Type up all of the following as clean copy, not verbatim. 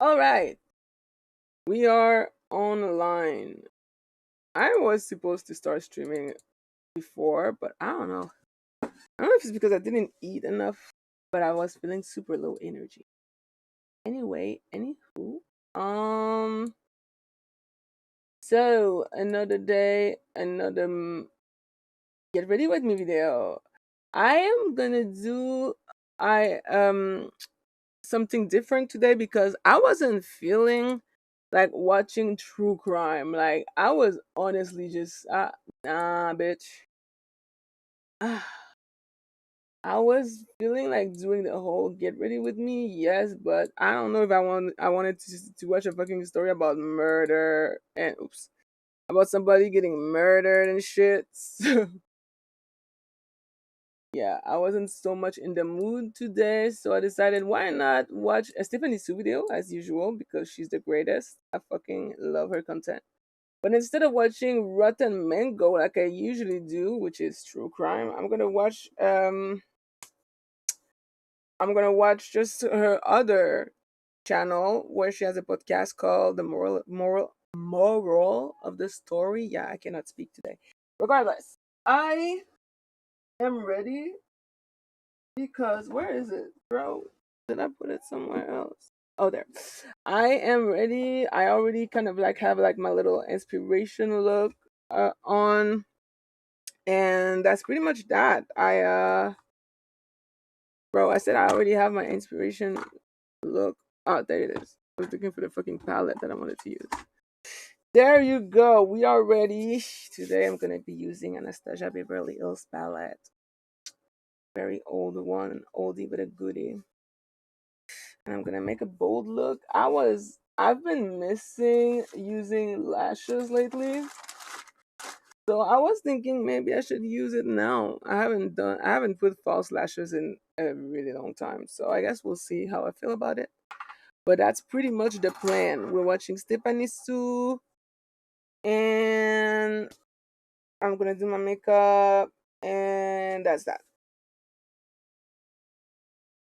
All right, we are online. I was supposed to start streaming before, but I don't know. I don't know if it's because I didn't eat enough, but I was feeling super low energy. Anyway, anywho, so another day, another get ready with me video. I am gonna do I something different today because I wasn't feeling like watching true crime. Like I was honestly just nah, bitch. I was feeling like doing the whole get ready with me, yes, but I don't know if I wanted to watch a fucking story about murder and oops about somebody getting murdered and shit. So yeah, I wasn't so much in the mood today, so I decided why not watch a Stephanie Soo video as usual because she's the greatest. I fucking love her content. But instead of watching Rotten Mango like I usually do, which is true crime, I'm gonna watch just her other channel where she has a podcast called the moral of the story. Yeah, I cannot speak today. Regardless, I am ready because where is it, bro? Did I put it somewhere else? Oh, there. I am ready. I already kind of like have like my little inspiration look on, and that's pretty much that. Bro, I said I already have my inspiration look. Oh, there it is. I was looking for the fucking palette that I wanted to use. There you go. We are ready. Today I'm gonna be using Anastasia Beverly Hills palette. Very old one, an oldie but a goodie. And I'm gonna make a bold look. I've been missing using lashes lately. So I was thinking maybe I should use it now. I haven't put false lashes in a really long time. So I guess we'll see how I feel about it. But that's pretty much the plan. We're watching Stephanie Soo, and I'm gonna do my makeup, and that's that.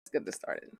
Let's get this started.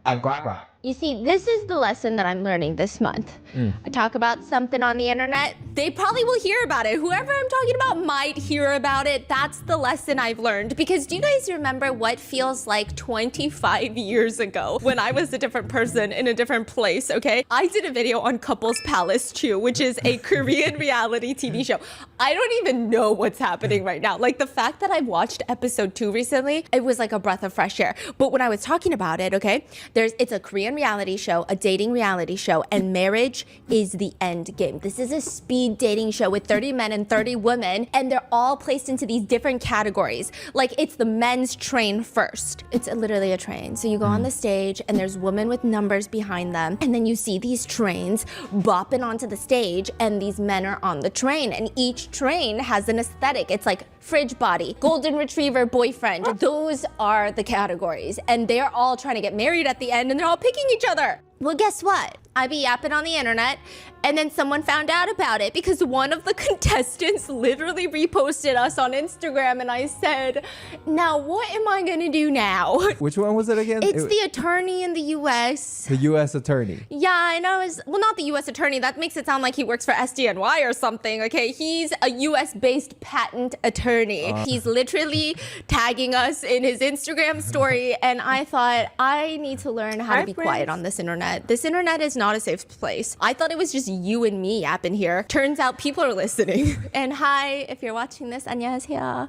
Agua. You see, this is the lesson that I'm learning this month. I talk about something on the internet, they probably will hear about it. Whoever I'm talking about might hear about it. That's the lesson I've learned. Because do you guys remember what feels like 25 years ago when I was a different person in a different place, okay? I did a video on Couples Palace Chew, which is a Korean reality TV show. I don't even know what's happening right now. Like the fact that I watched episode 2 recently, it was like a breath of fresh air. But when I was talking about it, okay, it's a Korean reality show, a dating reality show, and marriage is the end game. This is a speed dating show with 30 men and 30 women, and they're all placed into these different categories. Like it's the men's train first. It's literally a train. So you go on the stage and there's women with numbers behind them, and then you see these trains bopping onto the stage and these men are on the train, and each train has an aesthetic. It's like fridge body, golden retriever boyfriend. Those are the categories, and they're all trying to get married at the end, and they're all picking each other. Well, guess what? I be yapping on the internet, and then someone found out about it because one of the contestants literally reposted us on Instagram, and I said, now what am I gonna do now? Which one was it again? It's the attorney in the US. The US attorney. Yeah, and I was, well, not the US attorney. That makes it sound like he works for SDNY or something, okay? He's a US-based patent attorney. He's literally tagging us in his Instagram story, and I thought, I need to learn how to be quiet on this internet. This internet is not a safe place. I thought it was just you and me yapping here. Turns out people are listening. And hi, if you're watching this, 안녕하세요.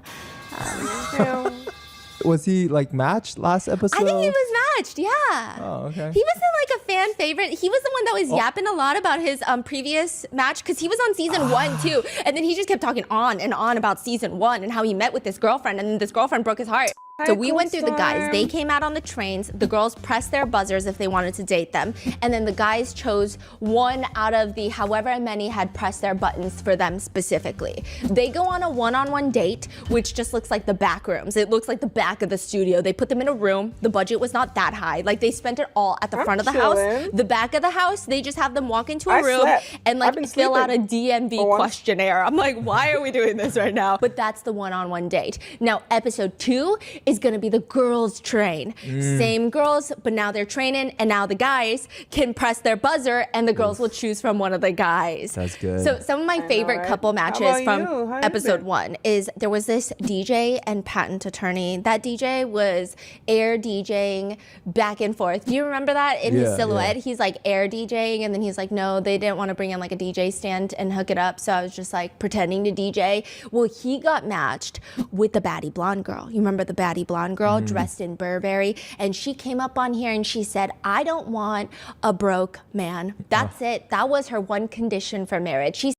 Was he like matched last episode? I think he was matched, yeah. Oh, okay. He wasn't like a fan favorite. He was the one that was yapping a lot about his previous match because he was on season 1 too. And then he just kept talking on and on about season 1 and how he met with this girlfriend, and then this girlfriend broke his heart. So we went through the guys. They came out on the trains. The girls pressed their buzzers if they wanted to date them. And then the guys chose one out of the however many had pressed their buttons for them specifically. They go on a one-on-one date, which just looks like the back rooms. It looks like the back of the studio. They put them in a room. The budget was not that high. Like they spent it all at the front of the house. The back of the house, they just have them walk into a room and like fill out a DMV questionnaire. I'm like, why are we doing this right now? But that's the one-on-one date. Now, episode 2 is gonna be the girls train. Same girls, but now they're training, and now the guys can press their buzzer and the girls will choose from one of the guys. That's good. So some of my favorite couple matches from episode 1 is there was this DJ and patent attorney. That DJ was air DJing back and forth. Do you remember that in his silhouette? He's like air DJing, and then he's like, no, they didn't want to bring in like a DJ stand and hook it up, so I was just like pretending to DJ. Well, he got matched with the baddie blonde girl. You remember the baddie blonde girl dressed in Burberry? And she came up on here and she said, I don't want a broke man. That's it. That was her one condition for marriage. She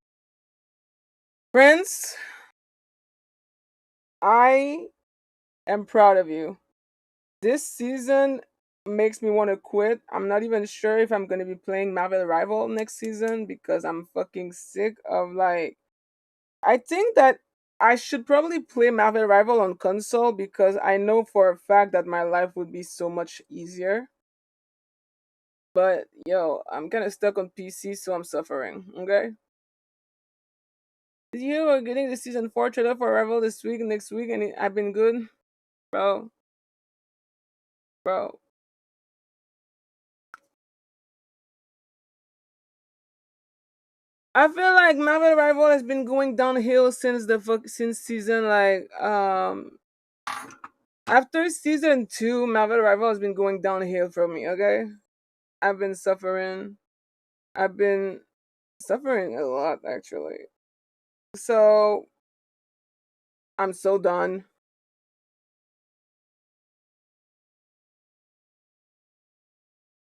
Prince, I am proud of you. This season makes me want to quit. I'm not even sure if I'm going to be playing Marvel Rival next season because I'm fucking sick of like... I think that I should probably play Marvel Rival on console because I know for a fact that my life would be so much easier. But, yo, I'm kind of stuck on PC, so I'm suffering, okay? You are getting the Season 4 trailer for Rival this week, next week, and I've been good? Bro. I feel like Marvel Rival has been going downhill since season like after season 2, Marvel Rival has been going downhill for me, okay? I've been suffering. I've been suffering a lot actually. So I'm so done.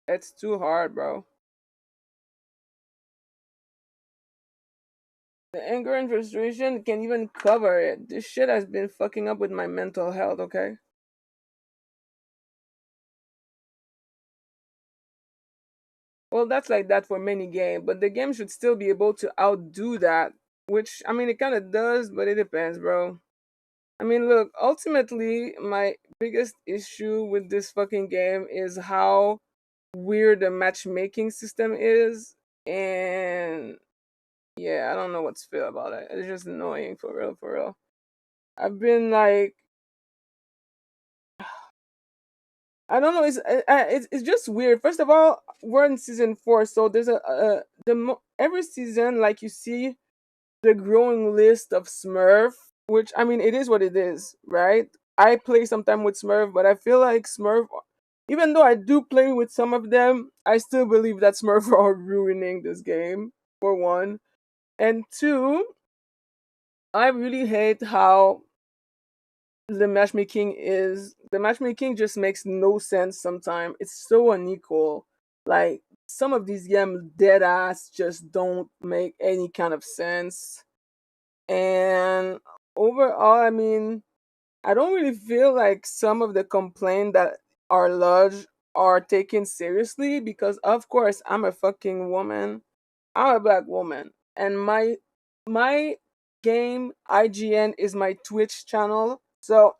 It's too hard, bro. The anger and frustration can't even cover it. This shit has been fucking up with my mental health, okay? Well, that's like that for many games, but the game should still be able to outdo that. Which, I mean, it kind of does, but it depends, bro. I mean, look, ultimately, my biggest issue with this fucking game is how weird the matchmaking system is. And yeah, I don't know what to feel about it. It's just annoying, for real, for real. I've been like... I don't know. It's just weird. First of all, we're in season 4, so there's every season, like you see the growing list of Smurf, which I mean, it is what it is, right? I play sometime with Smurf, but I feel like Smurf, even though I do play with some of them, I still believe that Smurf are ruining this game. For one, and two, I really hate how the matchmaking just makes no sense sometimes. It's so unequal. Like some of these games dead ass just don't make any kind of sense. And overall, I mean, I don't really feel like some of the complaints that are lodged are taken seriously because of course I'm a fucking woman. I'm a black woman. And my game IGN is my Twitch channel. So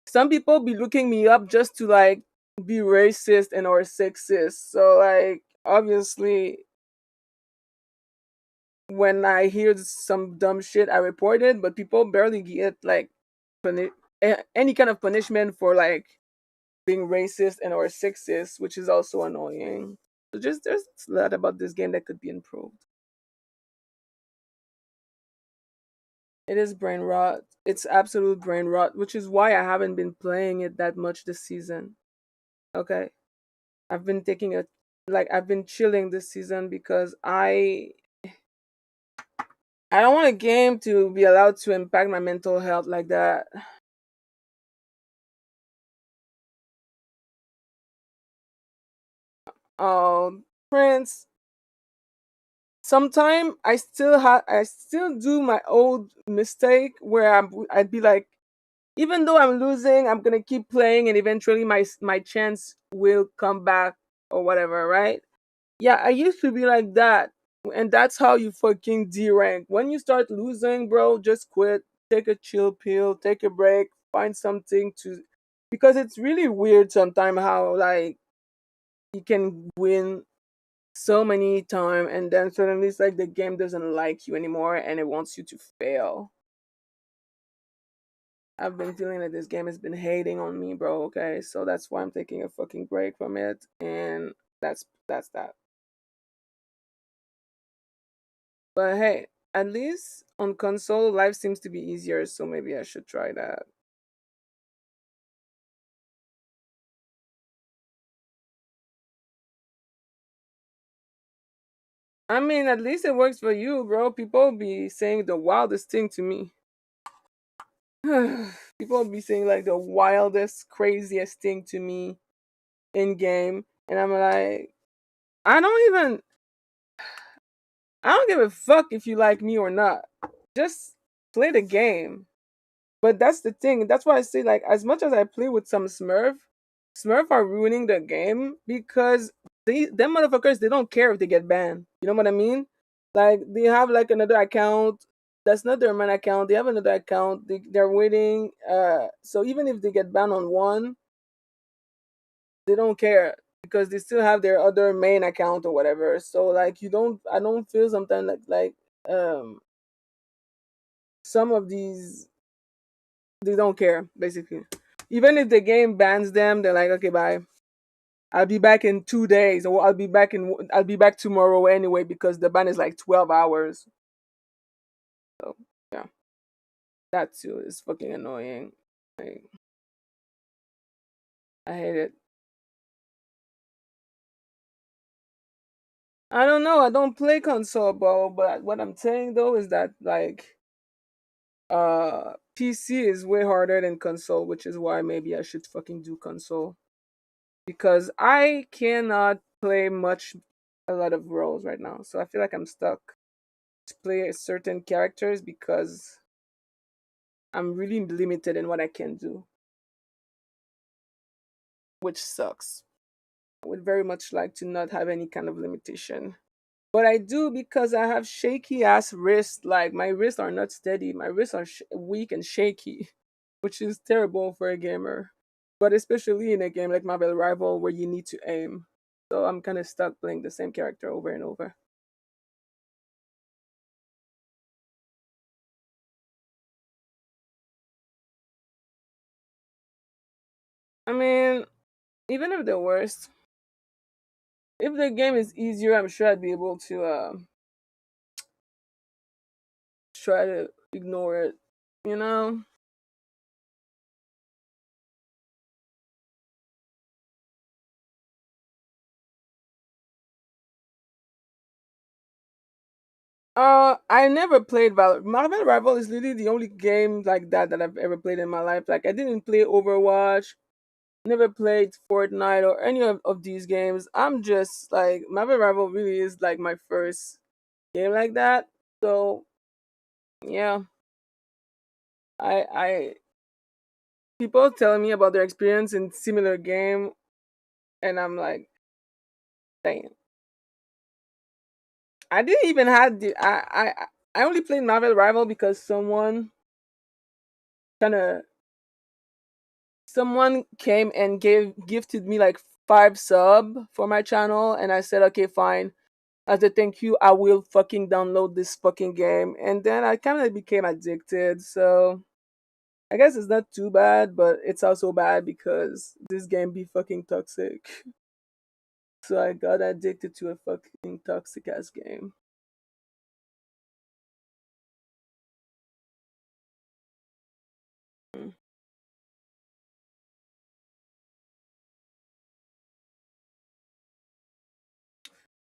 some people be looking me up just to like be racist and or sexist. So like obviously when I hear some dumb shit I report it, but people barely get like any kind of punishment for like being racist and or sexist, which is also annoying. So just there's a lot about this game that could be improved. It is brain rot. It's absolute brain rot, which is why I haven't been playing it that much this season. Okay. I've been I've been chilling this season because I don't want a game to be allowed to impact my mental health like that. Prince, sometime I still do my old mistake where I'd be like Even though I'm losing, I'm gonna keep playing, and eventually my chance will come back or whatever, right? Yeah, I used to be like that, and that's how you fucking D rank. When you start losing, bro, just quit. Take a chill pill. Take a break. Find something to, because it's really weird sometimes how like you can win so many time and then suddenly it's like the game doesn't like you anymore and it wants you to fail. I've been feeling that this game has been hating on me, bro. Okay, so that's why I'm taking a fucking break from it, and that's that. But hey, at least on console, life seems to be easier, so maybe I should try that. I mean, at least it works for you, bro. People be saying the wildest thing to me. People be saying like the wildest, craziest thing to me in game, and I'm like, I don't even, I don't give a fuck if you like me or not. Just play the game. But that's the thing. That's why I say like as much as I play with some Smurf are ruining the game because them motherfuckers they don't care if they get banned. You know what I mean? Like they have like another account that's not their main account. They have another account. They're waiting. So even if they get banned on one, they don't care because they still have their other main account or whatever. So like I don't feel sometimes like some of these they don't care basically. Even if the game bans them, they're like, okay, bye. I'll be back in 2 days, or I'll be back tomorrow anyway because the ban is like 12 hours. So yeah, that too is fucking annoying. Like, I hate it. I don't know. I don't play console, bro. But what I'm saying though is that like PC is way harder than console, which is why maybe I should fucking do console because I cannot play much a lot of roles right now. So I feel like I'm stuck to play certain characters because I'm really limited in what I can do, which sucks. I would very much like to not have any kind of limitation. But I do because I have shaky ass wrists. Like my wrists are not steady. My wrists are weak and shaky, which is terrible for a gamer. But especially in a game like Marvel Rival where you need to aim. So I'm kind of stuck playing the same character over and over. I mean, even if the worst, if the game is easier, I'm sure I'd be able to try to ignore it. You know? I never played Marvel Rival is literally the only game like that I've ever played in my life. Like I didn't play Overwatch, never played Fortnite or any of these games. I'm just like Marvel Rival really is like my first game like that. So yeah, I people telling me about their experience in similar game, and I'm like, damn. I didn't even have the I only played Marvel Rival because kind of someone came and gifted me like 5 sub for my channel, and I said okay fine, as a thank you I will fucking download this fucking game, and then I kind of became addicted. So I guess it's not too bad, but it's also bad because this game be fucking toxic. So I got addicted to a fucking toxic ass game. Mm.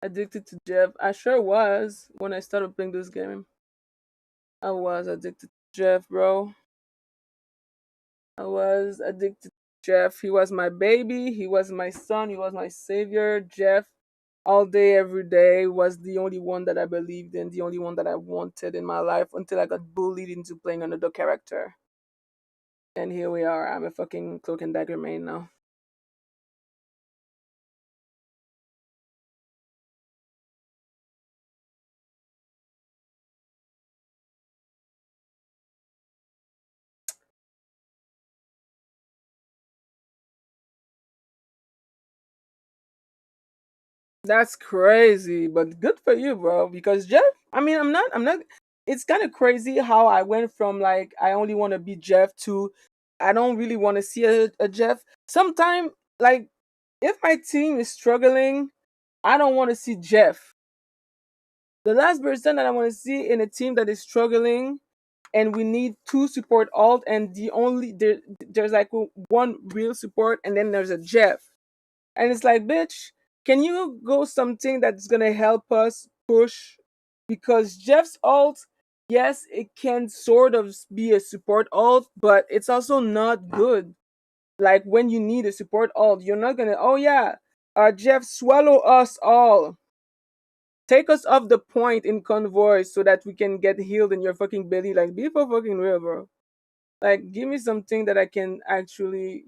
Addicted to Jeff, I sure was when I started playing this game. I was addicted to Jeff, bro. I was addicted to Jeff. He was my baby. He was my son. He was my savior. Jeff, all day, every day, was the only one that I believed in, the only one that I wanted in my life until I got bullied into playing another character. And here we are. I'm a fucking Cloak and Dagger main now. That's crazy, but good for you, bro. Because Jeff, I mean, I'm not. It's kind of crazy how I went from like I only want to be Jeff to I don't really want to see a Jeff. Sometime, like, if my team is struggling, I don't want to see Jeff. The last person that I want to see in a team that is struggling, and we need two support alt, and there's like one real support, and then there's a Jeff. And it's like, bitch, can you go something that's gonna help us push? Because Jeff's ult, yes, it can sort of be a support ult, but it's also not good. Like when you need a support ult, you're not gonna, oh yeah, Jeff, swallow us all. Take us off the point in convoy so that we can get healed in your fucking belly. Like, be for fucking real, bro. Like, give me something that I can actually,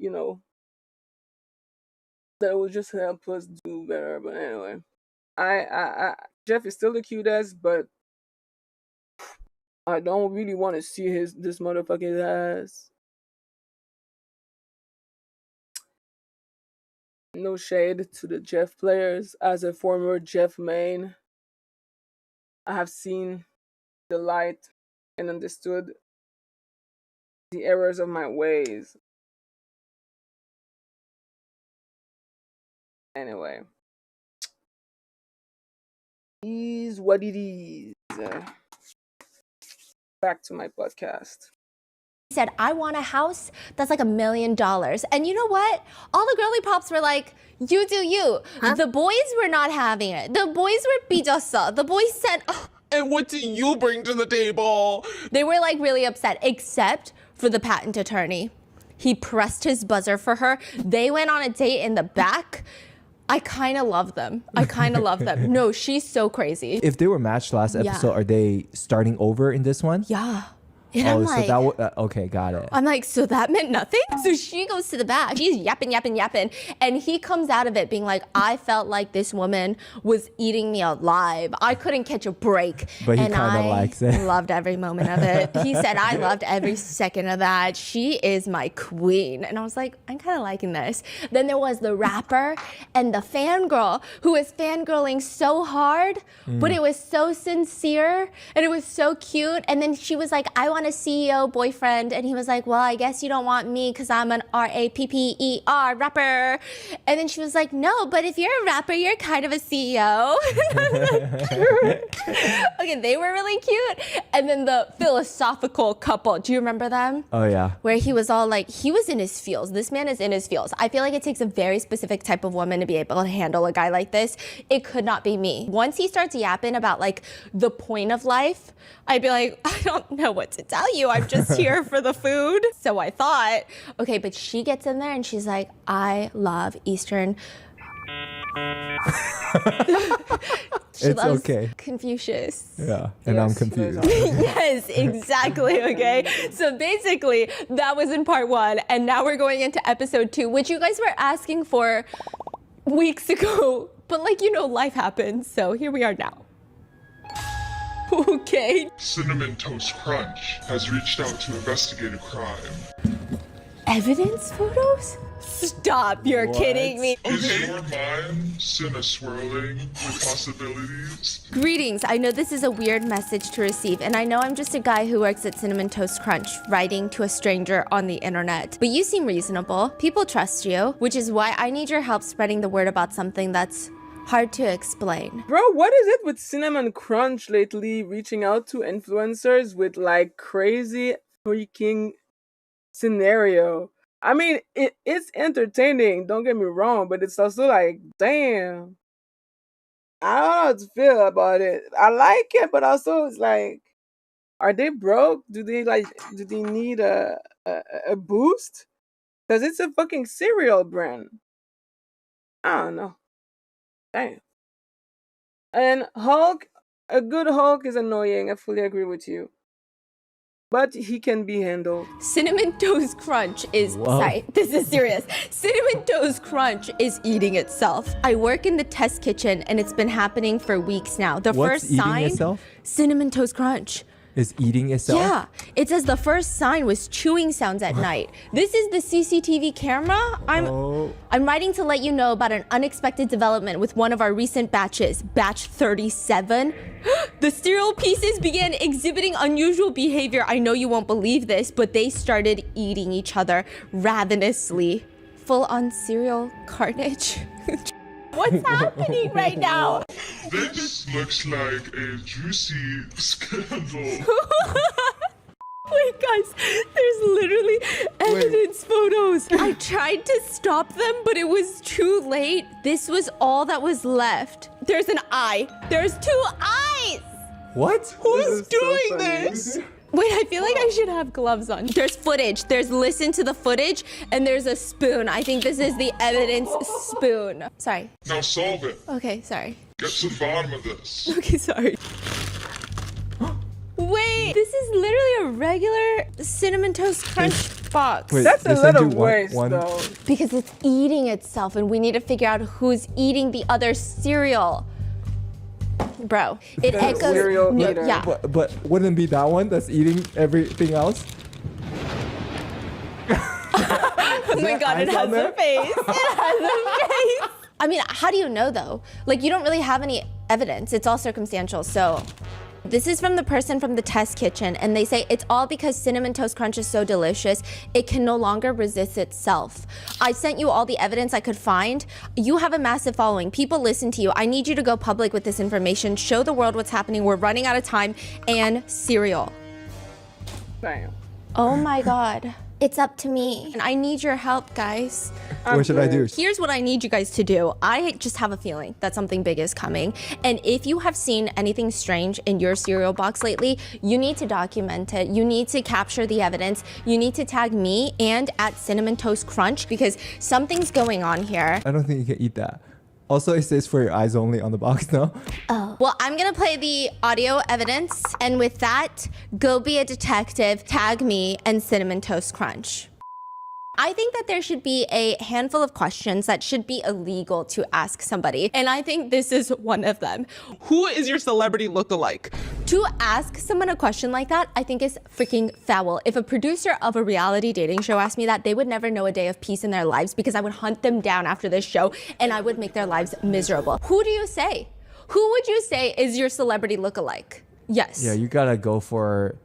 that will just help us do better. But anyway, Jeff is still the cutest, but I don't really want to see this motherfucking ass. No shade to the Jeff players. As a former Jeff main, I have seen the light and understood the errors of my ways. Anyway, is what it is. Back to my podcast. Said, I want a house that's like $1 million. And you know what? All the girly pops were like, you do you. Huh? The boys were not having it. The boys were bijasa. The boys said, oh. And what do you bring to the table? They were like really upset, except for the patent attorney. He pressed his buzzer for her. They went on a date in the back. I kind of love them. No, she's so crazy. If they were matched last episode, are they starting over in this one? Yeah. And I'm like, so that okay, got it. I'm like, so that meant nothing? So she goes to the back. She's yapping. And he comes out of it being like, I felt like this woman was eating me alive. I couldn't catch a break. But he kind of likes it. Loved every moment of it. He said, I loved every second of that. She is my queen. And I was like, I'm kind of liking this. Then there was the rapper and the fangirl who was fangirling so hard, but it was so sincere and it was so cute. And then she was like, I want a CEO boyfriend, and he was like, well, I guess you don't want me because I'm an rapper rapper. And then she was like, no, but if you're a rapper, you're kind of a CEO. Okay, they were really cute. And then the philosophical couple, do you remember them? Oh yeah. Where he was all like, he was in his feels. This man is in his feels. I feel like it takes a very specific type of woman to be able to handle a guy like this. It could not be me. Once he starts yapping about like the point of life, I'd be like, I don't know what to tell you. I'm just here for the food. So I thought, okay, but she gets in there and she's like, I love Eastern. She it's loves okay. Confucius. Yeah, and Yes, I'm confused. Yes, exactly, okay? So basically, that was in part 1, and now we're going into episode 2, which you guys were asking for weeks ago. But like, life happens, so here we are now. Okay. Cinnamon Toast Crunch has reached out to investigate a crime. Evidence photos? Stop, you're kidding me. Is your mind cinna swirling with possibilities? Greetings, I know this is a weird message to receive, and I know I'm just a guy who works at Cinnamon Toast Crunch, writing to a stranger on the internet. But you seem reasonable, people trust you, which is why I need your help spreading the word about something that's hard to explain. Bro, what is it with Cinnamon Crunch lately reaching out to influencers with like crazy freaking scenario? I mean, it's entertaining, don't get me wrong, but it's also like, damn. I don't know how to feel about it. I like it, but also it's like, are they broke? Do they need a boost? Because it's a fucking cereal brand. I don't know. Damn. And Hulk, a good Hulk is annoying. I fully agree with you. but he can be handled. Cinnamon Toast Crunch is, Whoa. sorry, this is serious. Cinnamon Toast Crunch is eating itself. I work in the test kitchen and it's been happening for weeks now. The What's first eating sign, itself? Cinnamon Toast Crunch. Is eating itself? Yeah, it says the first sign was chewing sounds at night. This is the CCTV camera. I'm writing to let you know about an unexpected development with one of our recent batches, batch 37. The cereal pieces began exhibiting unusual behavior. I know you won't believe this, but they started eating each other ravenously. Full-on cereal carnage. What's happening right now? This looks like a juicy scandal. Wait, guys, there's literally evidence photos. I tried to stop them, but it was too late. This was all that was left. There's an eye. There's 2 eyes. What? Who's doing this? Wait, I feel like I should have gloves on. There's footage. There's listen to the footage, and there's a spoon. I think this is the evidence spoon. Sorry. Now solve it. Okay, sorry. Get to the bottom of this. Okay, sorry. Wait, this is literally a regular Cinnamon Toast Crunch box. Wait, That's a they send little you waste, one- though. Because it's eating itself, and we need to figure out who's eating the other cereal. Bro, it The echoes. cereal No, eater. yeah. But wouldn't it be that one that's eating everything else? Oh my god, it eyes has on there? a face. It has a face. I mean, how do you know though? Like, you don't really have any evidence. It's all circumstantial. So, this is from the person from the test kitchen, and they say it's all because Cinnamon Toast Crunch is so delicious, it can no longer resist itself. I sent you all the evidence I could find. You have a massive following. People listen to you. I need you to go public with this information. Show the world what's happening. We're running out of time. And cereal. Damn. Oh my god. It's up to me. And I need your help, guys. What should I do? Here's what I need you guys to do. I just have a feeling that something big is coming. And if you have seen anything strange in your cereal box lately, you need to document it. You need to capture the evidence. You need to tag me and at Cinnamon Toast Crunch because something's going on here. I don't think you can eat that. Also, it says for your eyes only on the box now. Well, I'm gonna play the audio evidence. And with that, go be a detective, tag me, and Cinnamon Toast Crunch. I think that there should be a handful of questions that should be illegal to ask somebody. And I think this is one of them. Who is your celebrity lookalike? To ask someone a question like that, I think is freaking foul. If a producer of a reality dating show asked me that, they would never know a day of peace in their lives because I would hunt them down after this show and I would make their lives miserable. Who do you say? Who would you say is your celebrity lookalike? Yes. Yeah, you gotta go for.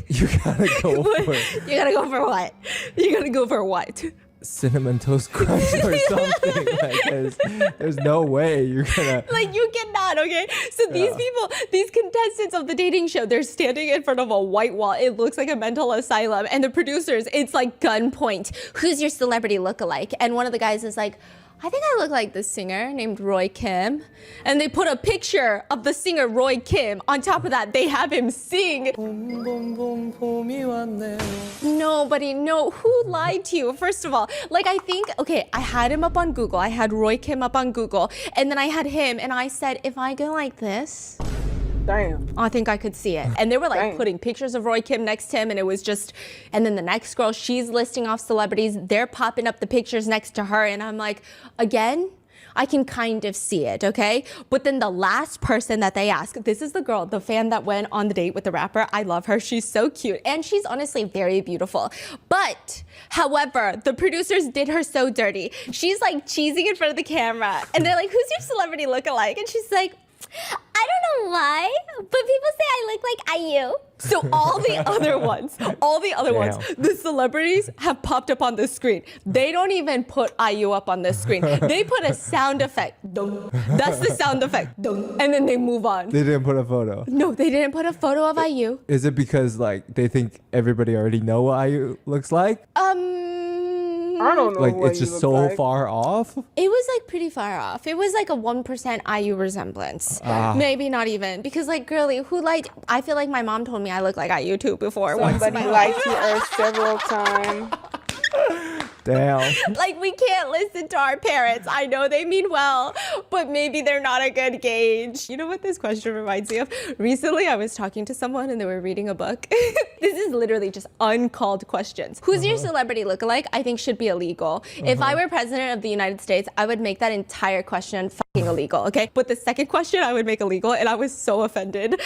You gotta go for You gotta go for what? You gotta go for what? Cinnamon Toast Crunch or something. Like, there's no way you're gonna. Like, you cannot, okay? So these people, these contestants of the dating show, they're standing in front of a white wall. It looks like a mental asylum. And the producers, it's like gunpoint. Who's your celebrity lookalike? And one of the guys is like, I think I look like this singer named Roy Kim. And they put a picture of the singer Roy Kim. On top of that, they have him sing. Nobody, no, who lied to you? First of all, like I think, okay, I had him up on Google. I had Roy Kim up on Google. And then I had him and I said, if I go like this, Damn. I think I could see it. And they were like Dang. putting pictures of Roy Kim next to him and it was just, and then the next girl, she's listing off celebrities. They're popping up the pictures next to her. And I'm like, again, I can kind of see it, okay? But then the last person that they ask, this is the girl, the fan that went on the date with the rapper. I love her. She's so cute. And she's honestly very beautiful. But, however, the producers did her so dirty. She's like cheesing in front of the camera. And they're like, who's your celebrity lookalike? And she's like, I don't know why, but people say I look like IU. So all the other ones, the celebrities have popped up on the screen. They don't even put IU up on the screen. They put a sound effect. Dun. That's the sound effect. Dun. And then they move on. They didn't put a photo. No, they didn't put a photo of IU. Is it because like they think everybody already know what IU looks like? I don't know. Like what it's you just look so like. far off? It was like pretty far off. It was like a 1% IU resemblance. Maybe not even. Because like, girly, who lied? I feel like my mom told me I look like IU too before. once in Somebody my lied life. to her several times. Damn. Like, we can't listen to our parents. I know they mean well, but maybe they're not a good gauge. You know what this question reminds me of? Recently, I was talking to someone and they were reading a book. This is literally just uncalled questions. Who's your celebrity lookalike? I think should be illegal. If I were president of the United States, I would make that entire question fucking illegal, okay? But the second question I would make illegal, and I was so offended.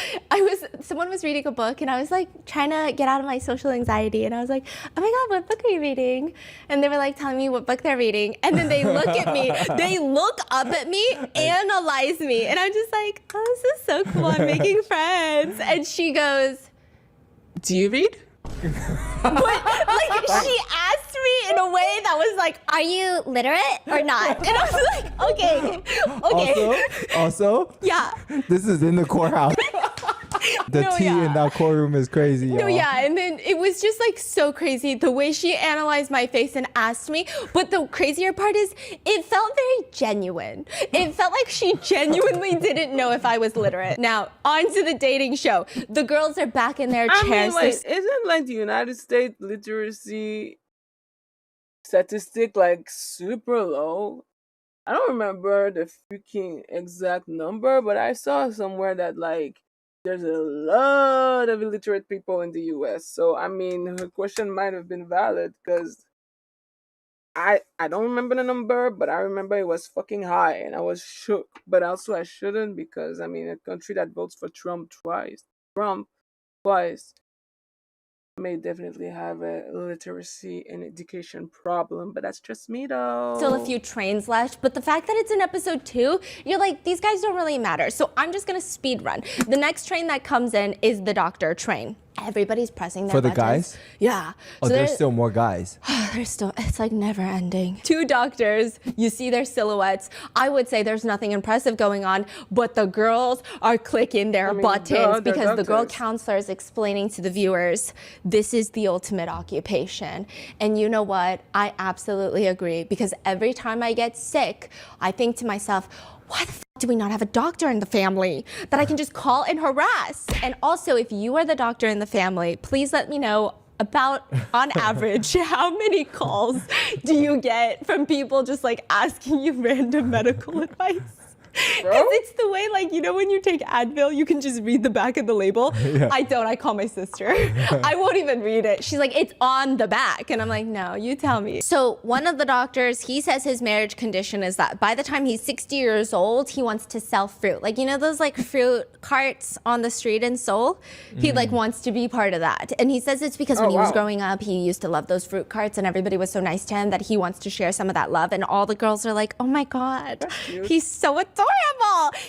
Someone was reading a book and I was like trying to get out of my social anxiety, and I was like, oh my God, what book are you reading? And they were like telling me what book they're reading, and then they look at me, they look up at me, analyze me, and I'm just like, oh, this is so cool, I'm making friends. And she goes, Do you read? but like she asked me in a way that was like, are you literate or not? And I was like, okay. Also, Yeah. this is in the courthouse. The No, tea yeah. in that courtroom is crazy. No, y'all. yeah, and then it was just like so crazy the way she analyzed my face and asked me. But the crazier part is it felt very genuine. It felt like she genuinely didn't know if I was literate. Now, on to the dating show. The girls are back in their I chairs. mean, like, isn't like the United States literacy statistic like super low? I don't remember the freaking exact number, but I saw somewhere that like there's a lot of illiterate people in the US. So I mean, her question might have been valid because I don't remember the number, but I remember it was fucking high and I was shook. But also I shouldn't, because I mean, a country that votes for Trump twice may definitely have a literacy and education problem, but that's just me though. Still a few trains left, but the fact that it's in episode 2, you're like, these guys don't really matter. So I'm just gonna speed run. The next train that comes in is the doctor train. Everybody's pressing their For the buttons. guys? Yeah. Oh, So there's there- still more guys. There's still, it's like never ending. 2 doctors, you see their silhouettes. I would say there's nothing impressive going on, but the girls are clicking their buttons they're because the girl doctors. counselor is explaining to the viewers, this is the ultimate occupation. And you know what? I absolutely agree, because every time I get sick, I think to myself, why the f do we not have a doctor in the family that I can just call and harass? And also, if you are the doctor in the family, please let me know about, on average, how many calls do you get from people just like asking you random medical advice? Because it's the way, like, you know, when you take Advil, you can just read the back of the label. Yeah. I don't. I call my sister. I won't even read it. She's like, it's on the back. And I'm like, no, you tell me. So one of the doctors, he says his marriage condition is that by the time he's 60 years old, he wants to sell fruit. Like, you know those like fruit carts on the street in Seoul? He like wants to be part of that. And he says it's because when he was growing up, he used to love those fruit carts and everybody was so nice to him that he wants to share some of that love. And all the girls are like, oh my God, he's so adorable.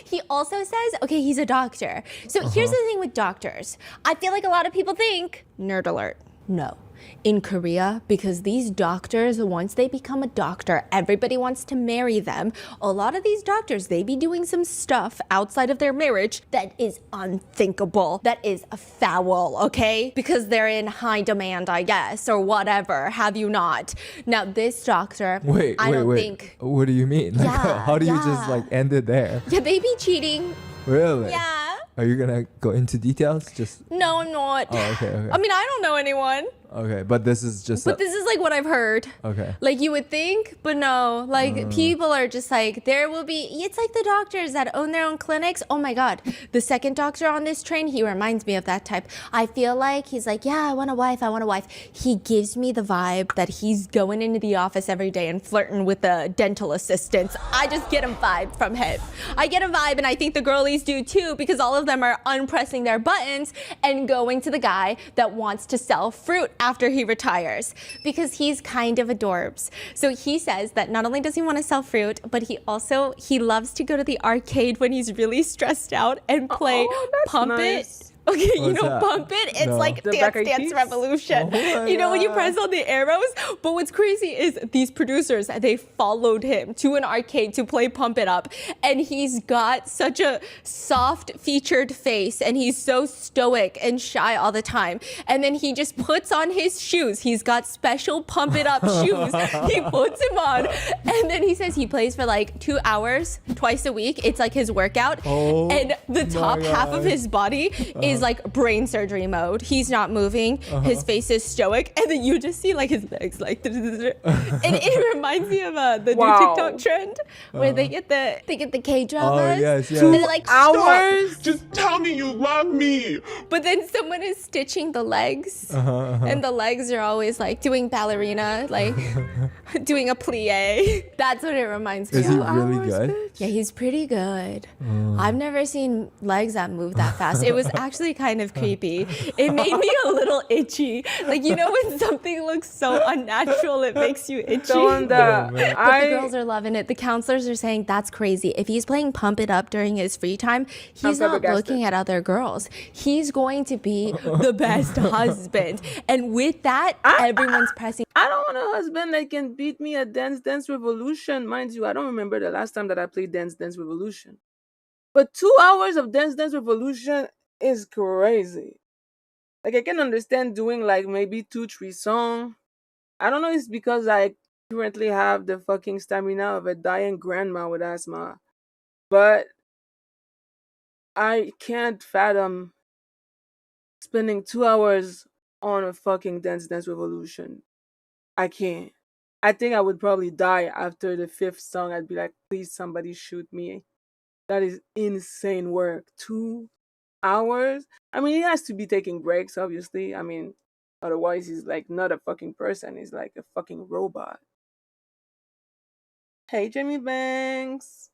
He also says, okay, he's a doctor. So here's the thing with doctors. I feel like a lot of people think, nerd alert. No. In Korea, because these doctors, once they become a doctor, everybody wants to marry them. A lot of these doctors, they be doing some stuff outside of their marriage that is unthinkable, that is foul, okay? Because they're in high demand, I guess, or whatever, have you not? Now, this doctor, I don't think... What do you mean? Like, Yeah, how do you yeah. just like end it there? Yeah, they be cheating. Really? Yeah. Are you gonna go into details? Just No, I'm not. Oh, okay. I mean, I don't know anyone. Okay, but this is just. But this is like what I've heard. Okay. Like you would think, but no. Like people are just like, there will be, it's like the doctors that own their own clinics. Oh my God. The second doctor on this train, he reminds me of that type. I feel like he's like, yeah, I want a wife. He gives me the vibe that he's going into the office every day and flirting with the dental assistants. I just get a vibe from him. I get a vibe, and I think the girlies do too, because all of them are unpressing their buttons and going to the guy that wants to sell fruit after he retires, because he's kind of adorbs. So he says that not only does he want to sell fruit, but he loves to go to the arcade when he's really stressed out and play that's Pump nice. It. Okay, you What's know that? Pump It? It's No. like The Dance Black Eyed Dance Peas? Revolution. Oh my You know when you God. press on the arrows? But what's crazy is these producers, they followed him to an arcade to play Pump It Up. And he's got such a soft featured face, and he's so stoic and shy all the time. And then he just puts on his shoes. He's got special Pump It Up shoes. He puts them on. And then he says he plays for like 2 hours twice a week. It's like his workout. Oh And the top my half of God. his body is He's like brain surgery mode. He's not moving. His face is stoic, and then you just see like his legs like, and it reminds me of the new TikTok trend where they get the K dramas. Oh yes, yes. And they're like Hours. Just tell me you love me. But then someone is stitching the legs, and the legs are always like doing ballerina, like doing a plie. That's what it reminds me Is he of. really good? Yeah, he's pretty good. I've never seen legs that move that fast. It was actually kind of creepy. It made me a little itchy. Like, you know when something looks so unnatural, it makes you itchy? But The girls are loving it. The counselors are saying that's crazy. If he's playing Pump It Up during his free time, he's not looking at other girls. He's going to be the best husband. And with that, everyone's pressing. I don't want a husband that can beat me at Dance Dance Revolution. Mind you, I don't remember the last time that I played Dance Dance Revolution. But 2 hours of Dance Dance Revolution is crazy. Like, I can understand doing like maybe 2-3 songs. I don't know if it's because I currently have the fucking stamina of a dying grandma with asthma. But I can't fathom spending 2 hours on a fucking Dance Dance Revolution. I can't. I think I would probably die after the 5th song. I'd be like, please, somebody shoot me. That is insane work. 2 hours? I mean, he has to be taking breaks, obviously. I mean, otherwise he's like not a fucking person. He's like a fucking robot. Hey, Jimmy Banks.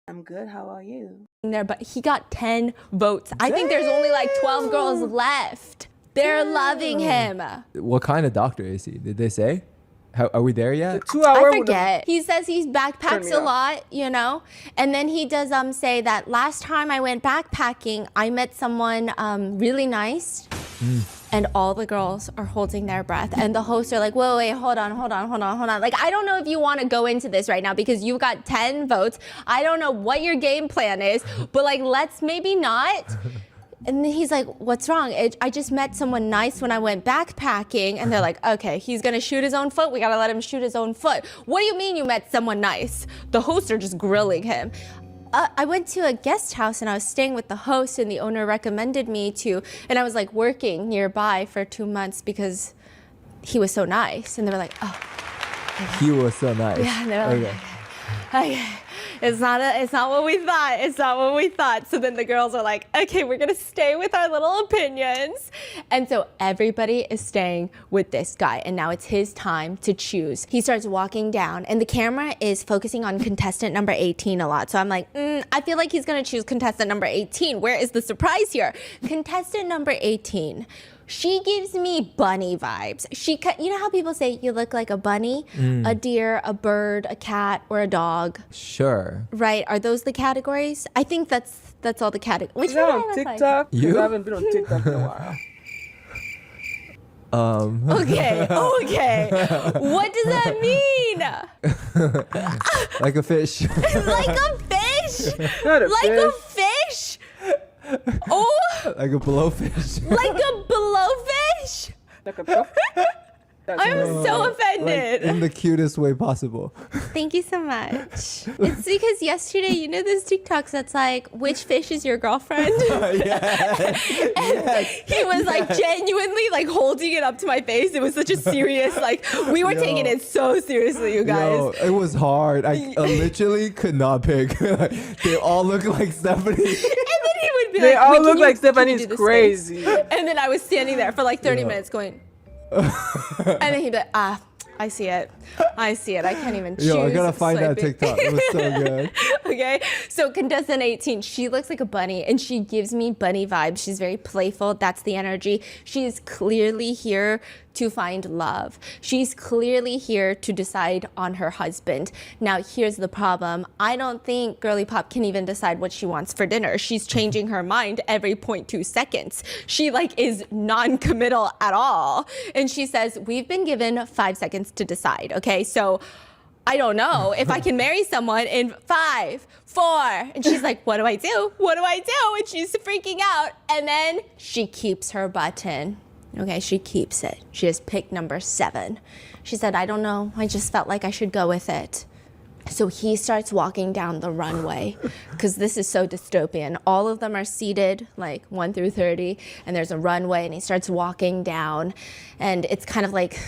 I'm good. How are you? There, but he got 10 votes. I think there's only like 12 girls left. They're loving him. What kind of doctor is he? Did they say? Are we there yet? The 2 hour. I forget. He says he backpacks a lot, you know? And then he does say that last time I went backpacking, I met someone really nice. And all the girls are holding their breath. And the hosts are like, whoa, wait, hold on. Like, I don't know if you want to go into this right now because you've got 10 votes. I don't know what your game plan is, but like, let's maybe not. And then he's like, what's wrong? I just met someone nice when I went backpacking. And they're like, okay, he's going to shoot his own foot. We got to let him shoot his own foot. What do you mean you met someone nice? The hosts are just grilling him. I went to a guest house and I was staying with the host and the owner recommended me to, and I was like working nearby for 2 months because he was so nice. And they were like, oh. He was so nice. Yeah, and they were like, okay. It's not what we thought. It's not what we thought. So then the girls are like, okay, we're going to stay with our little opinions. And so everybody is staying with this guy. And now it's his time to choose. He starts walking down and the camera is focusing on contestant number 18 a lot. So I'm like, I feel like he's going to choose contestant number 18. Where is the surprise here? Contestant number 18. She gives me bunny vibes. You know how people say you look like a bunny, a deer, a bird, a cat, or a dog? Sure. Right? Are those the categories? I think that's all the categories. Which Is that one on do I look TikTok? You? 'Cause I haven't been on TikTok in a while. Okay. What does that mean? Like a fish. Like a fish? Not a Like fish. a fish? Oh, Like a blowfish. like a blowfish? Like a puff. I'm so Like offended. in the cutest way possible. Thank you so much. It's because yesterday, you know, this TikToks that's like, which fish is your girlfriend? He was like genuinely like holding it up to my face. It was such a serious, like, we were taking it so seriously, you guys. Yo, it was hard. I literally could not pick. They all look like Stephanie. And then he would be They like, all "Wait, look can like you do Stephanie's this crazy. face?" And then I was standing there for like 30 minutes going, and then he'd be like, I see it. I can't even choose. Yo, I gotta find that swiping. TikTok. It was so good. Okay, so contestant 18, she looks like a bunny and she gives me bunny vibes. She's very playful. That's the energy. She's clearly here to find love. She's clearly here to decide on her husband. Now, here's the problem. I don't think Girly Pop can even decide what she wants for dinner. She's changing her mind every 0.2 seconds. She like is non-committal at all. And she says, we've been given 5 seconds to decide. Okay, so I don't know if I can marry someone in 5, 4. And she's like, what do I do? What do I do? And she's freaking out. And then she keeps her button. Okay, she keeps it. She has picked number 7. She said, I don't know. I just felt like I should go with it. So he starts walking down the runway because this is so dystopian. All of them are seated like 1 through 30 and there's a runway and he starts walking down and it's kind of like,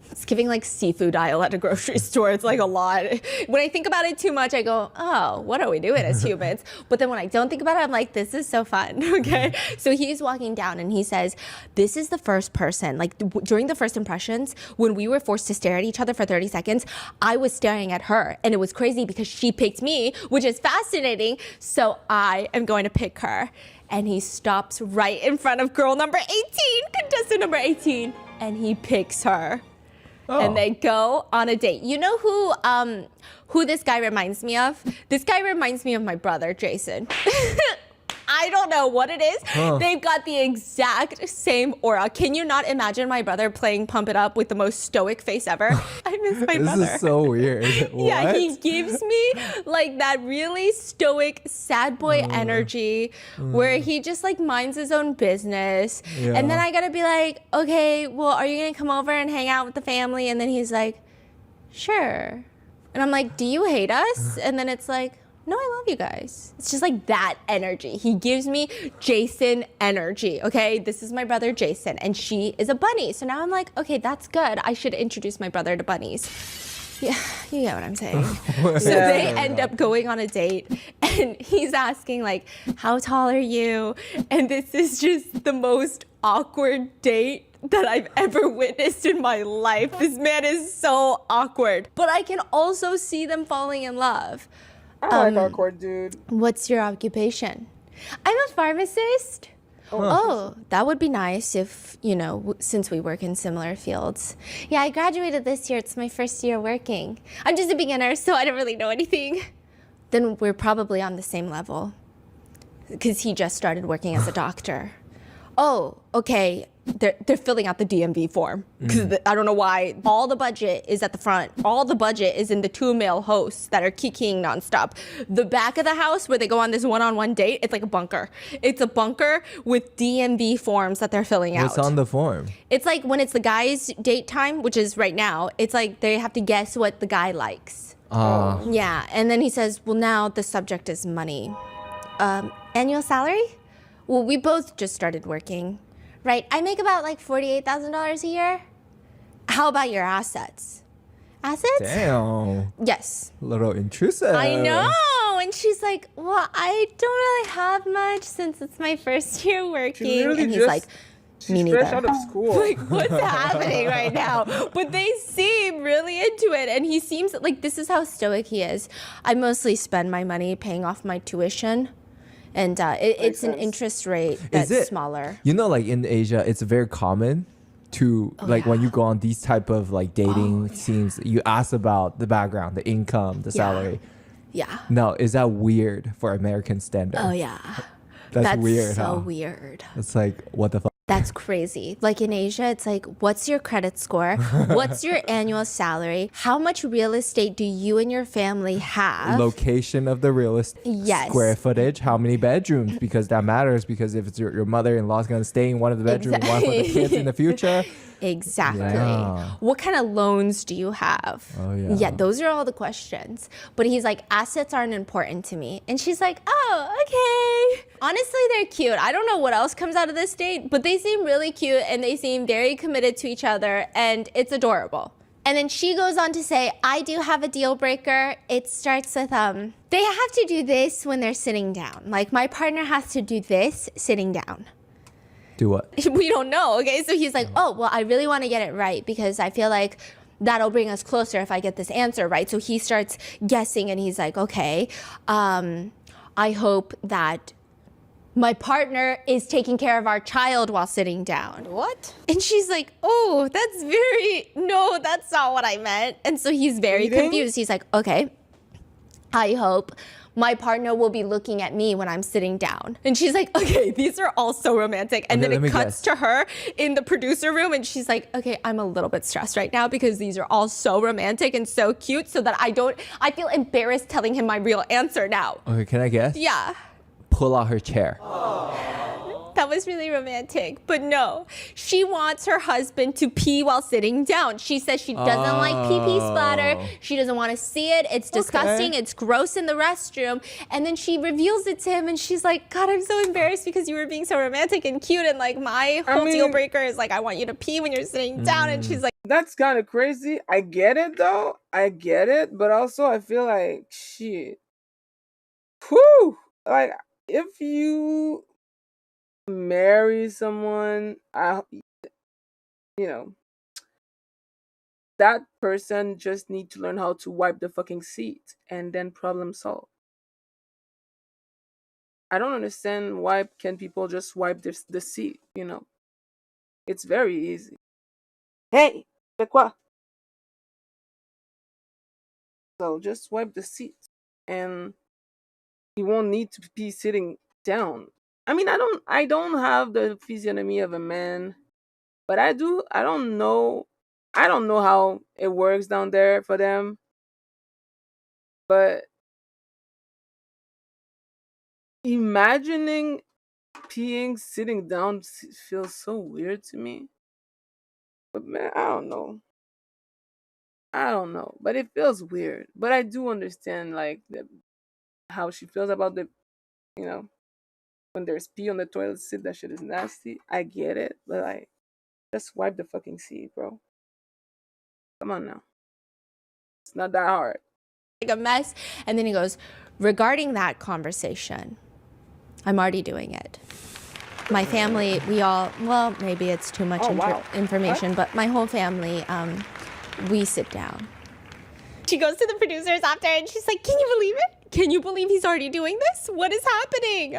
it's giving like seafood aisle at a grocery store. It's like a lot. When I think about it too much, I go, oh, what are we doing as humans? But then when I don't think about it, I'm like, this is so fun, okay? So he's walking down and he says, this is the first person, like during the first impressions, when we were forced to stare at each other for 30 seconds, I was staring at her and it was crazy because she picked me, which is fascinating. So I am going to pick her. And he stops right in front of girl number 18, contestant number 18, and he picks her. Oh. And they go on a date. You know who this guy reminds me of? This guy reminds me of my brother, Jason. I don't know what it is. Huh. They've got the exact same aura. Can you not imagine my brother playing Pump It Up with the most stoic face ever? I miss my brother. This is so weird. Yeah, he gives me like that really stoic sad boy energy where he just like minds his own business. Yeah. And then I gotta be like, okay, well, are you gonna come over and hang out with the family? And then he's like, sure. And I'm like, do you hate us? And then it's like, no, I love you guys. It's just like that energy. He gives me Jason energy, okay? This is my brother Jason, and she is a bunny. So now I'm like, okay, that's good. I should introduce my brother to bunnies. Yeah, you get what I'm saying. So they end up going on a date, and he's asking like, how tall are you? And this is just the most awkward date that I've ever witnessed in my life. This man is so awkward. But I can also see them falling in love. I like awkward, dude. What's your occupation? I'm a pharmacist. Oh, that would be nice if, you know, since we work in similar fields. Yeah, I graduated this year. It's my first year working. I'm just a beginner, so I don't really know anything. Then we're probably on the same level because he just started working as a doctor. Oh, okay. They're filling out the DMV form because I don't know why. All the budget is at the front. All the budget is in the 2 male hosts that are kikiing nonstop. The back of the house where they go on this one-on-one date, it's like a bunker. It's a bunker with DMV forms that they're filling out. What's on the form? It's like when it's the guy's date time, which is right now, it's like they have to guess what the guy likes. Yeah, and then he says, well, now the subject is money. Annual salary? Well, we both just started working. Right, I make about like $48,000 a year. How about your assets? Assets? Damn. Yes. A little intrusive. I know. And she's like, well, I don't really have much since it's my first year working. And he's like, me neither. Fresh out of school. Like, what's happening right now? But they seem really into it. And he seems like this is how stoic he is. I mostly spend my money paying off my tuition. And it's an interest rate that's smaller. You know, like in Asia, it's very common to when you go on these type of like dating scenes, you ask about the background, the income, the salary. Yeah. No, is that weird for American standard? Oh yeah. That's weird. So weird. It's like, what the fuck? That's crazy. Like in Asia, it's like, what's your credit score? What's your annual salary? How much real estate do you and your family have? Location of the real estate. Yes. Square footage. How many bedrooms? Because that matters. Because if it's your mother-in-law is going to stay in one of the bedrooms, one for the kids in the future. Exactly. Yeah. What kind of loans do you have? Oh, yeah. Yeah, those are all the questions. But he's like, assets aren't important to me. And she's like, oh, okay. Honestly, they're cute. I don't know what else comes out of this date, but they seem really cute and they seem very committed to each other and it's adorable. And then she goes on to say, I do have a deal breaker. It starts with, they have to do this when they're sitting down. Like my partner has to do this sitting down. Do what? We don't know. Okay, so he's like, oh, well, I really want to get it right because I feel like that'll bring us closer if I get this answer right. So he starts guessing and he's like, okay, I hope that my partner is taking care of our child while sitting down. What? And she's like, oh, no, that's not what I meant. And so he's very confused. He's like, okay, I hope my partner will be looking at me when I'm sitting down. And she's like, okay, these are all so romantic. And then it cuts to her in the producer room and she's like, okay, I'm a little bit stressed right now because these are all so romantic and so cute so that I feel embarrassed telling him my real answer now. Okay, can I guess? Yeah. Pull out her chair. that was really romantic. But no, she wants her husband to pee while sitting down. She says she doesn't like pee-pee splatter. She doesn't want to see it. It's disgusting. It's gross in the restroom. And then she reveals it to him and she's like, God, I'm so embarrassed because you were being so romantic and cute. And like my whole deal breaker is like, I want you to pee when you're sitting down. And she's like, that's kind of crazy. I get it though. I get it. But also I feel like, shit. Whew. Like, if you marry someone, that person just need to learn how to wipe the fucking seat and then problem solve. I don't understand why can people just wipe the seat, It's very easy. Hey, fais quoi? So just wipe the seat and you won't need to be sitting down. I mean, I don't have the physiognomy of a man, but I don't know how it works down there for them. But imagining peeing sitting down feels so weird to me. But man, I don't know. But it feels weird. But I do understand like how she feels about when there's pee on the toilet seat, that shit is nasty. I get it, but like, just wipe the fucking seat, bro. Come on now. It's not that hard. Like a mess. And then he goes, regarding that conversation, I'm already doing it. My family, maybe it's too much information, but my whole family, we sit down. She goes to the producers after and she's like, can you believe it? Can you believe he's already doing this? What is happening?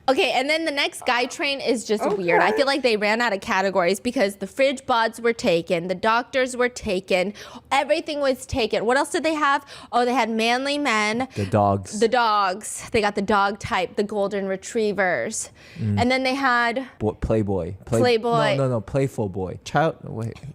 Okay, and then the next guy train is just weird. I feel like they ran out of categories because the fridge bods were taken, the doctors were taken, everything was taken. What else did they have? Oh, they had manly men. The dogs. The dogs. They got the dog type, the golden retrievers. And then they had... Playboy. Playboy. No, playful boy.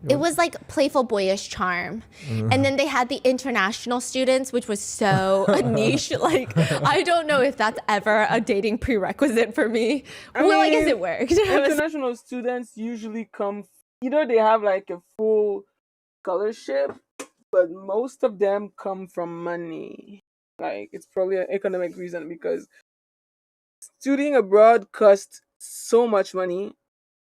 It was like playful boyish charm. And then they had the international students, which was so niche. Like, I don't know if that's ever a dating prerequisite for me. I guess it worked. International students usually come, either they have like a full scholarship, but most of them come from money. Like, it's probably an economic reason because studying abroad costs so much money.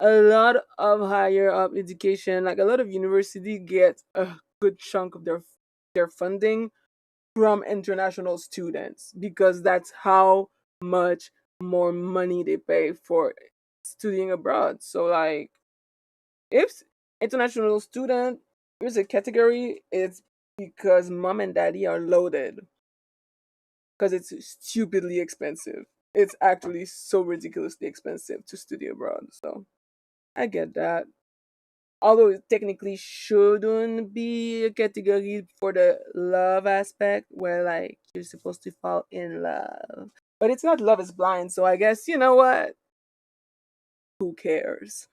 A lot of higher up education, like a lot of university get a good chunk of their funding from international students because that's how much more money they pay for studying abroad. So like, if international student is a category, it's because mom and daddy are loaded, because it's stupidly expensive. It's actually so ridiculously expensive to study abroad. So I get that, although it technically shouldn't be a category for the love aspect where like you're supposed to fall in love. But it's not Love is Blind, so I guess, you know what? Who cares?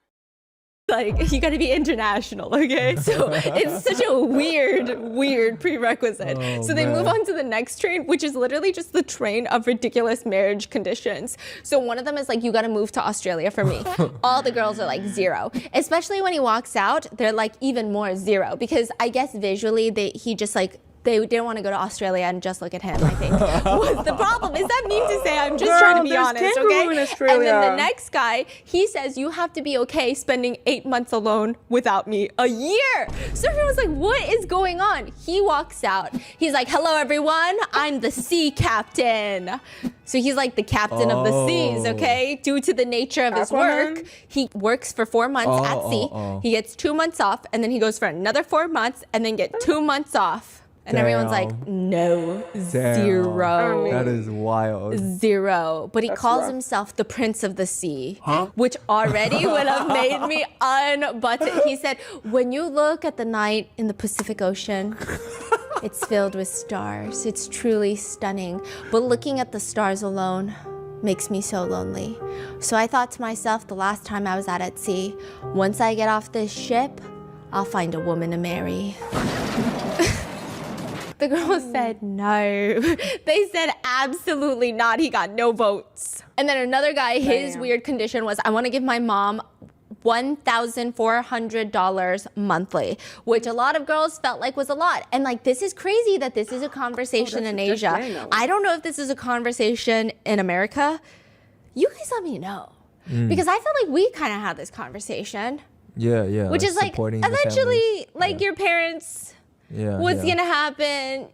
Like, you gotta be international, okay? So it's such a weird prerequisite. So they move on to the next train, which is literally just the train of ridiculous marriage conditions. So one of them is like, you gotta move to Australia for me. All the girls are like 0. Especially when he walks out, they're like even more 0. Because I guess visually, they didn't want to go to Australia and just look at him, I think. What's the problem? Is that mean to say? I'm just trying to be honest, okay? And then the next guy, he says, you have to be okay spending 8 months alone without me a year. So everyone's like, what is going on? He walks out. He's like, hello, everyone. I'm the sea captain. So he's like the captain of the seas, okay? Due to the nature of his work, he works for 4 months at sea. He gets 2 months off, and then he goes for another 4 months, and then get 2 months off. And everyone's like, no, 0. That is wild. 0. But he calls himself the Prince of the Sea, which already would have made me unbutton. He said, when you look at the night in the Pacific Ocean, it's filled with stars. It's truly stunning. But looking at the stars alone makes me so lonely. So I thought to myself the last time I was out at sea, once I get off this ship, I'll find a woman to marry. The girls said no. They said absolutely not. He got no votes. And then another guy, his weird condition was, I want to give my mom $1,400 monthly, which a lot of girls felt like was a lot. And like, this is crazy that this is a conversation in Asia. I don't know if this is a conversation in America. You guys let me know. Because I feel like we kind of had this conversation. Yeah, yeah. Which is like, eventually, like your parents... what's gonna happen?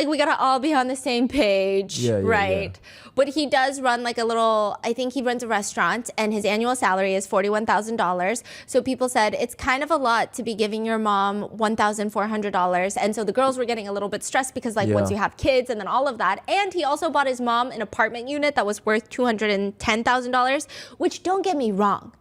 We gotta all be on the same page, right? Yeah. But he does run like a little, I think he runs a restaurant and his annual salary is $41,000. So people said it's kind of a lot to be giving your mom $1,400. And so the girls were getting a little bit stressed because like once you have kids and then all of that. And he also bought his mom an apartment unit that was worth $210,000, which don't get me wrong.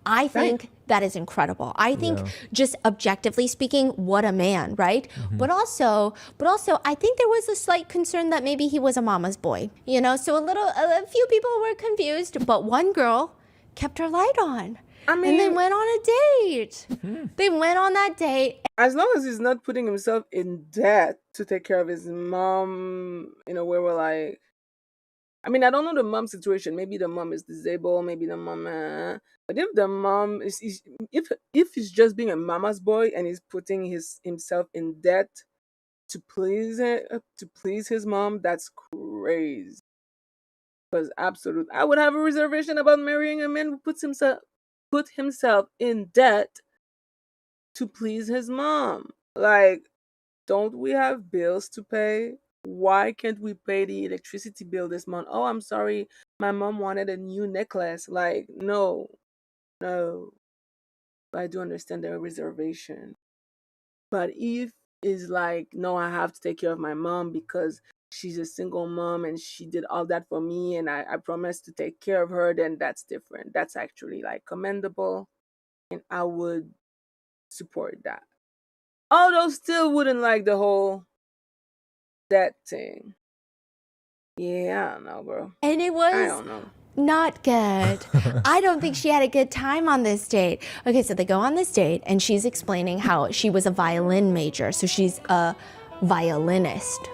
I think that is incredible. I think just objectively speaking, what a man, right? But also, I think there was a slight concern that maybe he was a mama's boy, you know? So a few people were confused, but one girl kept her light on. I mean, and they went on a date. They went on that date. As long as he's not putting himself in debt to take care of his mom in a way where like, I mean, I don't know the mom situation. Maybe the mom is disabled. Maybe the mom... But if the mom is if he's just being a mama's boy and he's putting himself in debt to please his mom, that's crazy. Because absolutely, I would have a reservation about marrying a man who put himself in debt to please his mom. Like, don't we have bills to pay? Why can't we pay the electricity bill this month? Oh, I'm sorry, my mom wanted a new necklace. Like, no. I do understand the reservation. But if it's like, no, I have to take care of my mom because she's a single mom and she did all that for me and I promised to take care of her, then that's different. That's actually like commendable and I would support that. Although still wouldn't like the whole debt thing. Yeah, I don't know, bro. And it was... I don't know. Not good. I don't think she had a good time on this date. Okay, so they go on this date and she's explaining how she was a violin major. So she's a violinist.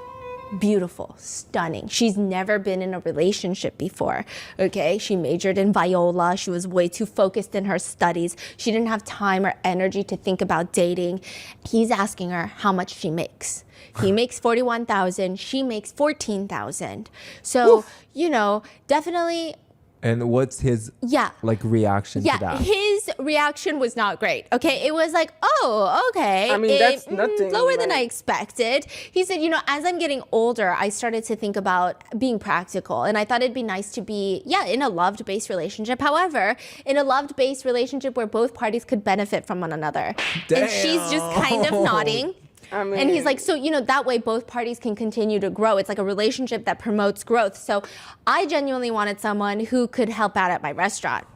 Beautiful, stunning. She's never been in a relationship before, okay? She majored in viola. She was way too focused in her studies. She didn't have time or energy to think about dating. He's asking her how much she makes. He makes $41,000. She makes $14,000. So, you know, definitely... And what's his reaction to that? His reaction was not great. Okay, it was like, oh, okay. I mean, that's nothing. Lower than I expected. He said, you know, as I'm getting older, I started to think about being practical. And I thought it'd be nice to be, in a loved-based relationship. However, in a loved-based relationship where both parties could benefit from one another. Damn. And she's just kind of nodding. I mean, and he's like, so, you know, that way both parties can continue to grow. It's like a relationship that promotes growth. So I genuinely wanted someone who could help out at my restaurant.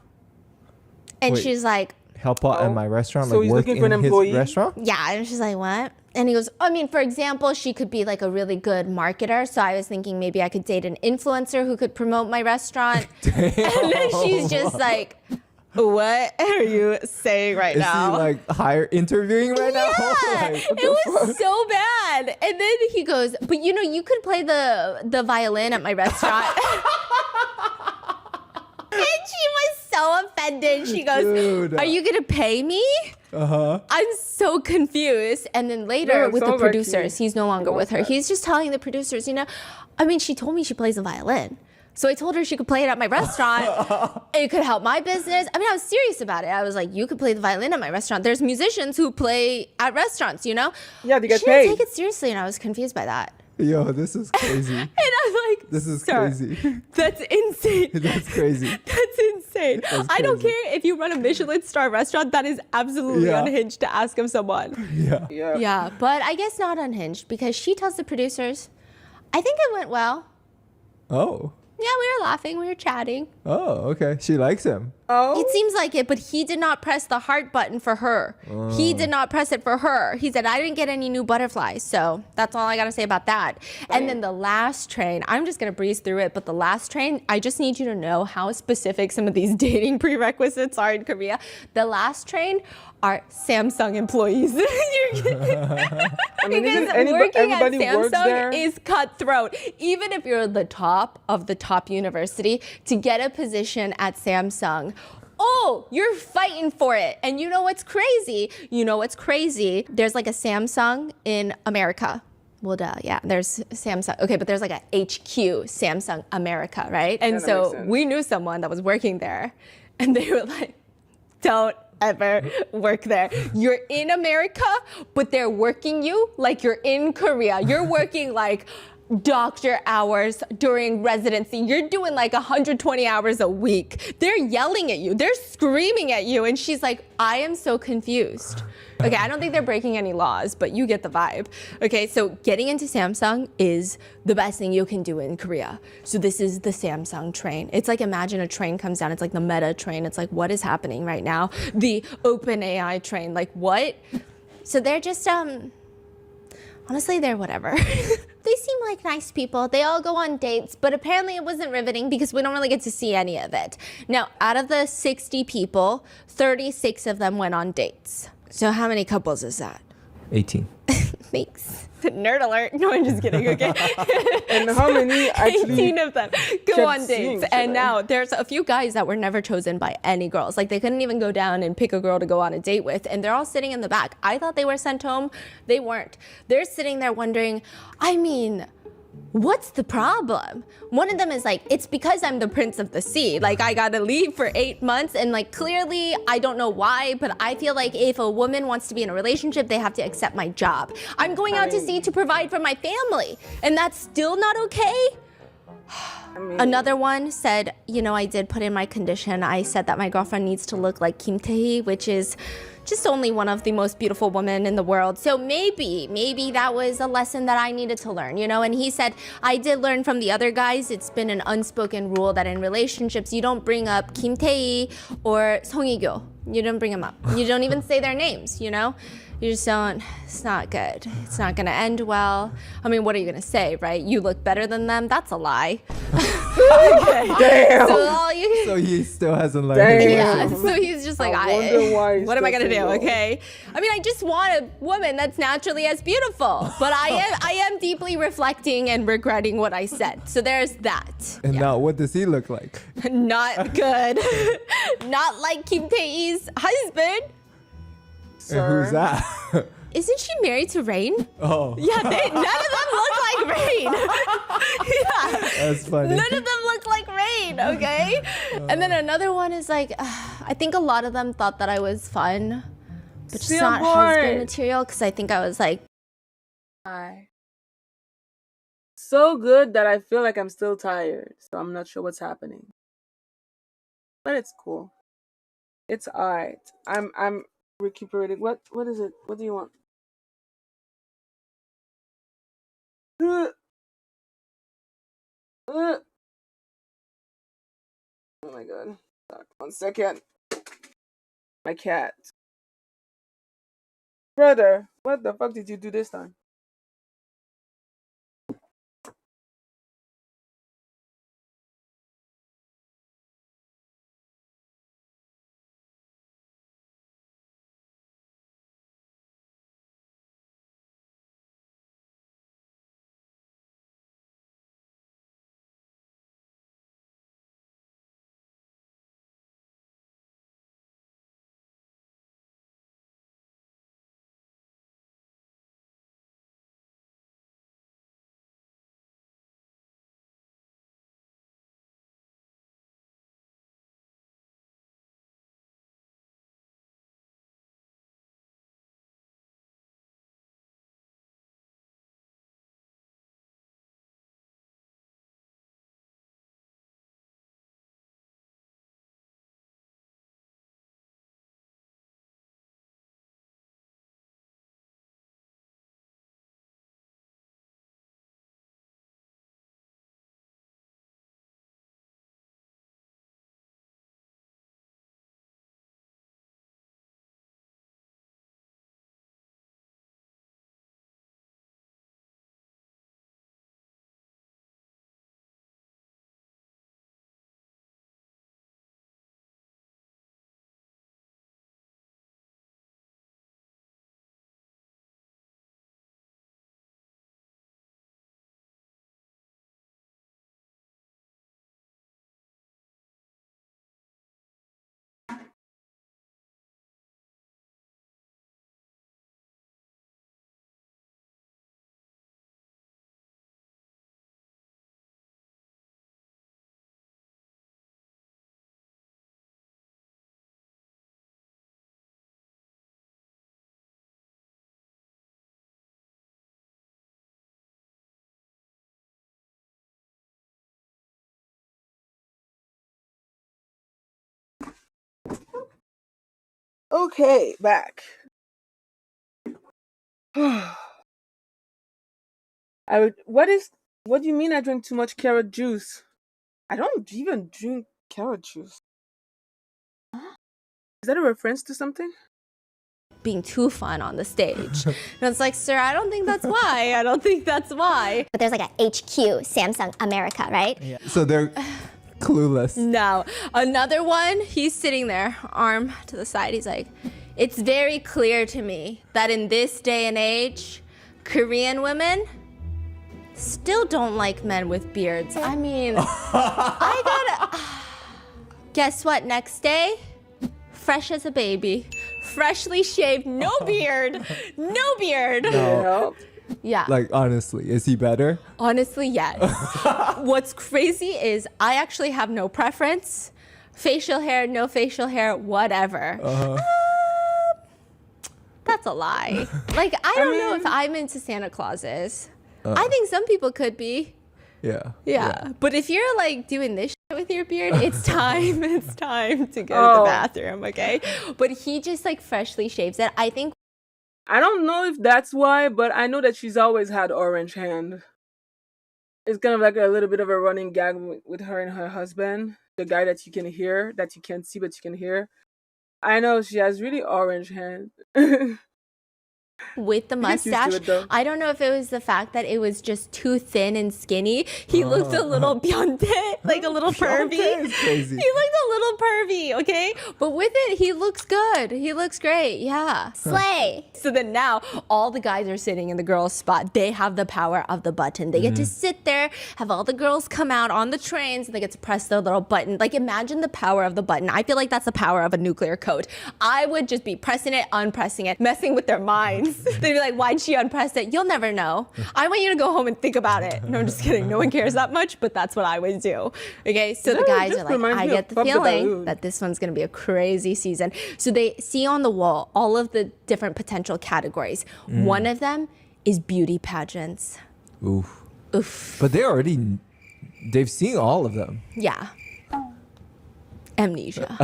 And she's like... Help out at my restaurant? So like he's work looking for an in his employee? restaurant? Yeah, and she's like, what? And he goes, I mean, for example, she could be like a really good marketer. So I was thinking maybe I could date an influencer who could promote my restaurant. And then she's just like... What are you saying right now? Is he like interviewing right now? Like, it was so bad. And then he goes, but you know, you could play the violin at my restaurant. And she was so offended. She goes, dude, are you going to pay me? I'm so confused. And then later with the producers, he's no longer with her. He's just telling the producers, you know, I mean, she told me she plays the violin. So I told her she could play it at my restaurant. It could help my business. I mean, I was serious about it. I was like, you could play the violin at my restaurant. There's musicians who play at restaurants, you know? Yeah, they get she paid. Didn't take it seriously, and I was confused by that. Yo, this is crazy. And I'm like, this is crazy. That's insane. That's crazy. That's insane. I don't care if you run a Michelin star restaurant. That is absolutely unhinged to ask of someone. Yeah, but I guess not unhinged because she tells the producers, I think it went well. Oh. Yeah, we were laughing. We were chatting. Oh, okay. She likes him. Oh, It seems like it, but he did not press the heart button for her. He did not press it for her. He said, I didn't get any new butterflies. So that's all I got to say about that. And then the last train, I'm just going to breeze through it. But the last train, I just need you to know how specific some of these dating prerequisites are in Korea. The last train are Samsung employees. I mean, Because isn't working at everybody works there? Samsung is cutthroat. Even if you're the top of the top university, to get a position at Samsung, oh, you're fighting for it. And you know what's crazy? There's like a Samsung in America. Well, duh, yeah, there's Samsung. Okay, but there's like a HQ, Samsung America, right? And that makes so sense. we knew someone that was working there, and they were like, don't ever work there. You're in America, but they're working you like you're in Korea. You're working like doctor hours during residency. You're doing like 120 hours a week. They're yelling at you. They're screaming at you. And she's like, I am so confused. Okay, I don't think they're breaking any laws, but you get the vibe. Okay, so getting into Samsung is the best thing you can do in Korea. So this is the Samsung train. It's like, imagine a train comes down. It's like the Meta train. It's like, what is happening right now? The OpenAI train, like what? So they're just, honestly, they're whatever. They seem like nice people. They all go on dates, but apparently it wasn't riveting because we don't really get to see any of it. Now, out of the 60 people, 36 of them went on dates. So how many couples is that? 18. Thanks. Nerd alert. No, I'm just kidding, okay? And how many actually 18 of them go kept on seeing dates. each And other? now there's a few guys that were never chosen by any girls. Like they couldn't even go down and pick a girl to go on a date with. And they're all sitting in the back. I thought they were sent home. They weren't. They're sitting there wondering, I mean, what's the problem? One of them is like, it's because I'm the prince of the sea. Like I gotta leave for 8 months and like clearly I don't know why, but I feel like if a woman wants to be in a relationship, they have to accept my job. I'm going out to sea to provide for my family and that's still not okay? Another one said, you know, I did put in my condition. I said that my girlfriend needs to look like Kim Tae-hee, which is just only one of the most beautiful women in the world. So maybe that was a lesson that I needed to learn, you know? And he said, I did learn from the other guys. It's been an unspoken rule that in relationships, you don't bring up Kim Tae-hee or Song Hye-kyo. You don't bring them up. You don't even say their names, you know? You just don't, it's not good. It's not gonna end well. I mean, what are you gonna say, right? You look better than them? That's a lie. Okay. Damn. So all you So he still hasn't learned. Damn. yeah, so he's just like, I wonder why he's what am I still gonna do? single. Okay, I mean, I just want a woman that's naturally as beautiful, but I am deeply reflecting and regretting what I said. So there's that. And now, what does he look like? Not good. Not like Kim Tae-hee's husband. And who's that? Isn't she married to Rain? Oh, Yeah, none of them look like Rain. Yeah. that's funny. None of them look like Rain, okay? And then another one is like, I think a lot of them thought that I was fun, but just Still not bored. husband material because I think I was like, So good that I feel like I'm still tired. So I'm not sure what's happening. But it's cool. It's alright. I'm recuperating. What is it? What do you want? Oh my god. Sorry, 1 second. My cat. Brother, what the fuck did you do this time? Okay, back. What do you mean I drink too much carrot juice? I don't even drink carrot juice. Is that a reference to something? Being too fun on the stage. And it's like, sir, I don't think that's why. I don't think that's why. But there's like a HQ, Samsung America, right? Yeah. So they're clueless. No. Another one, he's sitting there, arm to the side. He's like, it's very clear to me that in this day and age, Korean women still don't like men with beards. I mean, I gotta... Guess what? Next day, fresh as a baby. Freshly shaved, no beard. No beard. No. Yeah. Like, honestly, is he better? Honestly, yes. What's crazy is I actually have no preference. Facial hair, no facial hair, whatever. That's a lie. Like, I don't know if I'm into Santa Clauses. I think some people could be. Yeah. But if you're like doing this shit with your beard, it's time. It's time to go to the bathroom, okay? But he just like freshly shaves it. I think. I don't know if that's why, but I know that she's always had orange hand. It's kind of like a little bit of a running gag with her and her husband, the guy that you can hear, that you can't see but you can hear. I know she has really orange hand. With the mustache, I don't know if it was the fact that it was just too thin and skinny. He looked a little beyonce, like a little pervy. Crazy. He looked a little pervy, okay? But with it, he looks good. He looks great, yeah. Slay. So then now, all the guys are sitting in the girls' spot. They have the power of the button. They get to sit there, have all the girls come out on the trains, and they get to press their little button. Like, imagine the power of the button. I feel like that's the power of a nuclear code. I would just be pressing it, unpressing it, messing with their minds. They'd be like, why'd she unpress it? You'll never know. I want you to go home and think about it. No, I'm just kidding. No one cares that much, but that's what I would do. Okay, so the guys are like, I get the feeling that this one's going to be a crazy season. So they see on the wall all of the different potential categories. One of them is beauty pageants. Oof. Oof. But they've seen all of them. Yeah. Amnesia.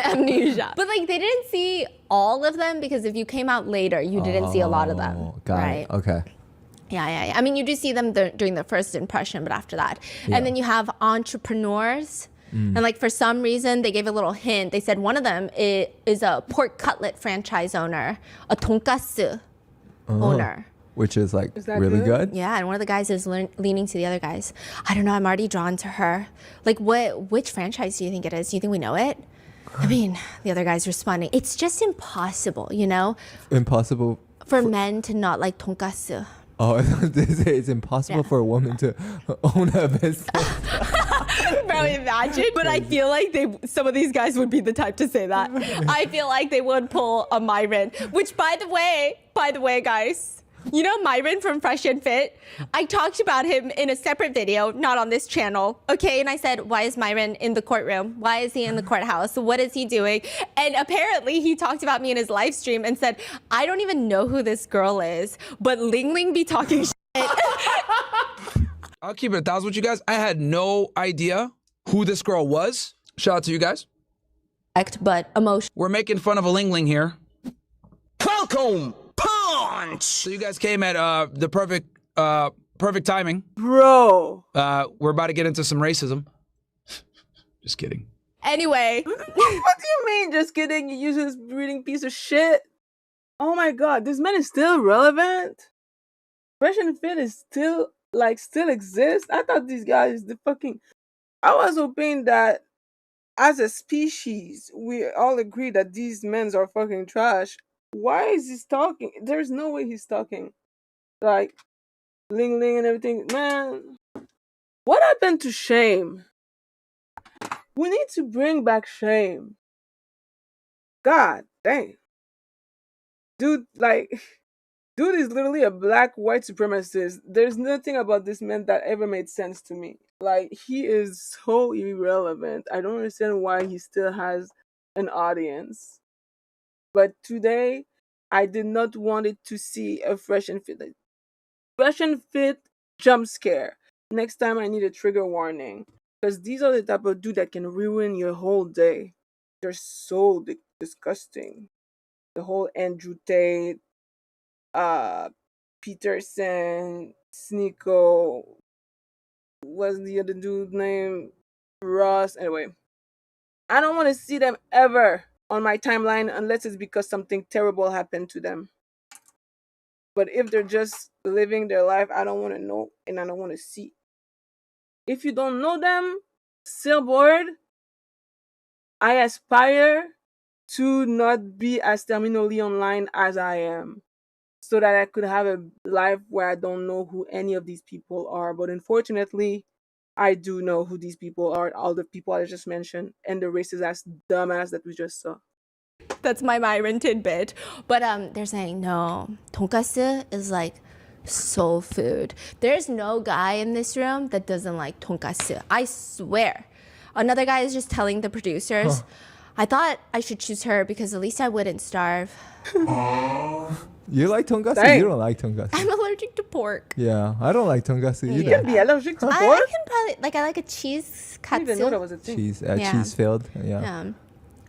Amnesia. But like they didn't see all of them because if you came out later, you didn't see a lot of them. Got right? it. Okay. Yeah. I mean, you do see them during the first impression, but after that. Yeah. And then you have entrepreneurs. And like for some reason, they gave a little hint. They said one of them is a pork cutlet franchise owner, a donkasu owner. Which is like that really good? Yeah, and one of the guys is leaning to the other guys. I don't know, I'm already drawn to her. Like, which franchise do you think it is? Do you think we know it? I mean, the other guy's responding. It's just impossible, you know? Impossible? For men to not like donkasu. Oh, it's impossible for a woman to own a business. Bro, imagine. But I feel like some of these guys would be the type to say that. I feel like they would pull a Myron, which by the way, guys, you know Myron from Fresh and Fit? I talked about him in a separate video, not on this channel, okay? And I said, why is Myron in the courtroom? Why is he in the courthouse? What is he doing? And apparently he talked about me in his live stream and said, I don't even know who this girl is, but Ling Ling be talking shit. I'll keep it 1,000 with you guys. I had no idea who this girl was. Shout out to you guys. But emotion. We're making fun of a Ling Ling here. Welcome, punch! So you guys came at the perfect timing. Bro. We're about to get into some racism. Just kidding. Anyway. What do you mean? Just kidding. You use this reading piece of shit. Oh my god, this man is still relevant. Fresh and Fit is still exists. I thought these guys, I was hoping that as a species, we all agree that these men are fucking trash. Why is he talking? There's no way he's talking. Like, Ling Ling and everything. Man, what happened to shame? We need to bring back shame. God dang. Dude is literally a black white supremacist. There's nothing about this man that ever made sense to me. Like, he is so irrelevant. I don't understand why he still has an audience. But today, I did not want it to see a Fresh and Fit jump scare. Next time I need a trigger warning. Because these are the type of dude that can ruin your whole day. they're so disgusting. The whole Andrew Tate, uh, Peterson, Sneeko, what's the other dude's name? Ross. Anyway, I don't want to see them ever on my timeline unless it's because something terrible happened to them. But if they're just living their life, I don't want to know and I don't want to see. If you don't know them, Sailboard, I aspire to not be as terminally online as I am, so that I could have a life where I don't know who any of these people are. But unfortunately, I do know who these people are, all the people I just mentioned, and the racist ass dumbass that we just saw. That's my Myron tidbit. But they're saying no, tonkatsu is like soul food. There's no guy in this room that doesn't like tonkatsu. I swear. Another guy is just telling the producers, I thought I should choose her because at least I wouldn't starve. You like tonkatsu? Dang. You don't like tonkatsu. I'm allergic to pork. Yeah, I don't like tonkatsu You either. can be allergic to I pork? can probably, like, I like a cheese I didn't even know that katsu. was a thing. Cheese, Yeah. cheese filled. Yeah.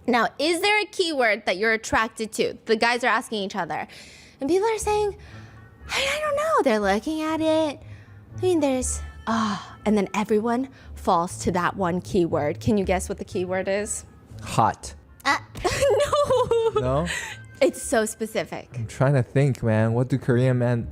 Now, is there a keyword that you're attracted to? The guys are asking each other. And people are saying, I don't know. They're looking at it. I mean, there's, and then everyone falls to that one keyword. Can you guess what the keyword is? Hot. No. No? It's so specific. I'm trying to think, man. What are Korean men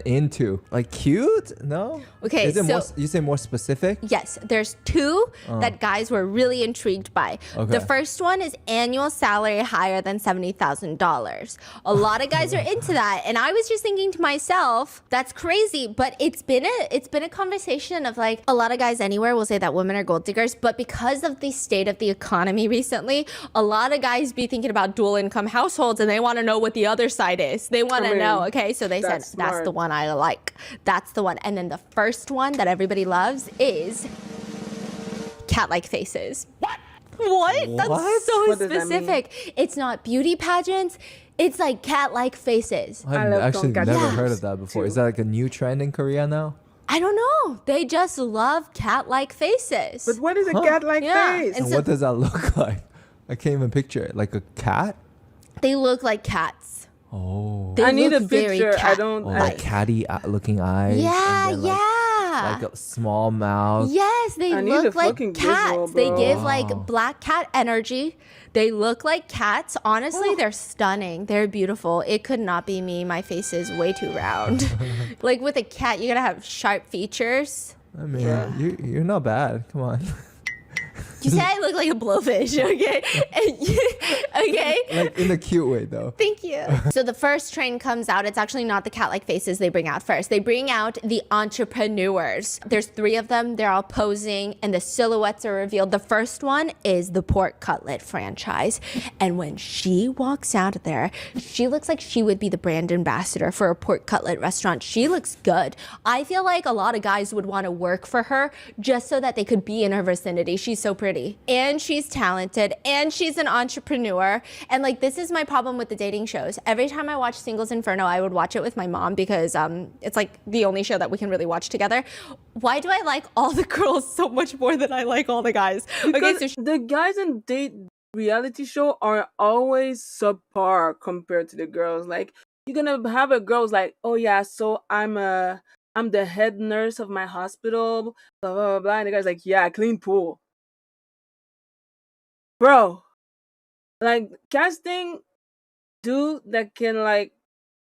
into? Like cute? No? Okay, Is it so- you say more specific? Yes, there's two that guys were really intrigued by. Okay. The first one is annual salary higher than $70,000. A lot of guys are into that, and I was just thinking to myself, that's crazy. But it's been a conversation of like a lot of guys anywhere will say that women are gold diggers, but because of the state of the economy recently, a lot of guys be thinking about dual income households, and they want to know what the other side is. They want to know. Okay, so they said that's smart. the one I like. That's the one, and then the first one that everybody loves is cat-like faces. What? That's What? so What does that mean? specific. It's not beauty pageants. It's like cat-like faces. I've love actually tonkatsu. never Yes. heard of that before. Is that like a new trend in Korea now? I don't know. They just love cat-like faces. But what is a cat-like Yeah, face? and And so- what does that look like? I can't even picture it. Like a cat? They look like cats. Oh. They I need a look very picture. I cat- don't. Oh, I, like catty looking eyes. Yeah, and then, yeah. Like a small mouth. Yes, they I need look a like fucking cats. visual, They bro. give like black cat energy. They look like cats. Honestly, they're stunning. They're beautiful. It could not be me. My face is way too round. Like with a cat, you gotta have sharp features. I mean, you're not bad. Come on. You say I look like a blowfish, okay? Okay. Like in a cute way, though. Thank you. So the first train comes out. It's actually not the cat-like faces they bring out first. They bring out the entrepreneurs. There's 3 of them. They're all posing, and the silhouettes are revealed. The first one is the pork cutlet franchise. And when she walks out of there, she looks like she would be the brand ambassador for a pork cutlet restaurant. She looks good. I feel like a lot of guys would want to work for her just so that they could be in her vicinity. She's so pretty, and she's talented, and she's an entrepreneur. And like, this is my problem with the dating shows. Every time I watch Singles Inferno, I would watch it with my mom because it's like the only show that we can really watch together. Why do I like all the girls so much more than I like all the guys? because Okay, so the guys in date reality show are always subpar compared to the girls. Like, you're gonna have a girl's like, oh yeah, so I'm the head nurse of my hospital, blah blah blah blah, and the guy's like, yeah, clean pool. Bro, like, casting dude that can like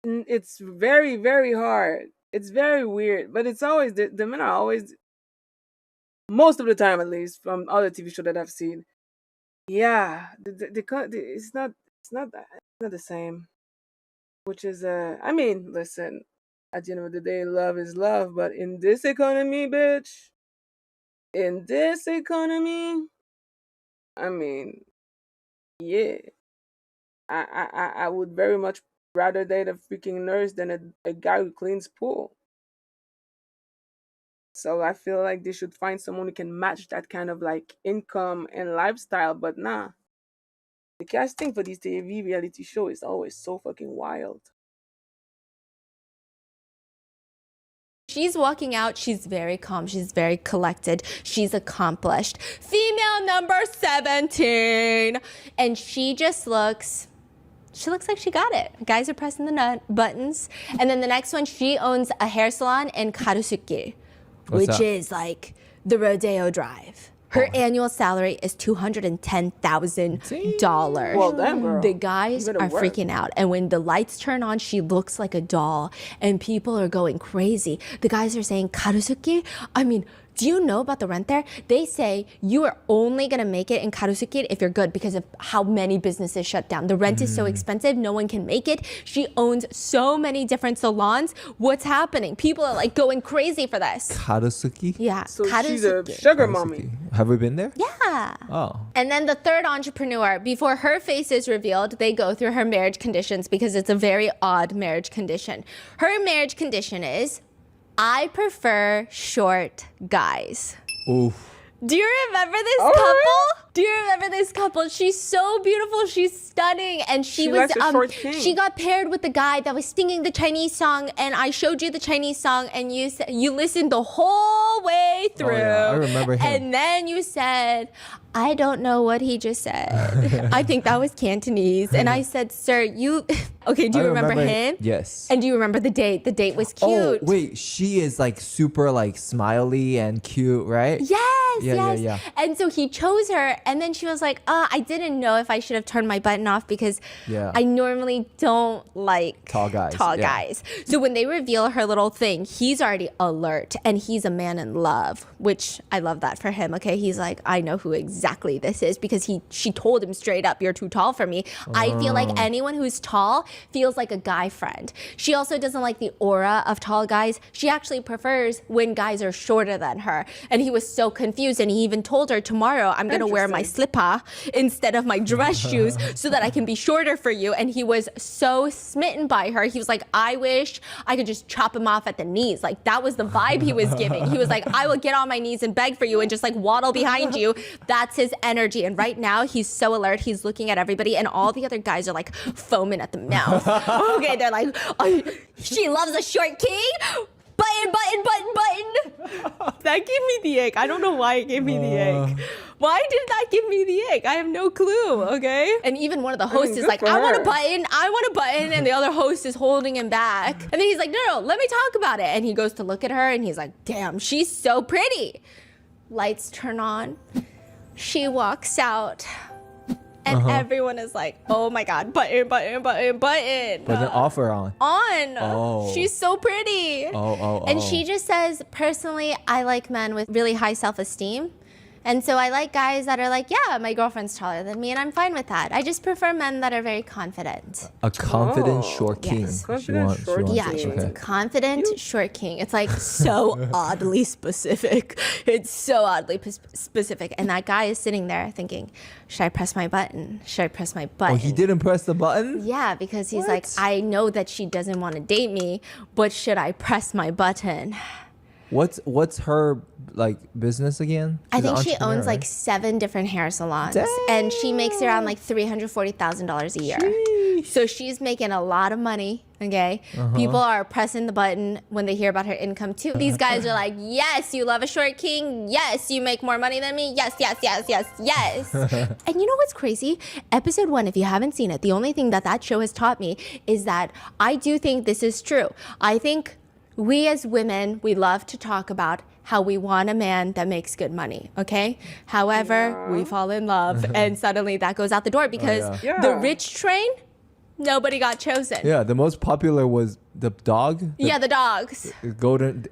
it's very very hard. It's very weird, but it's always the men are always, most of the time at least, from other TV shows that I've seen. Yeah, it's not the same. Which is I mean, listen, at the end of the day, love is love, but in this economy, bitch, in this economy, I mean, yeah, I would very much rather date a freaking nurse than a guy who cleans pool. So I feel like they should find someone who can match that kind of like income and lifestyle. But nah, the casting for these TV reality show is always so fucking wild. she's walking out, she's very calm. She's very collected. She's accomplished. Female number 17. And she just looks like she got it. Guys are pressing the buttons. And then the next one, she owns a hair salon in Karusuki, which is like the Rodeo Drive. Her annual salary is $210,000. Well, damn, girl. The guys are freaking out. And when the lights turn on, she looks like a doll. And people are going crazy. The guys are saying, Karusuki? I mean, do you know about the rent there? They say you are only going to make it in Karusuki if you're good because of how many businesses shut down. The rent is so expensive, no one can make it. She owns so many different salons. What's happening? People are like going crazy for this. Karusuki? Yeah, So she's a sugar mommy. Have we been there? Yeah. Oh. And then the third entrepreneur, before her face is revealed, they go through her marriage conditions because it's a very odd marriage condition. Her marriage condition is, I prefer short guys. Oof. Do you remember this couple? Do you remember this couple? She's so beautiful. She's stunning. And she was likes a short king. she got paired with the guy that was singing the Chinese song, and I showed you the Chinese song, and you listened the whole way through. Oh, yeah. I remember him. And then you said, I don't know what he just said. I think that was Cantonese. And I said, sir, okay, do you remember him? Yes. And do you remember the date? The date was cute. Oh, wait, she is like super like smiley and cute, right? Yes, Yeah. And so he chose her, and then she was like, I didn't know if I should have turned my button off because I normally don't like Tall guys. guys. So when they reveal her little thing, he's already alert, and he's a man in love, which I love that for him, okay? He's like, I know who exactly this is because she told him straight up, you're too tall for me. I feel like anyone who's tall feels like a guy friend. She also doesn't like the aura of tall guys. She actually prefers when guys are shorter than her. And he was so confused, and he even told her, tomorrow I'm gonna wear my slipper instead of my dress shoes so that I can be shorter for you. And he was so smitten by her. He was like, I wish I could just chop him off at the knees. Like, that was the vibe he was giving. He was like, I will get on my knees and beg for you and just like waddle behind you. That's his energy. And right now he's so alert. He's looking at everybody, and all the other guys are like foaming at the mouth. Okay, they're like, she loves a short king. Button. That gave me the ick. I don't know why it gave me the ick. Why did that give me the ick? I have no clue, okay? And even one of the hosts is like, I want a button. And the other host is holding him back. And then he's like, no, let me talk about it. And he goes to look at her, and he's like, damn, she's so pretty. Lights turn on. She walks out. And everyone is like, oh my God, button. But then off or on? On. Oh. She's so pretty. And she just says, personally, I like men with really high self-esteem. And so I like guys that are like, yeah, my girlfriend's taller than me, and I'm fine with that. I just prefer men that are very confident. A confident short king. Yes. Confident short king. Yeah, she wants a confident short king. It's like so oddly specific. It's so oddly specific. And that guy is sitting there thinking, should I press my button? Should I press my button? Oh, he didn't press the button? Yeah, because he's like, I know that she doesn't want to date me, but should I press my button? What's her like business again? I think she owns like 7 different hair salons. Dang. And she makes around like $340,000 a year. Sheesh. So she's making a lot of money, okay? People are pressing the button when they hear about her income too. These guys are like, yes, you love a short king. Yes, you make more money than me. Yes. And you know what's crazy? Episode 1, if you haven't seen it, the only thing that show has taught me is that I do think this is true. I think we as women, we love to talk about how we want a man that makes good money, okay? However, we fall in love and suddenly that goes out the door because the rich train, nobody got chosen. Yeah, the most popular was the dog. The dogs. Golden.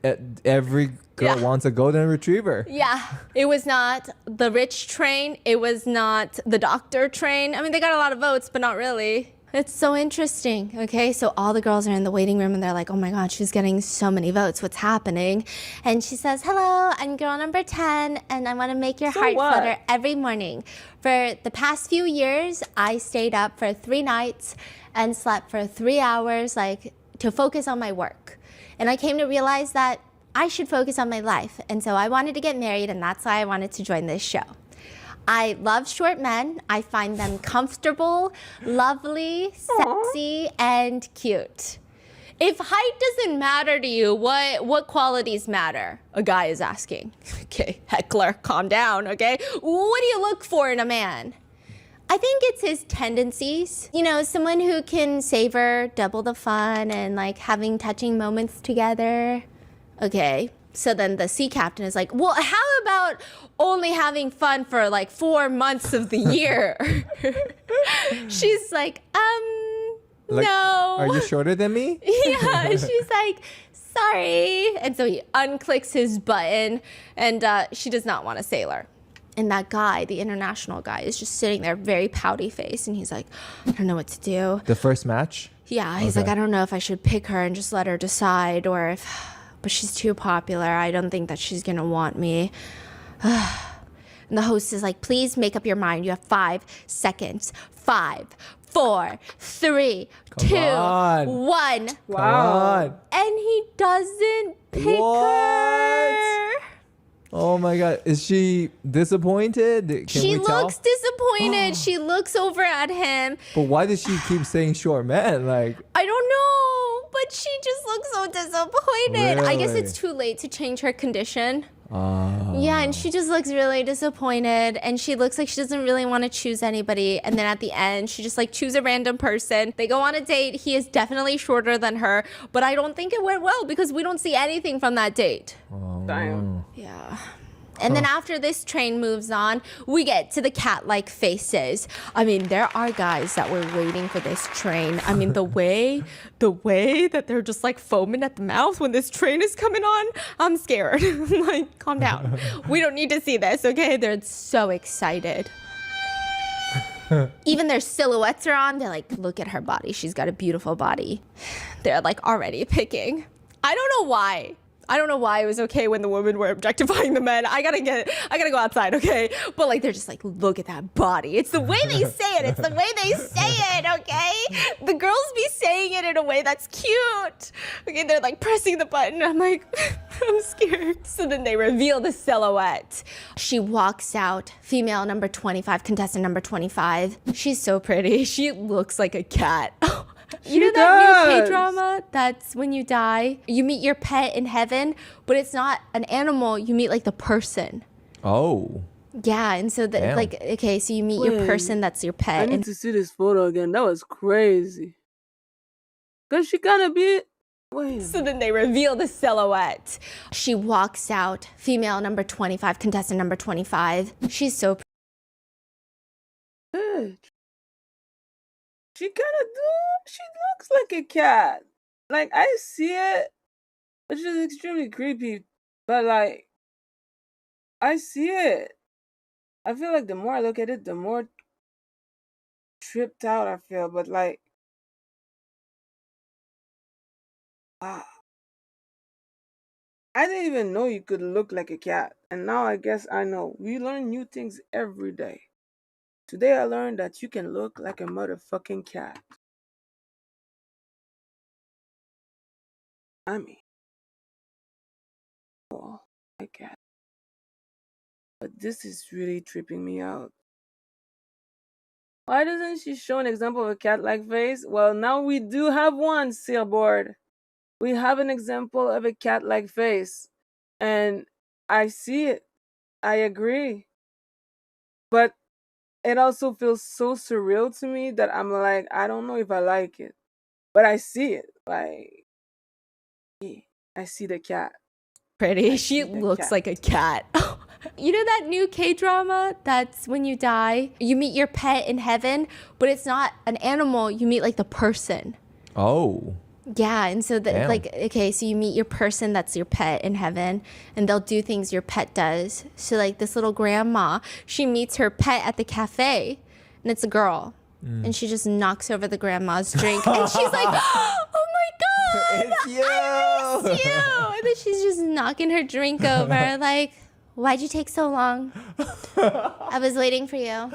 Every girl wants a golden retriever. Yeah, it was not the rich train. It was not the doctor train. I mean, they got a lot of votes, but not really. It's so interesting, okay? So all the girls are in the waiting room and they're like, oh my God, she's getting so many votes. What's happening? And she says, hello, I'm girl number 10 and I want to make your heart flutter every morning. For the past few years, I stayed up for 3 nights and slept for 3 hours, like to focus on my work. And I came to realize that I should focus on my life. And so I wanted to get married, and that's why I wanted to join this show. I love short men. I find them comfortable, lovely, sexy, and cute. If height doesn't matter to you, what qualities matter? A guy is asking. Okay, heckler, calm down, okay? What do you look for in a man? I think it's his tendencies. You know, someone who can savor double the fun and like having touching moments together. Okay, so then the sea captain is like, well, how about only having fun for like 4 months of the year? She's like, no. Are you shorter than me? Yeah, she's like, sorry. And so he unclicks his button, and she does not want a sailor. And that guy, the international guy, is just sitting there, very pouty face, and he's like, I don't know what to do. The first match? Yeah, he's like, I don't know if I should pick her and just let her decide, or if, but she's too popular. I don't think that she's gonna want me. And the host is like, please make up your mind. You have 5 seconds. 5, 4, 3, 2, 1. Wow. And he doesn't pick her. Oh my God. Is she disappointed? She looks disappointed. She looks over at him. But why does she keep saying short man? Like, I don't know, but she just looks so disappointed. I guess it's too late to change her condition. Yeah, and she just looks really disappointed, and she looks like she doesn't really want to choose anybody. And then at the end, she just like choose a random person. They go on a date. He is definitely shorter than her, but I don't think it went well because we don't see anything from that date. Damn. Yeah. And then after this train moves on, we get to the cat-like faces. I mean, there are guys that were waiting for this train. I mean, the way that they're just like foaming at the mouth when this train is coming on, I'm scared. I'm like, calm down. We don't need to see this, okay? They're so excited. Even their silhouettes are on. They're like, look at her body. She's got a beautiful body. They're like already picking. I don't know why. I don't know why it was okay when the women were objectifying the men. I gotta go outside, okay? But like, they're just like, look at that body. It's the way they say it. It's the way they say it, okay? The girls be saying it in a way that's cute. Okay, they're like pressing the button. I'm like, I'm scared. So then they reveal the silhouette. She walks out, female number 25, contestant number 25. She's so pretty. She looks like a cat. You know that new K-drama that's when you die, you meet your pet in heaven, but it's not an animal, you meet like the person. oh. Yeah, and so like, okay, so you meet your person that's your pet. I need to see this photo again. That was crazy. Cause she kind of be. Wait. So then they reveal the silhouette. She walks out, female number 25, contestant number 25. She's so Bitch. She kind of do. She looks like a cat. Like, I see it, which is extremely creepy. But like, I see it. I feel like the more I look at it, the more tripped out I feel. But like, ah, I didn't even know you could look like a cat. And now I guess I know. We learn new things every day. Today I learned that you can look like a motherfucking cat. I mean, oh, my cat. But this is really tripping me out. Why doesn't she show an example of a cat-like face? Well, now we do have one, Searboard. We have an example of a cat-like face. And I see it. I agree. But it also feels so surreal to me that I'm like, I don't know if I like it. But I see it. Like, yeah, I see the cat. pretty. She looks like a cat. You know that new K-drama that's when you die, you meet your pet in heaven, but it's not an animal, you meet like the person. Oh. Yeah, and so Damn. like, okay, so you meet your person that's your pet in heaven, and they'll do things your pet does. So like this little grandma, she meets her pet at the cafe, and it's a girl, and she just knocks over the grandma's drink, and she's like, oh my God, It's you. I miss you. And then she's just knocking her drink over, like, why'd you take so long? I was waiting for you.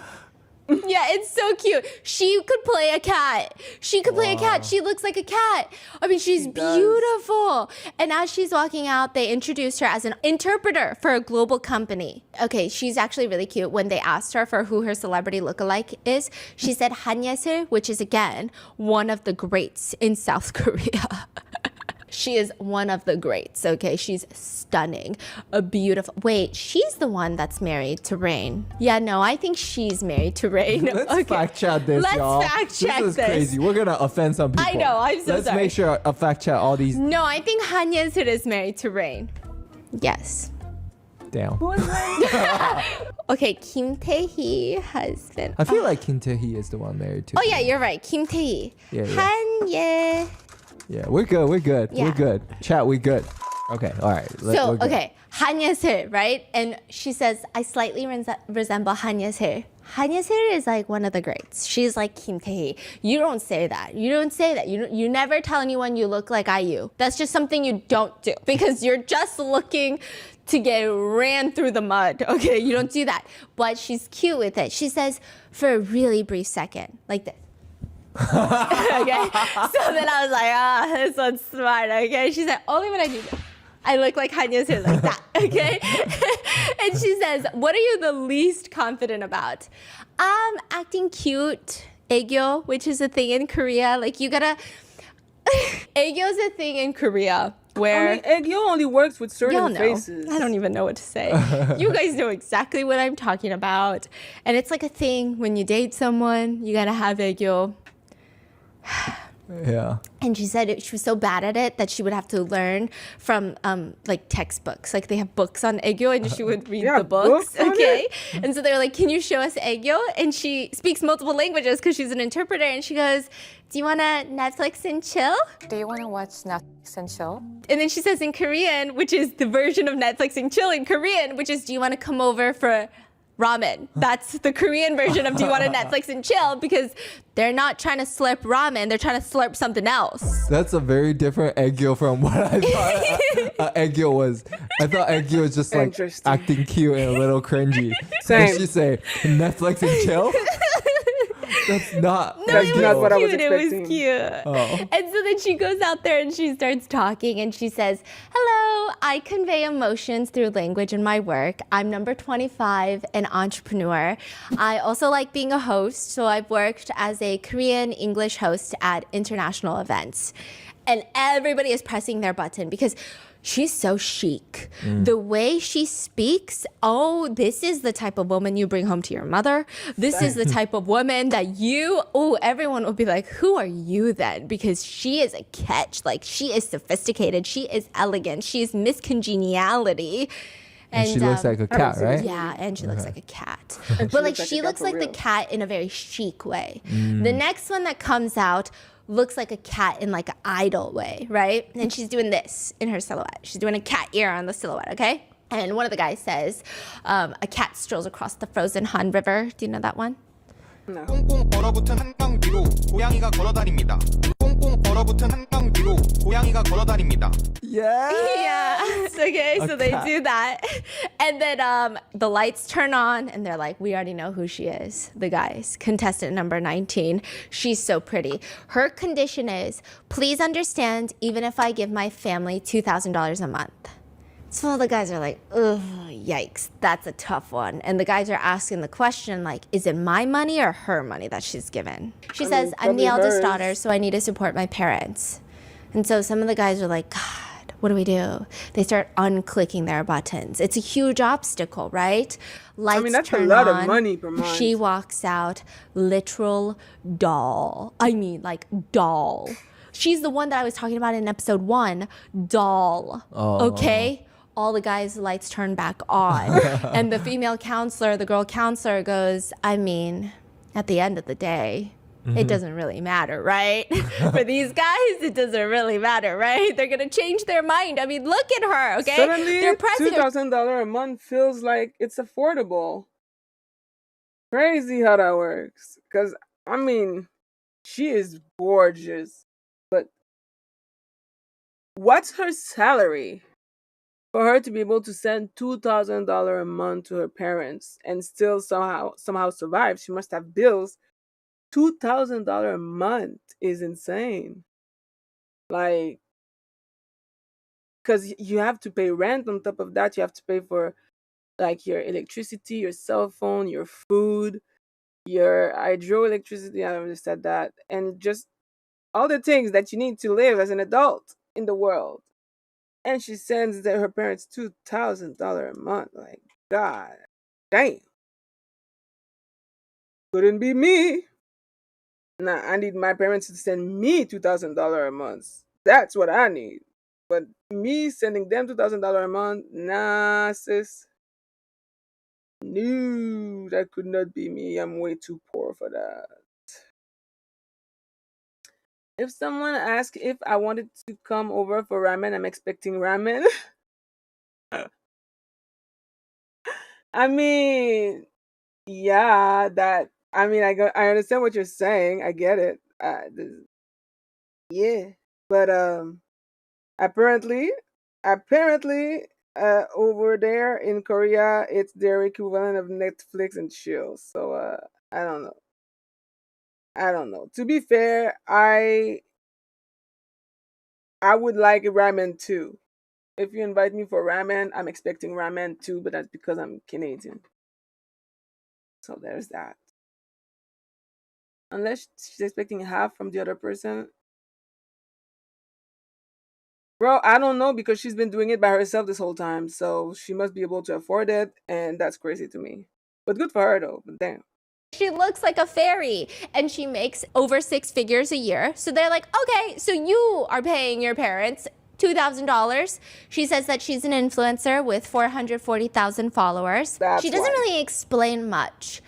Yeah, it's so cute. She could play a cat. She could play a cat. She looks like a cat. I mean, she's beautiful. And as she's walking out, they introduced her as an interpreter for a global company. Okay, she's actually really cute. When they asked her for who her celebrity lookalike is, she said Han Ye-sul, which is, again, one of the greats in South Korea. She is one of the greats, okay? She's stunning, a beautiful... Wait, she's the one that's married to Rain. Yeah, no, I think she's married to Rain. Let's fact check this, y'all. Let's fact check this. Is crazy. We're gonna offend some people. I know, I'm so Let's sorry. make sure I fact check all these. No, I think Han Ye-seul is married to Rain. Yes. Damn. Okay, Kim Tae-hee has been... I feel like Kim Tae-hee is the one married to. Oh, yeah, you're right. Kim Tae-hee. Yeah, yeah. Han Ye... Yeah, we're good. We're good. Yeah. We're good. Chat, we good. Okay, all right. So, okay, Han Ye-seul, right? And she says, I slightly resemble Han Ye-seul. Han Ye-seul is like one of the greats. She's like Kim Tae-hee. You don't say that. You don't say that. You never tell anyone you look like IU. That's just something you don't do because you're just looking to get ran through the mud. Okay, you don't do that. But she's cute with it. She says, for a really brief second, like this. Okay, so then I was like, this one's smart. Okay, she said, only when I do this. I look like Han Ye-seul like that, okay? And she says, what are you the least confident about? Acting cute, aegyo, which is a thing in Korea. Like you gotta, aegyo is a thing in Korea where... Aegyo only works with certain faces. I don't even know what to say. You guys know exactly what I'm talking about. And it's like a thing when you date someone, you gotta have aegyo. Yeah. And she said she was so bad at it that she would have to learn from like textbooks. Like they have books on aegyo and she would read the books. Okay. And so they were like, can you show us aegyo? And she speaks multiple languages because she's an interpreter. And she goes, do you want to Netflix and chill? Do you want to watch Netflix and chill? And then she says in Korean, which is the version of Netflix and chill in Korean, which is, do you want to come over for ramen? That's the Korean version of do you want to Netflix and chill, because they're not trying to slurp ramen, they're trying to slurp something else. That's a very different aegyo from what I thought aegyo was. I thought aegyo was just like acting cute and a little cringy. Same. Did she say Netflix and chill? That's not. No, That's not what I was cute. expecting. It was cute. Oh. And so then she goes out there and she starts talking and she says, hello, I convey emotions through language in my work. I'm number 25, an entrepreneur. I also like being a host, so I've worked as a Korean English host at international events. And everybody is pressing their button because she's so chic. The way she speaks, oh, this is the type of woman you bring home to your mother. This is the type of woman that everyone will be like, who are you then? Because she is a catch. Like, she is sophisticated. She is elegant. She is Miss Congeniality. And she looks like a cat, right? Yeah, and she looks like a cat. But like she looks like the cat in a very chic way. The next one that comes out looks like a cat in like an idol way, right? And she's doing this in her silhouette. She's doing a cat ear on the silhouette, okay? And one of the guys says, a cat strolls across the frozen Han River. Do you know that one? No. 꽁꽁 얼어붙은 한강 위로 고양이가 걸어다닙니다. 꽁꽁 얼어붙은 한강 위로 고양이가 걸어다닙니다. Yes. Okay, so they cat. do that. And then the lights turn on and they're like, we already know who she is. The guys. Contestant number 19. She's so pretty. Her condition is, please understand, even if I give my family $2,000 a month. So the guys are like, ugh, yikes, that's a tough one. And the guys are asking the question, like, is it my money or her money that she's given? She says, I'm the eldest daughter, so I need to support my parents. And so some of the guys are like, God, what do we do? They start unclicking their buttons. It's a huge obstacle, right? Lights that's turn a lot on. of money per month. She walks out, literal doll. I mean, like, doll. She's the one that I was talking about in episode 1, doll. Okay? All the guys' lights turn back on. And the female counselor, the girl counselor goes, I mean, at the end of the day, it doesn't really matter, right? For these guys, it doesn't really matter, right? They're going to change their mind. I mean, look at her, okay? Suddenly, They're pressing her. $2,000 a month feels like it's affordable. Crazy how that works. Because, I mean, she is gorgeous. But what's her salary? For her to be able to send $2,000 a month to her parents and still somehow survive, she must have bills. $2,000 a month is insane. Like, because you have to pay rent on top of that. You have to pay for like your electricity, your cell phone, your food, your hydroelectricity. I already said that, and just all the things that you need to live as an adult. in the world, and she sends her parents $2,000 a month. Like, God damn, couldn't be me. Nah, I need my parents to send me $2,000 a month. That's what I need. But me sending them $2,000 a month, nah, sis. No, that could not be me. I'm way too poor for that. If someone asks if I wanted to come over for ramen, I'm expecting ramen. I mean, yeah, that. I mean, I understand what you're saying. I get it. Yeah, but apparently, apparently, over there in Korea, it's their equivalent of Netflix and chill. So, I don't know. I don't know. To be fair, I would like ramen too. If you invite me for ramen, I'm expecting ramen too, but that's because I'm Canadian. So there's that. Unless she's expecting half from the other person. Bro, I don't know because she's been doing it by herself this whole time, so she must be able to afford it, and that's crazy to me. But good for her though, but damn. She looks like a fairy and she makes over 6 figures a year. So they're like, okay, so you are paying your parents $2,000. She says that she's an influencer with 440,000 followers. She doesn't really explain much.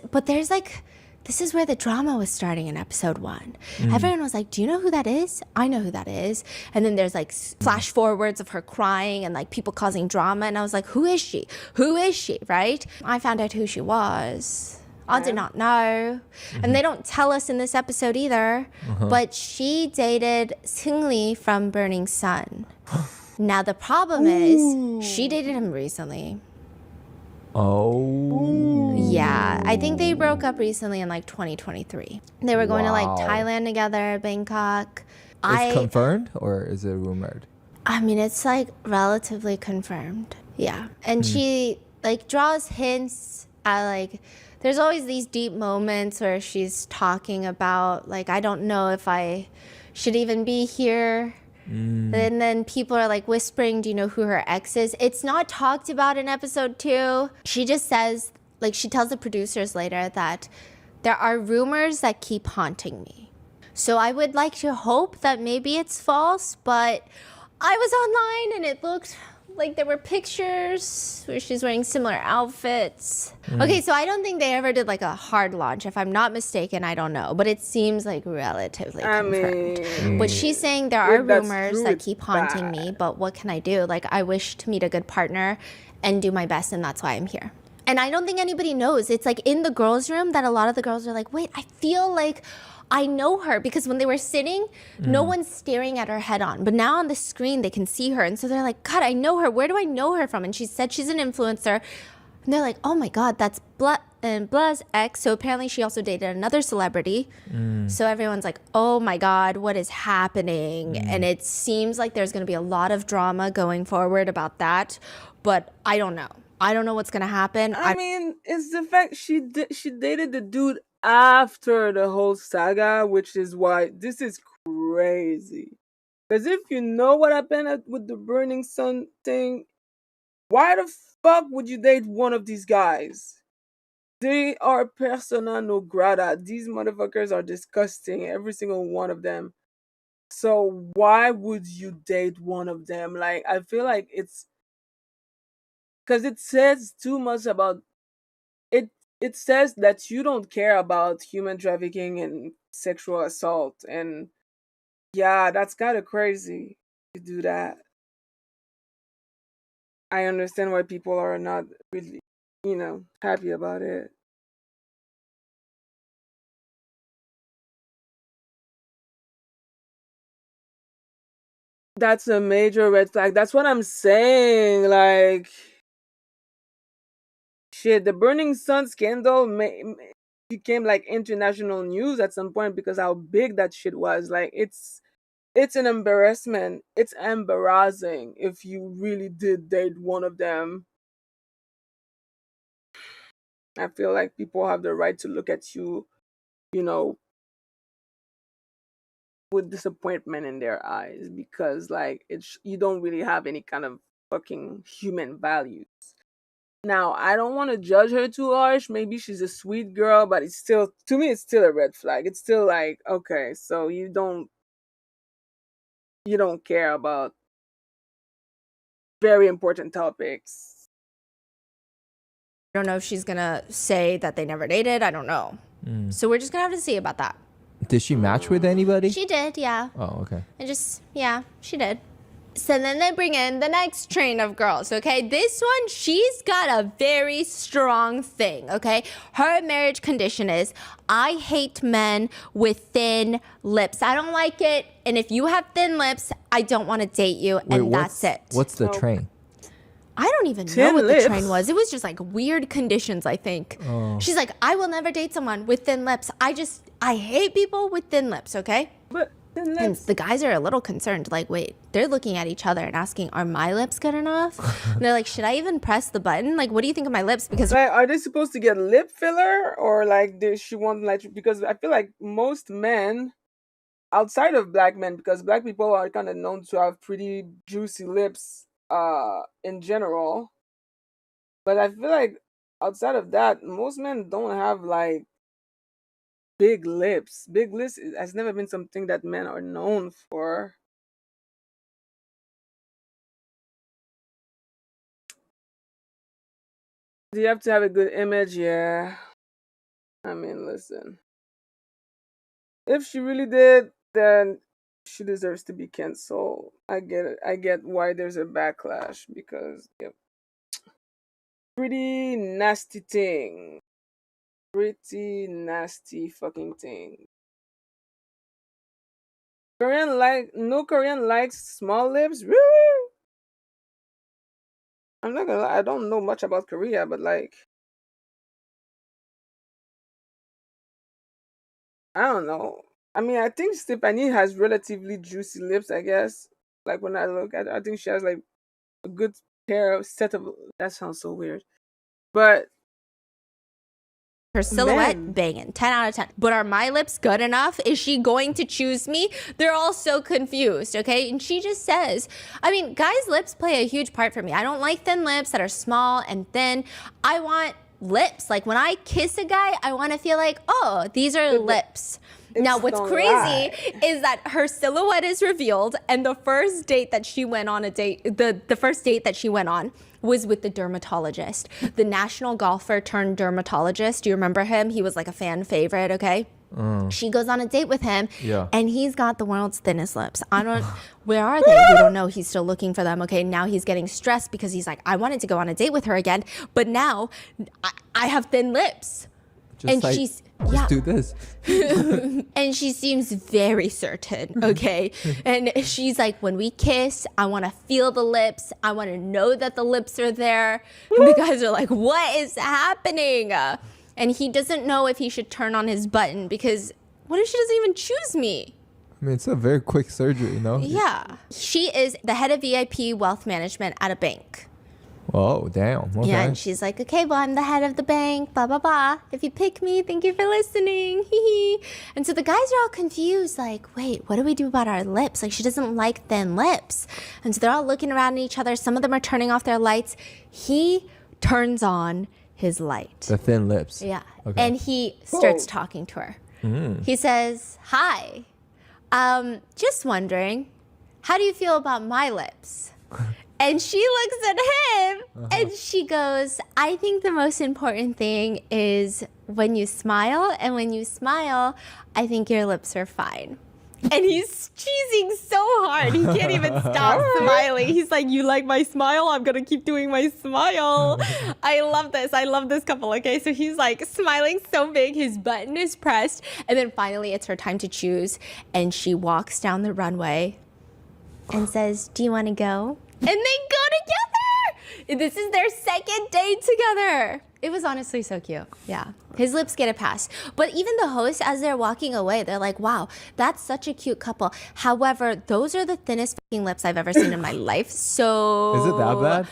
But there's like, this is where the drama was starting in episode 1. Everyone was like, do you know who that is? I know who that is. And then there's like flash forwards of her crying and like people causing drama. And I was like, who is she? Who is she, right? I found out who she was. I did not know. And they don't tell us in this episode either. But she dated Seungri from Burning Sun. Now the problem is she dated him recently. Oh. Yeah, I think they broke up recently in like 2023. They were going to like Thailand together, Bangkok. It's confirmed or is it rumored? I mean, it's like relatively confirmed. Yeah. And she like draws hints at like, there's always these deep moments where she's talking about like, I don't know if I should even be here. And then people are like whispering, do you know who her ex is? It's not talked about in episode 2. She just says, like she tells the producers later that there are rumors that keep haunting me. So I would like to hope that maybe it's false, but I was online and it looked like there were pictures where she's wearing similar outfits. Okay, so I don't think they ever did like a hard launch. If I'm not mistaken, I don't know. But it seems like relatively confirmed. But she's saying there are rumors that keep haunting me, but what can I do? Like, I wish to meet a good partner and do my best, and that's why I'm here. And I don't think anybody knows. It's like in the girls' room that a lot of the girls are like, wait, I feel like I know her, because when they were sitting, no one's staring at her head on. But now on the screen, they can see her. And so they're like, God, I know her. Where do I know her from? And she said she's an influencer. And they're like, oh my God, that's Bla's ex. So apparently she also dated another celebrity. So everyone's like, oh my God, what is happening? And it seems like there's going to be a lot of drama going forward about that. But I don't know. I don't know what's going to happen. I mean, it's the fact she dated the dude after the whole saga, which is why this is crazy. Because if you know what happened with the Burning Sun thing, why the fuck would you date one of these guys? They are persona non grata. These motherfuckers are disgusting, every single one of them. So why would you date one of them? Like, I feel like it's because it says too much about it. It says that you don't care about human trafficking and sexual assault, and yeah, that's kind of crazy to do that. I understand why people are not really, happy about it. That's a major red flag. That's what I'm saying. Like, shit, the Burning Sun scandal became like international news at some point because how big that shit was. Like, it's an embarrassment. It's embarrassing if you really did date one of them. I feel like people have the right to look at you, you know, with disappointment in their eyes because like you don't really have any kind of fucking human values. Now, I don't want to judge her too harsh. Maybe she's a sweet girl, but it's still, to me, it's still a red flag. It's still like, okay, so you don't care about very important topics. I don't know if she's gonna say that they never dated. I don't know. So we're just gonna have to see about that. Did she match with anybody? She did, yeah. Oh, okay. Yeah, she did. So then they bring in the next train of girls, okay? This one, she's got a very strong thing, okay? Her marriage condition is, I hate men with thin lips. I don't like it. And if you have thin lips, I don't want to date you. And that's it. What's the train? I don't even know what the train was. It was just like weird conditions, I think. Oh. She's like, I will never date someone with thin lips. I hate people with thin lips, okay? But thin lips. And the guys are a little concerned. Like, wait, they're looking at each other and asking, are my lips good enough? And they're like, should I even press the button? Like, what do you think of my lips? Because like, are they supposed to get lip filler or like does she want like, because I feel like most men outside of black men, because black people are kind of known to have pretty juicy lips in general, but I feel like outside of that most men don't have like big lips. Big lips has never been something that men are known for. Do you have to have a good image? Yeah, I mean, listen, if she really did, then she deserves to be canceled. I get it. I get why there's a backlash because yep. Pretty nasty thing. Pretty nasty fucking thing. No Korean likes small lips? Really? I'm not gonna lie, I don't know much about Korea, but like I don't know. I mean, I think Stephanie has relatively juicy lips, I guess. Like when I look at her, I think she has like a good set of, that sounds so weird. But her silhouette, banging, 10 out of 10. But are my lips good enough? Is she going to choose me? They're all so confused, okay? And she just says, I mean, guys' lips play a huge part for me. I don't like thin lips that are small and thin. I want lips. Like when I kiss a guy, I want to feel like, oh, these are lips. Now, what's crazy is that her silhouette is revealed, and the first date that she went on the first date that she went on was with the dermatologist, the national golfer turned dermatologist. Do you remember him? He was like a fan favorite, okay? She goes on a date with him, and he's got the world's thinnest lips. Where are they? We don't know. He's still looking for them, okay? Now he's getting stressed because he's like, I wanted to go on a date with her again, but now I have thin lips. Just do this. And she seems very certain, okay? And she's like, when we kiss, I want to feel the lips. I want to know that the lips are there. And the guys are like, what is happening? And he doesn't know if he should turn on his button because what if she doesn't even choose me? I mean, it's a very quick surgery, you know? Yeah. She is the head of VIP wealth management at a bank. Oh, damn. Okay. Yeah, and she's like, okay, well, I'm the head of the bank, blah, blah, blah. If you pick me, thank you for listening. And so the guys are all confused, like, wait, what do we do about our lips? Like, she doesn't like thin lips. And so they're all looking around at each other. Some of them are turning off their lights. He turns on his light. The thin lips. Yeah. Okay. And he starts talking to her. He says, hi, just wondering, how do you feel about my lips? And she looks at him and she goes, I think the most important thing is when you smile. And when you smile, I think your lips are fine. And he's cheesing so hard. He can't even stop smiling. He's like, you like my smile? I'm going to keep doing my smile. I love this. I love this couple. Okay, so he's like smiling so big. His button is pressed. And then finally it's her time to choose. And she walks down the runway and says, do you want to go? And they go together. This is their second date together. It was honestly so cute. Yeah. His lips get a pass. But even the hosts, as they're walking away, they're like, wow, that's such a cute couple. However, those are the thinnest fucking lips I've ever seen in my life. So. Is it that bad?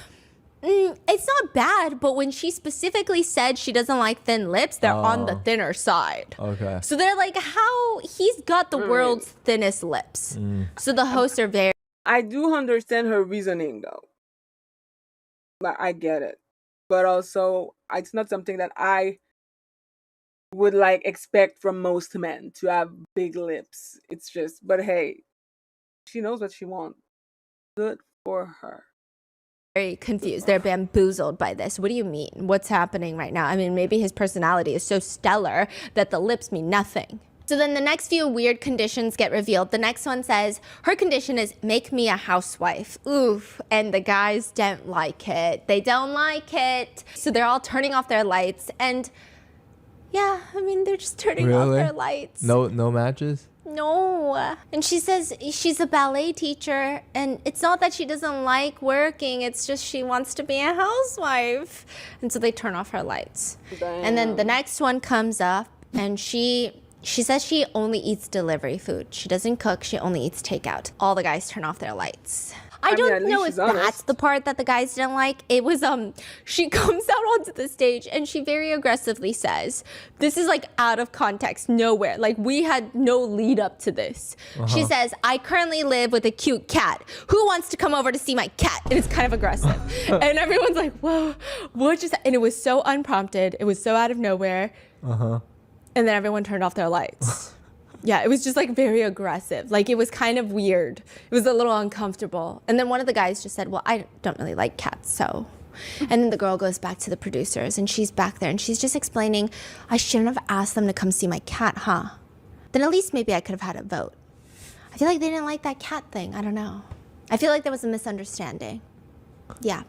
It's not bad, but when she specifically said she doesn't like thin lips, they're on the thinner side. Okay. So they're like, how he's got the world's thinnest lips. So the hosts are very. I do understand her reasoning though. But I get it. But also, it's not something that I would like expect from most men to have big lips. It's just, but hey, she knows what she wants. Good for her. Very confused. They're bamboozled by this. What do you mean? What's happening right now? I mean, maybe his personality is so stellar that the lips mean nothing. So then the next few weird conditions get revealed. The next one says, her condition is make me a housewife. Oof. And the guys don't like it. They don't like it. So they're all turning off their lights. And yeah, I mean, they're just turning off their lights. No matches? No. And she says she's a ballet teacher, and it's not that she doesn't like working, it's just she wants to be a housewife. And so they turn off her lights. Damn. And then the next one comes up, and she says she only eats delivery food. She doesn't cook, she only eats takeout. All the guys turn off their lights. I don't know if that's the part that the guys didn't like. It was, she comes out onto the stage and she very aggressively says, this is like out of context, nowhere. Like we had no lead up to this. She says, I currently live with a cute cat. Who wants to come over to see my cat? And it's kind of aggressive. And everyone's like, whoa, what just, and it was so unprompted. It was so out of nowhere. And then everyone turned off their lights. Yeah, it was just like very aggressive. Like it was kind of weird. It was a little uncomfortable. And then one of the guys just said, well, I don't really like cats, so. And then the girl goes back to the producers and she's back there and she's just explaining, I shouldn't have asked them to come see my cat, huh? Then at least maybe I could have had a vote. I feel like they didn't like that cat thing. I don't know. I feel like there was a misunderstanding. Yeah.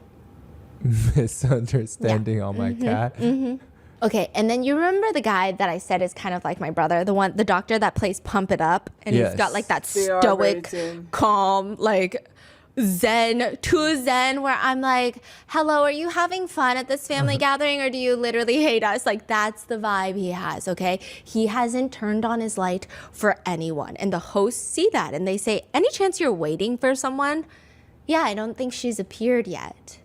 Misunderstanding on my cat? Okay, and then you remember the guy that I said is kind of like my brother, the doctor that plays Pump It Up, and he's got like that stoic, calm, like zen, too zen, where I'm like, hello, are you having fun at this family gathering or do you literally hate us? Like that's the vibe he has, okay? He hasn't turned on his light for anyone, and the hosts see that and they say, any chance you're waiting for someone? Yeah, I don't think she's appeared yet.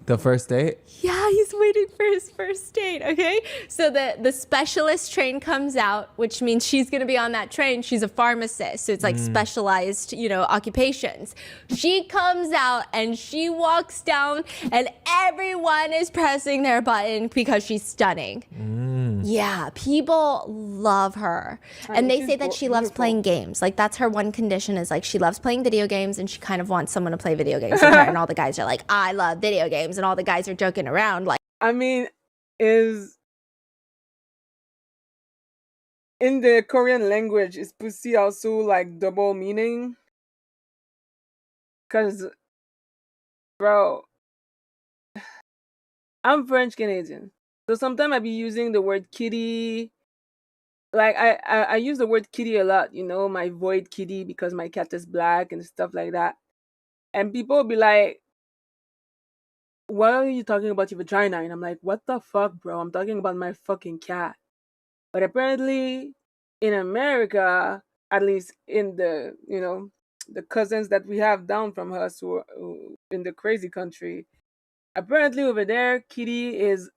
The first date? Yeah, he's waiting for his first date, okay? So the specialist train comes out, which means she's gonna be on that train. She's a pharmacist, so it's like specialized, occupations. She comes out and she walks down and everyone is pressing their button because she's stunning. Yeah, people love her. And they say that she loves playing games. Like that's her one condition is like she loves playing video games and she kind of wants someone to play video games with her. And all the guys are like, I love video games. And all the guys are joking around. Like, I mean, is in the Korean language, is pussy also like double meaning? Because, bro, I'm French Canadian. So sometimes I be using the word kitty. Like I use the word kitty a lot, my void kitty because my cat is black and stuff like that. And people be like, why are you talking about your vagina? And I'm like, what the fuck, bro? I'm talking about my fucking cat. But apparently in America, at least in the, the cousins that we have down from us who in the crazy country, apparently over there, kitty is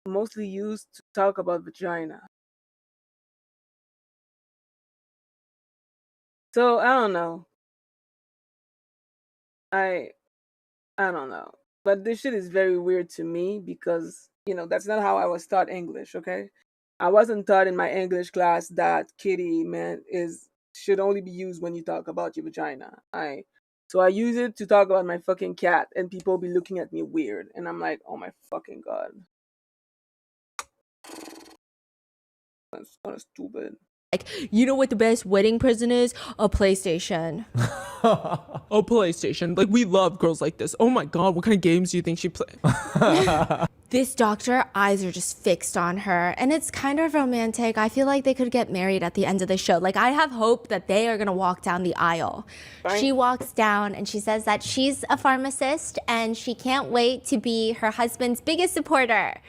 mostly used to talk about vagina. So I don't know. I don't know. But this shit is very weird to me because, that's not how I was taught English, okay? I wasn't taught in my English class that kitty, man, should only be used when you talk about your vagina. So I use it to talk about my fucking cat and people be looking at me weird. And I'm like, oh my fucking God. That's kind of stupid. Like, you know what the best wedding present is? A PlayStation. A PlayStation. Like, we love girls like this. Oh my God, what kind of games do you think she plays? This doctor, eyes are just fixed on her, and it's kind of romantic. I feel like they could get married at the end of the show. Like, I have hope that they are gonna walk down the aisle. Right. She walks down and she says that she's a pharmacist and she can't wait to be her husband's biggest supporter.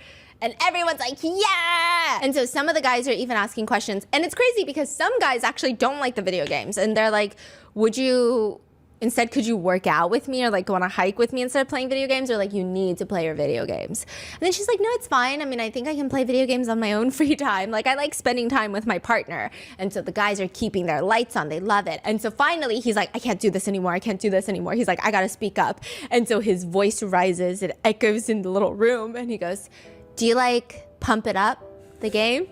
And everyone's like, yeah! And so some of the guys are even asking questions. And it's crazy because some guys actually don't like the video games. And they're like, would you Instead, could you work out with me or like go on a hike with me instead of playing video games? Or like you need to play your video games? And then she's like, no, it's fine. I mean, I think I can play video games on my own free time. Like I like spending time with my partner. And so the guys are keeping their lights on. They love it. And so finally he's like, I can't do this anymore. I can't do this anymore. He's like, I gotta speak up. And so his voice rises. It echoes in the little room. And he goes, do you like Pump It Up, the game?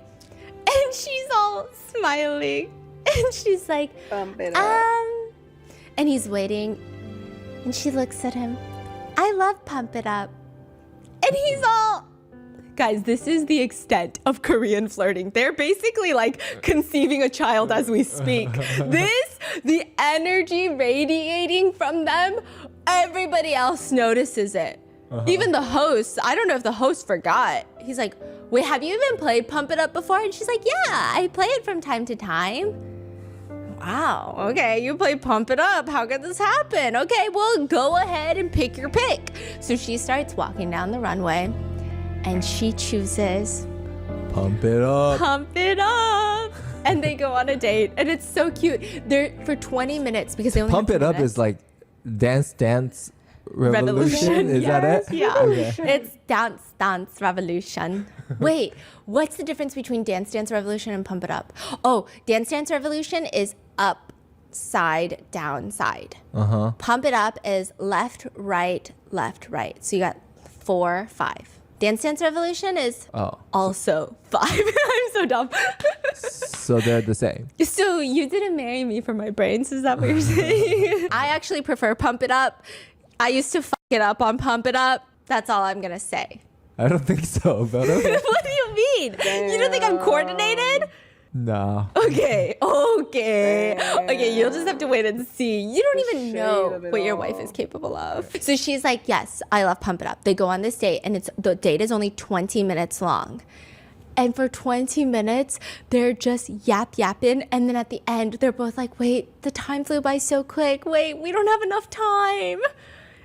And she's all smiling. And she's like, Pump It Up. And he's waiting, and she looks at him. I love Pump It Up. And he's all, guys, this is the extent of Korean flirting. They're basically like conceiving a child as we speak. The energy radiating from them, everybody else notices it. Even the host, I don't know if the host forgot. He's like, wait, have you even played Pump It Up before? And she's like, yeah, I play it from time to time. Wow, okay, you play Pump It Up. How could this happen? Okay, well, go ahead and pick your pick. So she starts walking down the runway and she chooses Pump It Up. Pump It Up. And they go on a date and it's so cute. They're for 20 minutes because they only Pump have It 20 Up minutes. is like Dance Revolution. Is that it? Yeah. Okay. It's Dance Revolution. Wait, what's the difference between Dance Revolution and Pump It Up? Oh, Dance Revolution is up, side, down, side. Pump It Up is left, right, left, right. So you got 4, 5. Dance Revolution is also 5. I'm so dumb. So they're the same. So you didn't marry me for my brains, is that what you're saying? I actually prefer Pump It Up. I used to fuck it up on Pump It Up. That's all I'm gonna say. I don't think so, but okay. What do you mean? Damn. You don't think I'm coordinated? No. Okay, you'll just have to wait and see. You don't even know what your wife is capable of. So she's like, yes, I love Pump It Up. They go on this date and the date is only 20 minutes long. And for 20 minutes, they're just yapping. And then at the end, they're both like, wait, the time flew by so quick. Wait, we don't have enough time.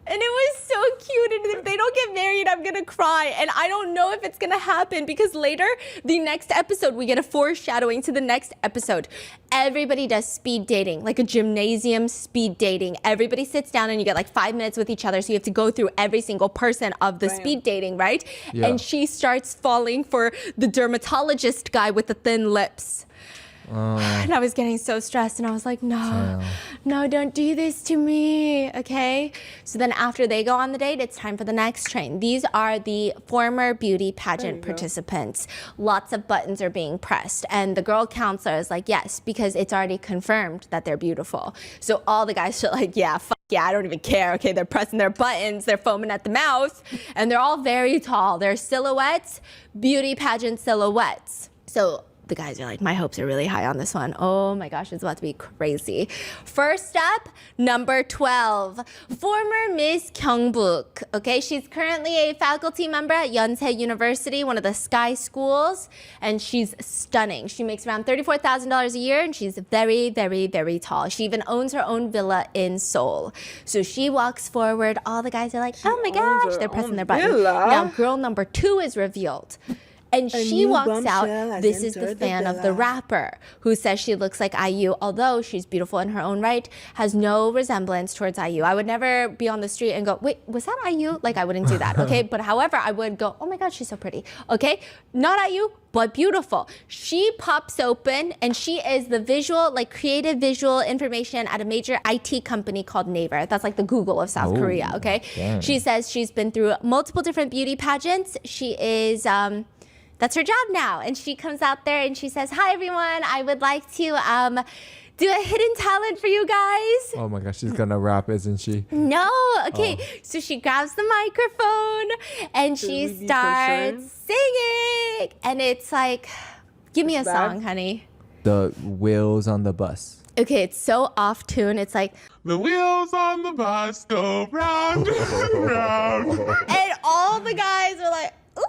And it was so cute. And if they don't get married, I'm going to cry. And I don't know if it's going to happen because later, the next episode, we get a foreshadowing to the next episode. Everybody does speed dating, like a gymnasium speed dating. Everybody sits down and you get like 5 minutes with each other. So you have to go through every single person of the speed dating, right? Yeah. And she starts falling for the dermatologist guy with the thin lips. And I was getting so stressed and I was like, no, don't do this to me, okay? So then after they go on the date, it's time for the next train. These are the former beauty pageant participants. Lots of buttons are being pressed and the girl counselor is like, yes, because it's already confirmed that they're beautiful. So all the guys are like, yeah, fuck yeah, I don't even care, okay? They're pressing their buttons, they're foaming at the mouth, and they're all very tall. They're silhouettes, beauty pageant silhouettes. So the guys are like, my hopes are really high on this one. Oh my gosh, it's about to be crazy. First up, number 12, former Miss Gyeongbuk. Okay, she's currently a faculty member at Yonsei University, one of the Sky schools, and she's stunning. She makes around $34,000 a year, and she's very, very, very tall. She even owns her own villa in Seoul. So she walks forward. All the guys are like, oh my gosh, they're pressing their button. Now, girl number 2 is revealed. And she walks out. This is the fan of the rapper who says she looks like IU, although she's beautiful in her own right, has no resemblance towards IU. I would never be on the street and go, wait, was that IU? Like, I wouldn't do that, okay? But however, I would go, oh my God, she's so pretty, okay? Not IU, but beautiful. She pops open and she is the visual, like creative visual information at a major IT company called Naver. That's like the Google of South Korea, okay? Damn. She says she's been through multiple different beauty pageants. She is, that's her job now. And she comes out there and she says, hi, everyone. I would like to do a hidden talent for you guys. Oh my gosh, she's gonna rap, isn't she? No. Okay. So she grabs the microphone and she starts singing. And it's like, give me a song, honey. The Wheels on the Bus. Okay, it's so off tune. It's like, The wheels on the bus go round and round. and all the guys are like, ooh.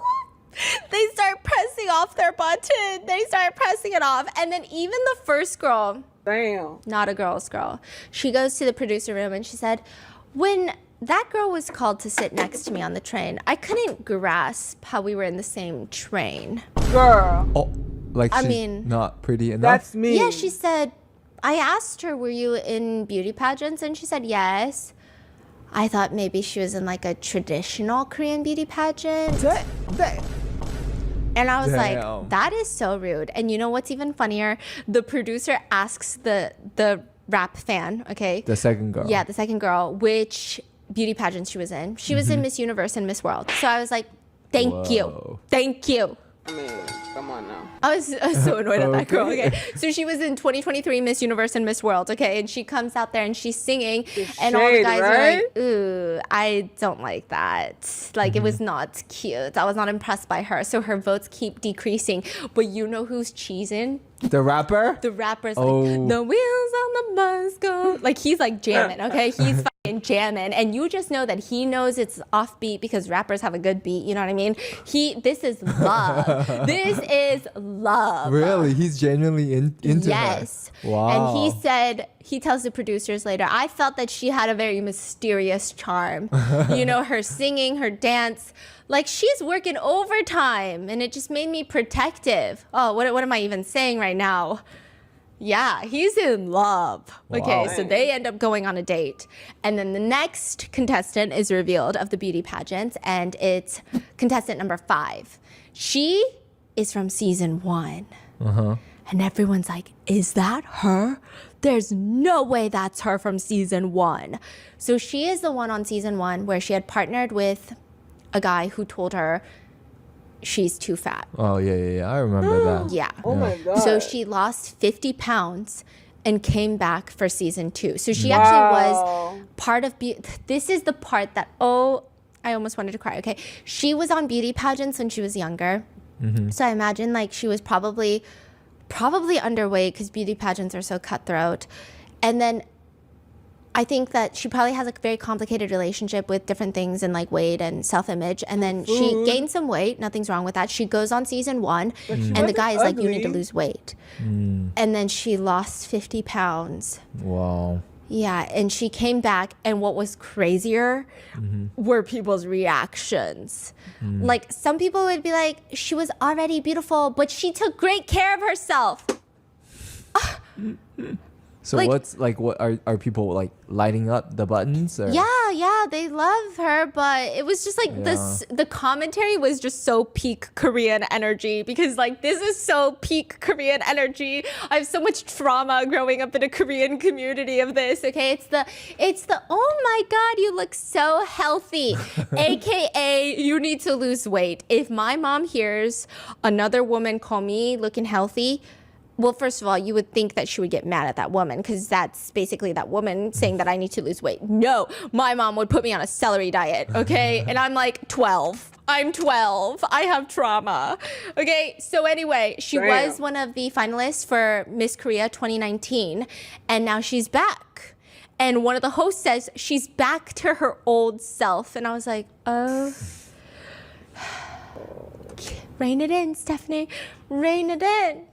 They start pressing off their button. They start pressing it off. And then even the first girl, not a girl's girl, she goes to the producer room and she said, when that girl was called to sit next to me on the train, I couldn't grasp how we were in the same train. Girl. Oh, like I she's mean, not pretty enough? That's me. Yeah, she said, I asked her, were you in beauty pageants? And she said yes. I thought maybe she was in like a traditional Korean beauty pageant. And I was like, that is so rude. And you know what's even funnier? The producer asks the rap fan, okay? The second girl. Yeah, the second girl, which beauty pageant she was in. She was in Miss Universe and Miss World. So I was like, thank you. Thank you. I mean, come on now. I was so annoyed at that girl. Okay, so she was in 2023 Miss Universe and Miss World. Okay, and she comes out there and she's singing, and all the guys are like, "Ooh, I don't like that. Like, it was not cute. I was not impressed by her." So her votes keep decreasing. But you know who's cheesing? The rapper? The rapper's like, the wheels on the bus go. Like, he's like jamming, okay? He's fucking jamming. And you just know that he knows it's offbeat because rappers have a good beat. You know what I mean? This is love. This is love. Really? He's genuinely into yes. her? Wow. And he tells the producers later, I felt that she had a very mysterious charm. You know, her singing, her dance. Like, she's working overtime, and it just made me protective. Oh, what am I even saying right now? Yeah, he's in love. Okay, so they end up going on a date. And then the next contestant is revealed of the beauty pageant, and it's contestant number 5. She is from season 1. And everyone's like, is that her? There's no way that's her from season 1. So she is the one on season 1 where she had partnered with a guy who told her she's too fat. Oh, yeah. I remember that. Yeah. Oh my God. So she lost 50 pounds and came back for season 2. So she actually was part of, this is the part that, I almost wanted to cry. Okay. She was on beauty pageants when she was younger. So I imagine like she was probably underweight because beauty pageants are so cutthroat. And then I think that she probably has a very complicated relationship with different things and like weight and self-image. And then she gained some weight. Nothing's wrong with that. She goes on season 1 and the guy is like, you need to lose weight. And then she lost 50 pounds. Wow. Yeah. And she came back. And what was crazier were people's reactions. Like some people would be like, she was already beautiful, but she took great care of herself. So like, what are people like lighting up the buttons? Or? Yeah, they love her, but it was just like the commentary was just so peak Korean energy because like this is so peak Korean energy. I have so much trauma growing up in a Korean community of this. Okay, it's the oh my God, you look so healthy, aka you need to lose weight. If my mom hears another woman call me looking healthy, well, first of all, you would think that she would get mad at that woman because that's basically that woman saying that I need to lose weight. No, my mom would put me on a celery diet, okay? And I'm like 12. I'm 12. I have trauma. Okay, so anyway, she was one of the finalists for Miss Korea 2019, and now she's back. And one of the hosts says she's back to her old self. And I was like, oh. Rein it in, Stephanie. Rein it in.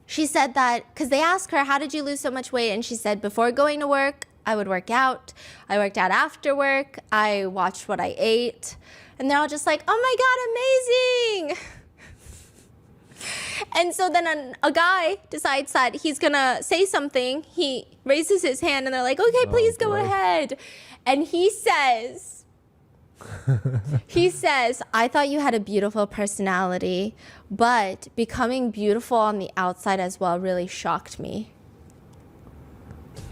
She said that, because they asked her, how did you lose so much weight? And she said, before going to work, I would work out. I worked out after work. I watched what I ate. And they're all just like, oh my God, amazing. And so then a guy decides that he's going to say something. He raises his hand and they're like, okay, please go ahead. And he says, I thought you had a beautiful personality, but becoming beautiful on the outside as well really shocked me.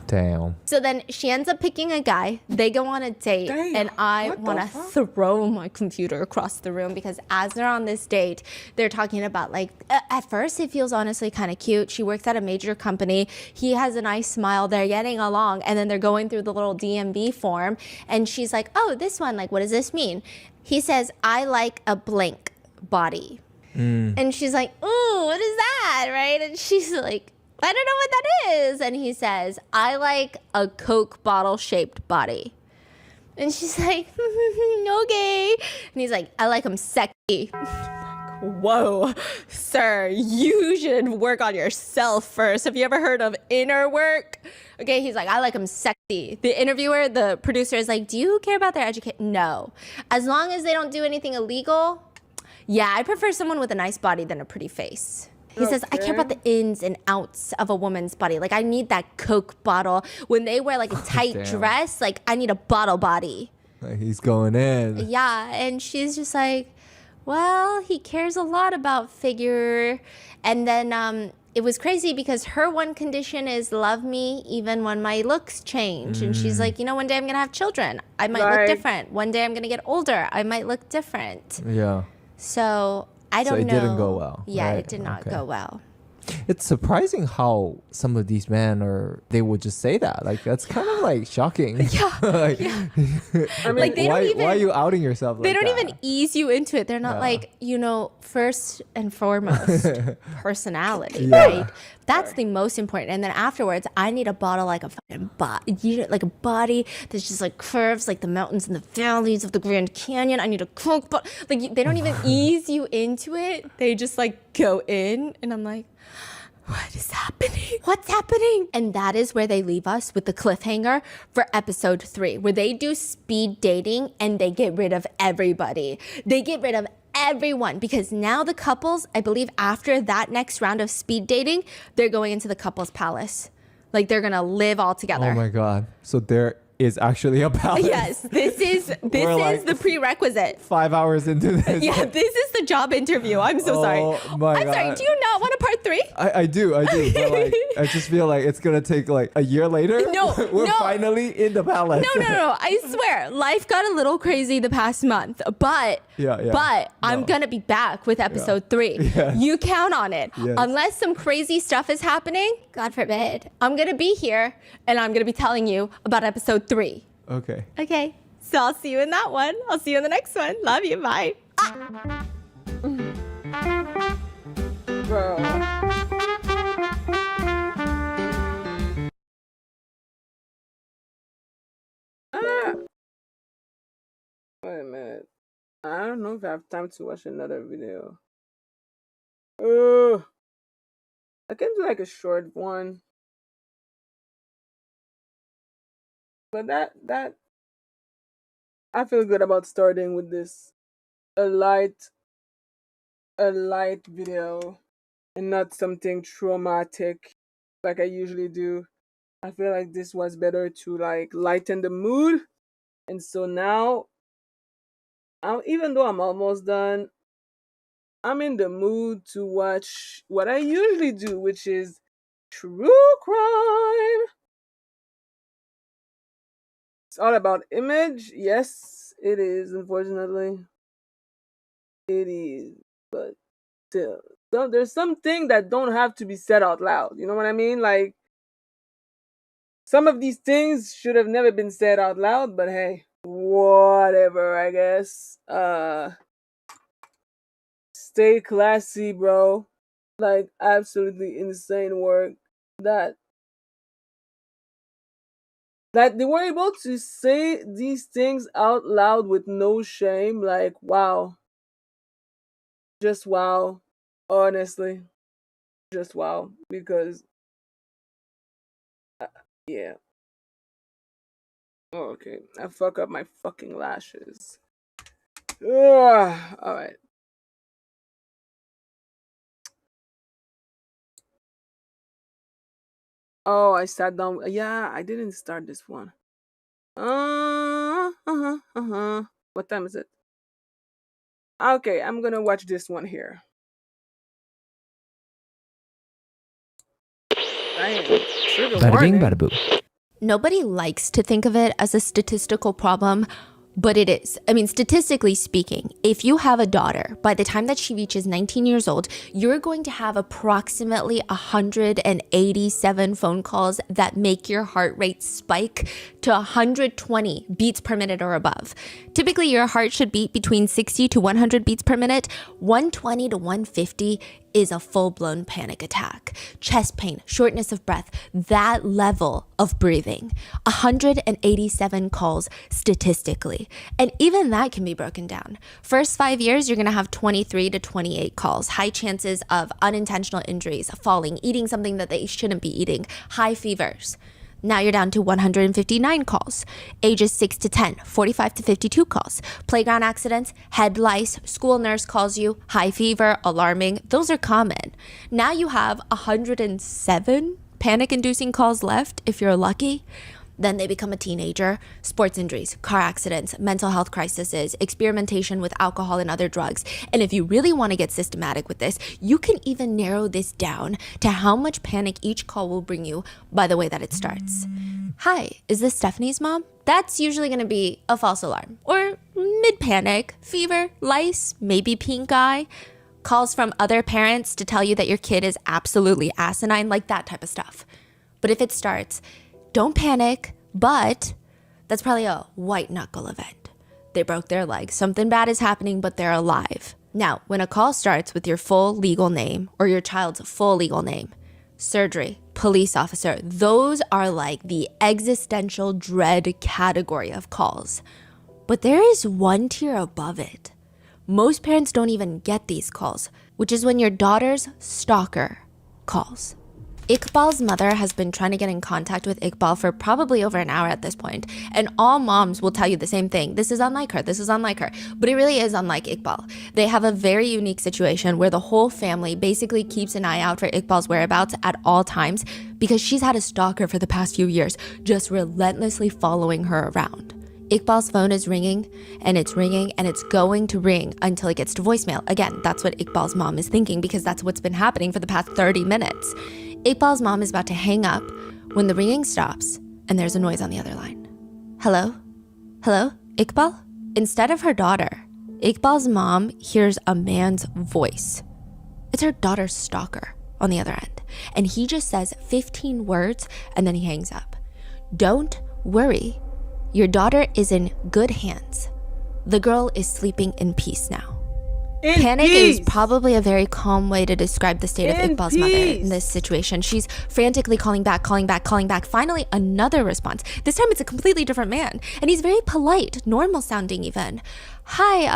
Damn. So then she ends up picking a guy. They go on a date, and I want to throw my computer across the room because as they're on this date, they're talking about like, at first it feels honestly kind of cute. She works at a major company. He has a nice smile. They're getting along, and then they're going through the little DMV form, and she's like, oh, this one, like, what does this mean? He says, I like a blank body. And she's like, ooh, what is that, right? And she's like, I don't know what that is. And he says, I like a Coke bottle shaped body. And she's like, okay. And he's like, I like them sexy. Whoa, sir, you should work on yourself first. Have you ever heard of inner work? Okay, he's like, I like them sexy. The interviewer, the producer is like, do you care about their education? No. As long as they don't do anything illegal. Yeah, I prefer someone with a nice body than a pretty face. He says, I care about the ins and outs of a woman's body. Like, I need that Coke bottle. When they wear like a tight dress, like, I need a bottle body. Like, he's going in. Yeah, and she's just like, well, he cares a lot about figure. And then it was crazy because her one condition is love me even when my looks change. And she's like, you know, one day I'm going to have children. I might look different. One day I'm going to get older. I might look different. Yeah. So I don't know. So it didn't go well. Yeah, right? it did not go well. It's surprising how some of these men they would just say that. Like, that's kind of like shocking. Yeah. Like, I mean, like, why are you outing yourself They like don't that? even ease you into it. They're not like, you know, first and foremost, personality, right? That's the most important. And then afterwards, I need a bottle like a fucking body, like a body that's just like curves like the mountains and the valleys of the Grand Canyon. I need a Coke bottle. Like, they don't even ease you into it. They just like go in, and I'm like, what is happening? What's happening? And that is where they leave us with the cliffhanger for episode 3, where they do speed dating and they get rid of everybody. They get rid of everyone because now the couples, I believe after that next round of speed dating, they're going into the couples palace. Like, they're gonna live all together. Oh my God. So there is actually a palace. Yes, this is the prerequisite. 5 hours into this. Yeah, this is the job interview. I'm so sorry. Oh my I'm sorry. God. Do you not want a part 3? I do. But like, I just feel like it's gonna take like a year later. No, we're no. finally in the palace. No. I swear, life got a little crazy the past month, but I'm gonna be back with episode 3. Yes. You count on it. Yes. Unless some crazy stuff is happening, God forbid, I'm gonna be here and I'm gonna be telling you about episode 3. Okay. Okay. So I'll see you in that one. I'll see you in the next one. Love you. Bye. Bro. Wait a minute. I don't know if I have time to watch another video. I can do like a short one. But that I feel good about starting with this a light video and not something traumatic like I usually do. I feel like this was better to like lighten the mood. And so now even though I'm almost done, I'm in the mood to watch what I usually do, which is true crime. It's all about image. Yes, it is, unfortunately. It is. But still, there's something that don't have to be said out loud. You know what I mean? Like, some of these things should have never been said out loud, but hey, whatever, I guess. Stay classy, bro. Like, absolutely insane work. That they were able to say these things out loud with no shame. Like, wow. Just wow. Honestly. Just wow. Because, yeah. Oh, okay. I fuck up my fucking lashes. Alright. Oh, I sat down. Yeah, I didn't start this one. What time is it? Okay, I'm gonna watch this one here. Damn, trigger Bada bing, warning. bada boo. Nobody likes to think of it as a statistical problem, but it is. I mean, statistically speaking, if you have a daughter, by the time that she reaches 19 years old, you're going to have approximately 187 phone calls that make your heart rate spike to 120 beats per minute or above. Typically, your heart should beat between 60 to 100 beats per minute. 120 to 150 is a full-blown panic attack. Chest pain, shortness of breath, that level of breathing. 187 calls statistically. And even that can be broken down. First 5 years, you're gonna have 23 to 28 calls. High chances of unintentional injuries, falling, eating something that they shouldn't be eating, high fevers. Now you're down to 159 calls. Ages 6 to 10, 45 to 52 calls. Playground accidents, head lice, school nurse calls you, high fever, alarming. Those are common. Now you have 107 panic-inducing calls left if you're lucky. Then they become a teenager, sports injuries, car accidents, mental health crises, experimentation with alcohol and other drugs. And if you really want to get systematic with this, you can even narrow this down to how much panic each call will bring you by the way that it starts. Hi, is this Stephanie's mom? That's usually going to be a false alarm or mid-panic, fever, lice, maybe pink eye, calls from other parents to tell you that your kid is absolutely asinine, like that type of stuff. But if it starts, don't panic, but that's probably a white knuckle event. They broke their leg. Something bad is happening, but they're alive. Now, when a call starts with your full legal name or your child's full legal name, surgery, police officer, those are like the existential dread category of calls. But there is one tier above it. Most parents don't even get these calls, which is when your daughter's stalker calls. Iqbal's mother has been trying to get in contact with Iqbal for probably over an hour at this point, and all moms will tell you the same thing. This is unlike her, this is unlike her, but it really is unlike Iqbal. They have a very unique situation where the whole family basically keeps an eye out for Iqbal's whereabouts at all times because she's had a stalker for the past few years, just relentlessly following her around. Iqbal's phone is ringing, and it's going to ring until it gets to voicemail. Again, that's what Iqbal's mom is thinking because that's what's been happening for the past 30 minutes. Iqbal's mom is about to hang up when the ringing stops and there's a noise on the other line. Hello? Hello? Iqbal? Instead of her daughter, Iqbal's mom hears a man's voice. It's her daughter's stalker on the other end. And he just says 15 words and then he hangs up. Don't worry. Your daughter is in good hands. The girl is sleeping in peace now. Panic is probably a very calm way to describe the state of Iqbal's mother in this situation. She's frantically calling back. Finally, another response. This time it's a completely different man. And he's very polite, normal sounding even. Hi,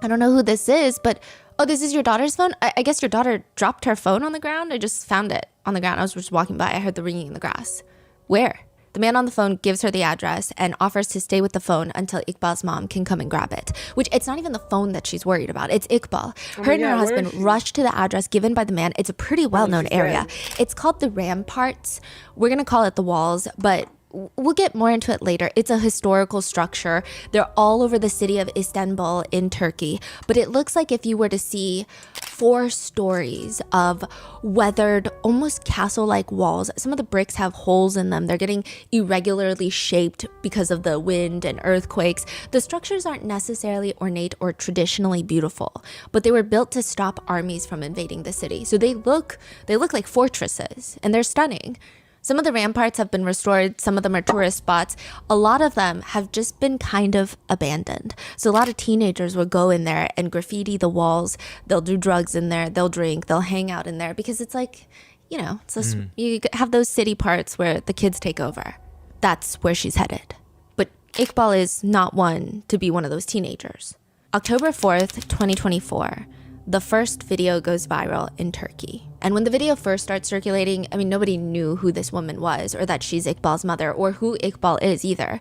I don't know who this is, but oh, this is your daughter's phone? I guess your daughter dropped her phone on the ground? I just found it on the ground. I was just walking by. I heard the ringing in the grass. Where? The man on the phone gives her the address and offers to stay with the phone until Iqbal's mom can come and grab it. Which, it's not even the phone that she's worried about. It's Iqbal. Her and her husband rushed to the address given by the man. It's a pretty well-known area. It's called the Ramparts. We're going to call it the Walls, but we'll get more into it later. It's a historical structure. They're all over the city of Istanbul in Turkey. But it looks like if you were to see 4 stories of weathered, almost castle-like walls. Some of the bricks have holes in them. They're getting irregularly shaped because of the wind and earthquakes. The structures aren't necessarily ornate or traditionally beautiful, but they were built to stop armies from invading the city. So they look like fortresses, and they're stunning. Some of the ramparts have been restored. Some of them are tourist spots. A lot of them have just been kind of abandoned. So a lot of teenagers will go in there and graffiti the walls. They'll do drugs in there. They'll drink. They'll hang out in there because it's like, you know, it's just, you have those city parts where the kids take over. That's where she's headed. But Iqbal is not one to be one of those teenagers. October 4th, 2024. The first video goes viral in Turkey. And when the video first starts circulating, I mean, nobody knew who this woman was or that she's Iqbal's mother or who Iqbal is either.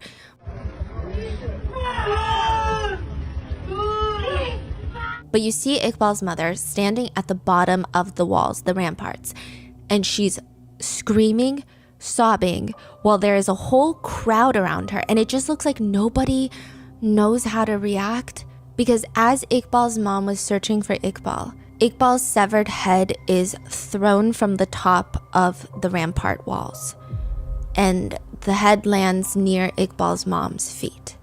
But you see Iqbal's mother standing at the bottom of the walls, the ramparts, and she's screaming, sobbing, while there is a whole crowd around her. And it just looks like nobody knows how to react. Because as Iqbal's mom was searching for Iqbal's severed head is thrown from the top of the rampart walls. And the head lands near Iqbal's mom's feet.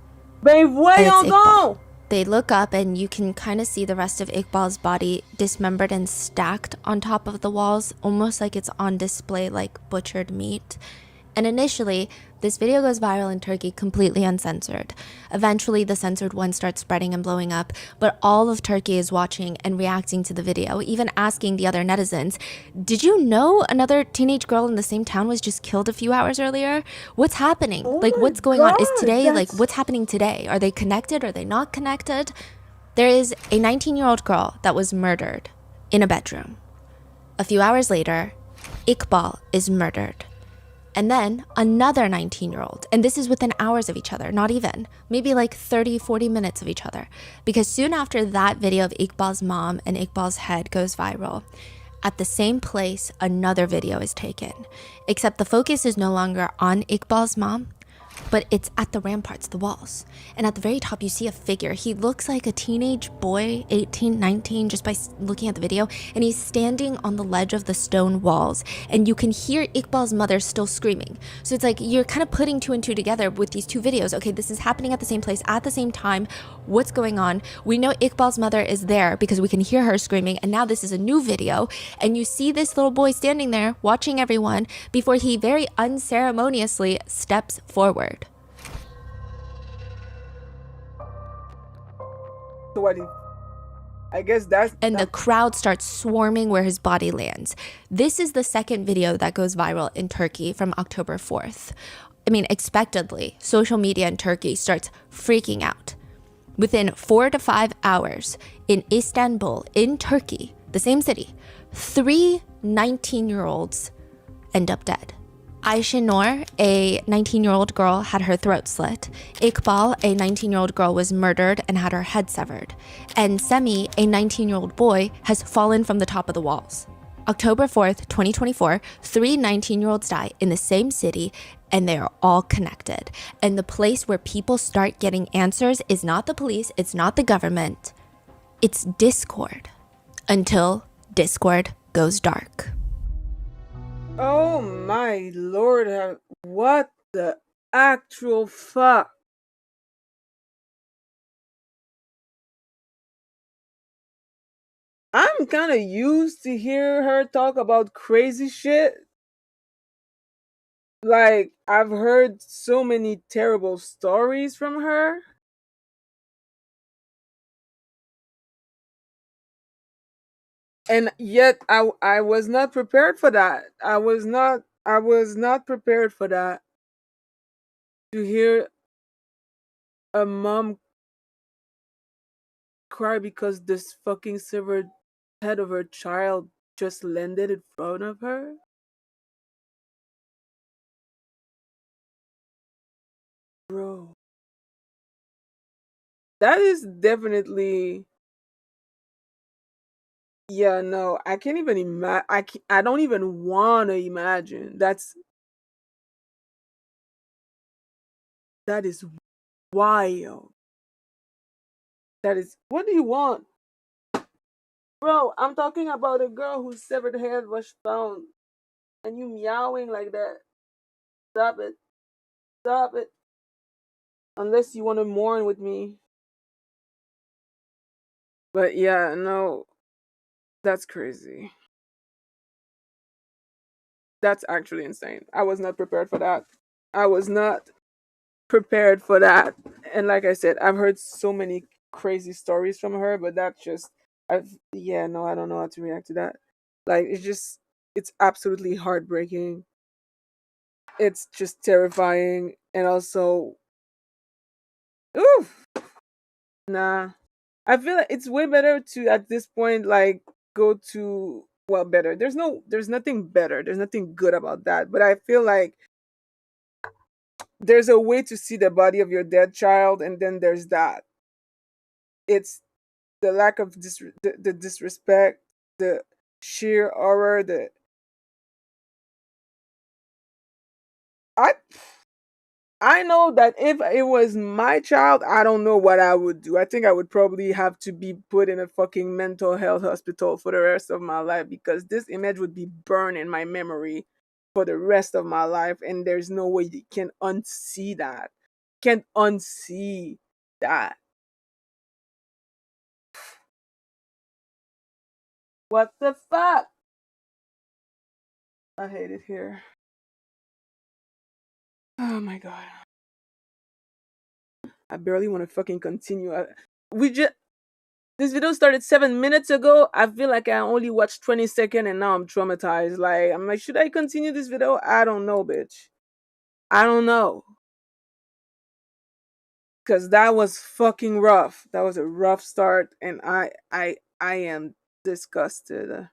Babe, where y'all go? They look up and you can kind of see the rest of Iqbal's body dismembered and stacked on top of the walls, almost like it's on display like butchered meat. And initially, this video goes viral in Turkey completely uncensored. Eventually, the censored one starts spreading and blowing up, but all of Turkey is watching and reacting to the video, even asking the other netizens, did you know another teenage girl in the same town was just killed a few hours earlier? What's happening? What's going on? Is today, what's happening today? Are they connected? Are they not connected? There is a 19-year-old girl that was murdered in a bedroom. A few hours later, Iqbal is murdered. And then another 19-year-old. And this is within hours of each other, not even. Maybe like 30, 40 minutes of each other. Because soon after that video of Iqbal's mom and Iqbal's head goes viral, at the same place, another video is taken. Except the focus is no longer on Iqbal's mom, but it's at the ramparts, the walls. And at the very top, you see a figure. He looks like a teenage boy, 18, 19, just by looking at the video. And he's standing on the ledge of the stone walls. And you can hear Iqbal's mother still screaming. So it's like you're kind of putting two and two together with these two videos. Okay, this is happening at the same place, at the same time. What's going on? We know Iqbal's mother is there because we can hear her screaming. And now this is a new video. And you see this little boy standing there watching everyone before he very unceremoniously steps forward. So what? I guess that's... And the crowd starts swarming where his body lands. This is the second video that goes viral in Turkey from October 4th. I mean, expectedly, social media in Turkey starts freaking out. Within 4 to 5 hours, in Istanbul, in Turkey, the same city, 3 19-year-olds end up dead. Ayşe Noor, a 19-year-old girl, had her throat slit. Iqbal, a 19-year-old girl, was murdered and had her head severed. And Semi, a 19-year-old boy, has fallen from the top of the walls. October 4th, 2024, 3 19-year-olds die in the same city, and they are all connected. And the place where people start getting answers is not the police, it's not the government, it's Discord. Until Discord goes dark. Oh my lord, what the actual fuck? I'm kind of used to hear her talk about crazy shit. Like, I've heard so many terrible stories from her. And yet I was not prepared for that. I was not prepared for that. To hear a mom cry because this fucking severed head of her child just landed in front of her. Bro. That is definitely... Yeah, no, I can't even imagine. I don't even want to imagine. That is wild. That is... What do you want? Bro, I'm talking about a girl whose severed head was found. And you meowing like that. Stop it. Stop it. Unless you want to mourn with me. But yeah, no. That's crazy. That's actually insane. I was not prepared for that. I was not prepared for that. And like I said, I've heard so many crazy stories from her, but that's just... yeah, no, I don't know how to react to that. Like, it's absolutely heartbreaking. It's just terrifying. And also, oof. Nah. I feel like it's way better to, at this point, like, go to... Well, better. There's nothing better. There's nothing good about that. But I feel like there's a way to see the body of your dead child, and then there's that. It's the lack of the disrespect, the sheer horror, I know that if it was my child, I don't know what I would do. I think I would probably have to be put in a fucking mental health hospital for the rest of my life, because this image would be burned in my memory for the rest of my life, and there's no way you can unsee that. Can't unsee that. What the fuck? I hate it here. Oh my god. I barely want to fucking continue. This video started 7 minutes ago. I feel like I only watched 20 seconds and now I'm traumatized. Like, I'm like, should I continue this video? I don't know, bitch. I don't know. Cause that was fucking rough. That was a rough start, and I am disgusted.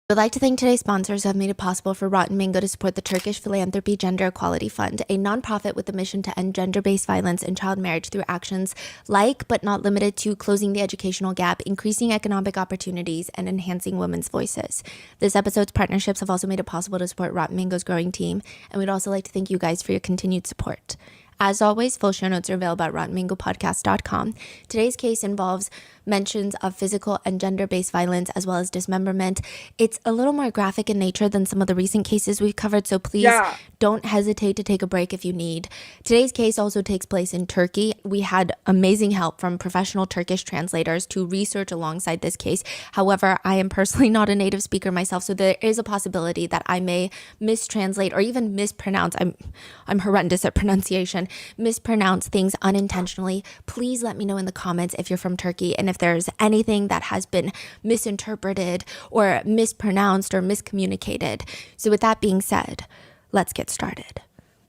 We'd like to thank today's sponsors who have made it possible for Rotten Mango to support the Turkish Philanthropy Gender Equality Fund, a nonprofit with a mission to end gender-based violence and child marriage through actions like, but not limited to, closing the educational gap, increasing economic opportunities, and enhancing women's voices. This episode's partnerships have also made it possible to support Rotten Mango's growing team, and we'd also like to thank you guys for your continued support. As always, full show notes are available at rottenmangopodcast.com. Today's case involves mentions of physical and gender-based violence as well as dismemberment. It's a little more graphic in nature than some of the recent cases we've covered, so please don't hesitate to take a break if you need. Today's case also takes place in Turkey. We had amazing help from professional Turkish translators to research alongside this case. However, I am personally not a native speaker myself, so there is a possibility that I may mistranslate or even mispronounce. I'm horrendous at pronunciation. Mispronounce things unintentionally. Please let me know in the comments if you're from Turkey and if there's anything that has been misinterpreted or mispronounced or miscommunicated. So with that being said, let's get started.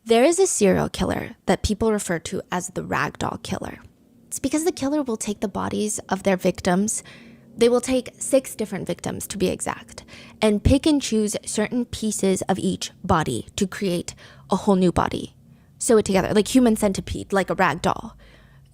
There is a serial killer that people refer to as the ragdoll killer. It's because the killer will take the bodies of their victims. They will take 6 different victims to be exact, and pick and choose certain pieces of each body to create a whole new body. Sew it together like human centipede, like a rag doll.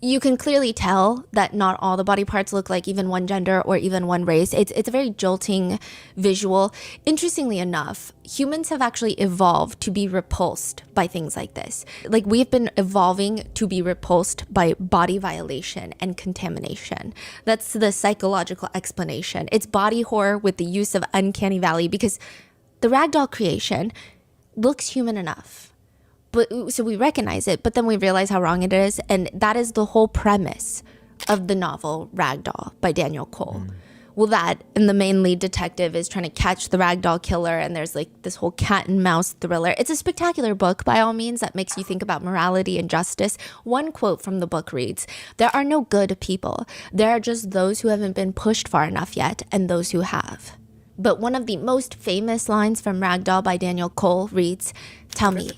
You can clearly tell that not all the body parts look like even one gender or even one race. It's a very jolting visual. Interestingly enough, humans have actually evolved to be repulsed by things like this. Like, we've been evolving to be repulsed by body violation and contamination. That's the psychological explanation. It's body horror with the use of uncanny valley, because the ragdoll creation looks human enough. So we recognize it, but then we realize how wrong it is. And that is the whole premise of the novel Ragdoll by Daniel Cole. Well, that, and the main lead detective is trying to catch the ragdoll killer, and there's like this whole cat and mouse thriller. It's a spectacular book by all means that makes you think about morality and justice. One quote from the book reads, "There are no good people. There are just those who haven't been pushed far enough yet and those who have." But one of the most famous lines from Ragdoll by Daniel Cole reads, "Tell me,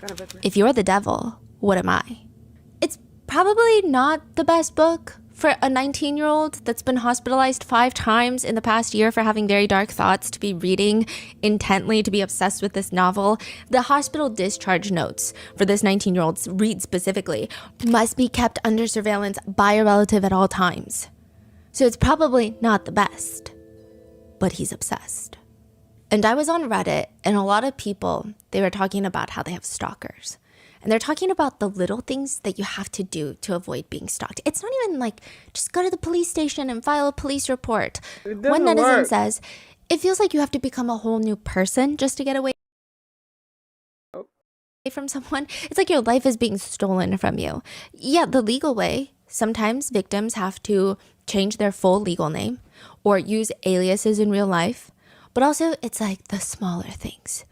if you're the devil, what am I?" It's probably not the best book for a 19-year-old that's been hospitalized 5 times in the past year for having very dark thoughts to be reading intently, to be obsessed with this novel. The hospital discharge notes for this 19-year-old read specifically, "Must be kept under surveillance by a relative at all times." So it's probably not the best. But he's obsessed. And I was on Reddit, and a lot of people, they were talking about how they have stalkers. And they're talking about the little things that you have to do to avoid being stalked. It's not even like, just go to the police station and file a police report. One netizen says, it feels like you have to become a whole new person just to get away from someone. It's like your life is being stolen from you. Yeah, the legal way. Sometimes victims have to change their full legal name or use aliases in real life. But also, it's like the smaller things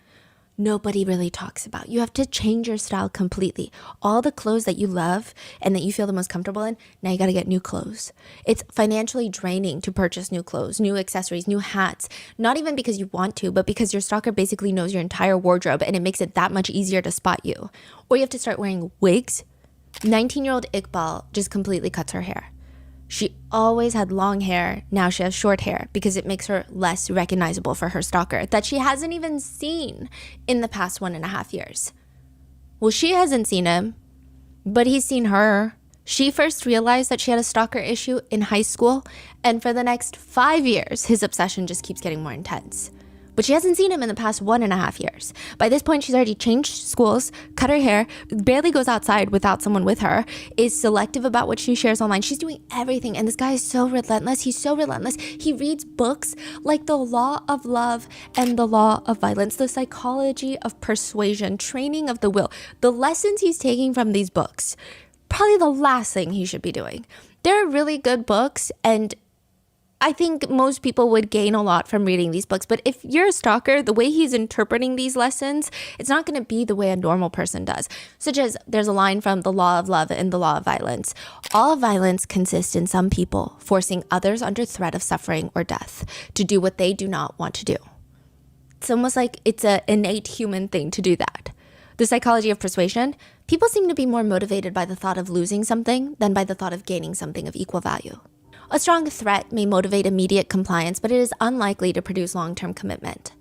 nobody really talks about. You have to change your style completely. All the clothes that you love and that you feel the most comfortable in, now you got to get new clothes. It's financially draining to purchase new clothes, new accessories, new hats. Not even because you want to, but because your stalker basically knows your entire wardrobe and it makes it that much easier to spot you. Or you have to start wearing wigs. 19-year-old Iqbal just completely cuts her hair. She always had long hair. Now she has short hair because it makes her less recognizable for her stalker that she hasn't even seen in the past 1.5 years. Well, she hasn't seen him, but he's seen her. She first realized that she had a stalker issue in high school, and for the next 5 years, his obsession just keeps getting more intense. But she hasn't seen him in the past 1.5 years. By this point, she's already changed schools, cut her hair, barely goes outside without someone with her, is selective about what she shares online. She's doing everything, and this guy is so relentless. He's so relentless. He reads books like The Law of Love and The Law of Violence, The Psychology of Persuasion, Training of the Will. The lessons he's taking from these books, probably the last thing he should be doing. They're really good books, and I think most people would gain a lot from reading these books. But if you're a stalker, the way he's interpreting these lessons, it's not going to be the way a normal person does. Such as, there's a line from The Law of Love and The Law of Violence. All violence consists in some people forcing others under threat of suffering or death to do what they do not want to do. It's almost like it's an innate human thing to do that. The psychology of persuasion, people seem to be more motivated by the thought of losing something than by the thought of gaining something of equal value. A strong threat may motivate immediate compliance, but it is unlikely to produce long-term commitment.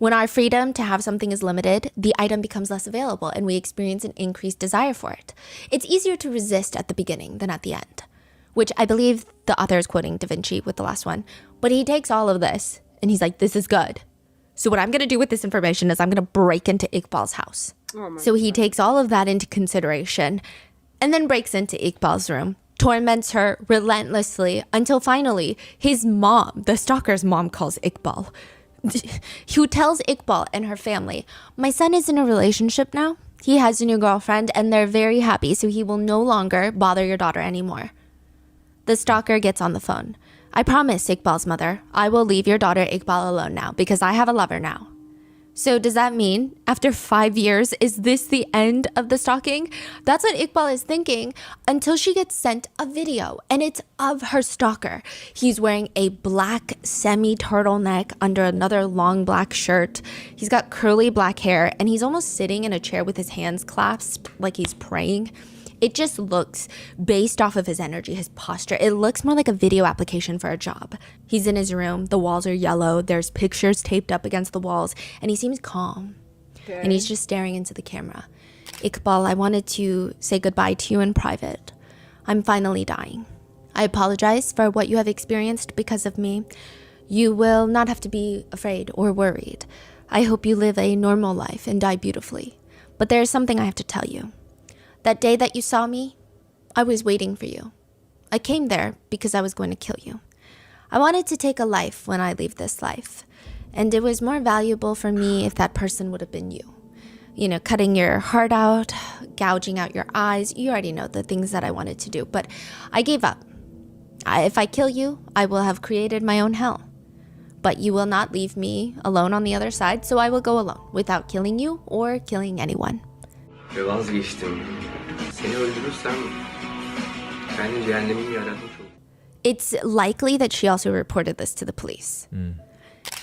When our freedom to have something is limited, the item becomes less available and we experience an increased desire for it. It's easier to resist at the beginning than at the end, which I believe the author is quoting Da Vinci with the last one. But he takes all of this and he's like, this is good. So what I'm going to do with this information is I'm going to break into Iqbal's house. So he takes all of that into consideration and then breaks into Iqbal's room, torments her relentlessly until finally his mom, the stalker's mom, calls Iqbal, who tells Iqbal and her family, my son is in a relationship now. He has a new girlfriend and they're very happy, so he will no longer bother your daughter anymore. The stalker gets on the phone. I promise, Iqbal's mother, I will leave your daughter Iqbal alone now because I have a lover now. So does that mean after 5 years, is this the end of the stalking? That's what Iqbal is thinking until she gets sent a video and it's of her stalker. He's wearing a black semi-turtleneck under another long black shirt. He's got curly black hair and he's almost sitting in a chair with his hands clasped like he's praying. It just looks, based off of his energy, his posture, it looks more like a video application for a job. He's in his room, the walls are yellow, there's pictures taped up against the walls, and he seems calm. Okay. And he's just staring into the camera. Iqbal, I wanted to say goodbye to you in private. I'm finally dying. I apologize for what you have experienced because of me. You will not have to be afraid or worried. I hope you live a normal life and die beautifully. But there is something I have to tell you. That day that you saw me, I was waiting for you. I came there because I was going to kill you. I wanted to take a life when I leave this life. And it was more valuable for me if that person would have been you. You know, cutting your heart out, gouging out your eyes. You already know the things that I wanted to do. But I gave up. If I kill you, I will have created my own hell. But you will not leave me alone on the other side, so I will go alone without killing you or killing anyone. Ve vazgeçtim. Seni öldürürsem kendi cehennemimi yaratmış olurum. It's likely that she also reported this to the police.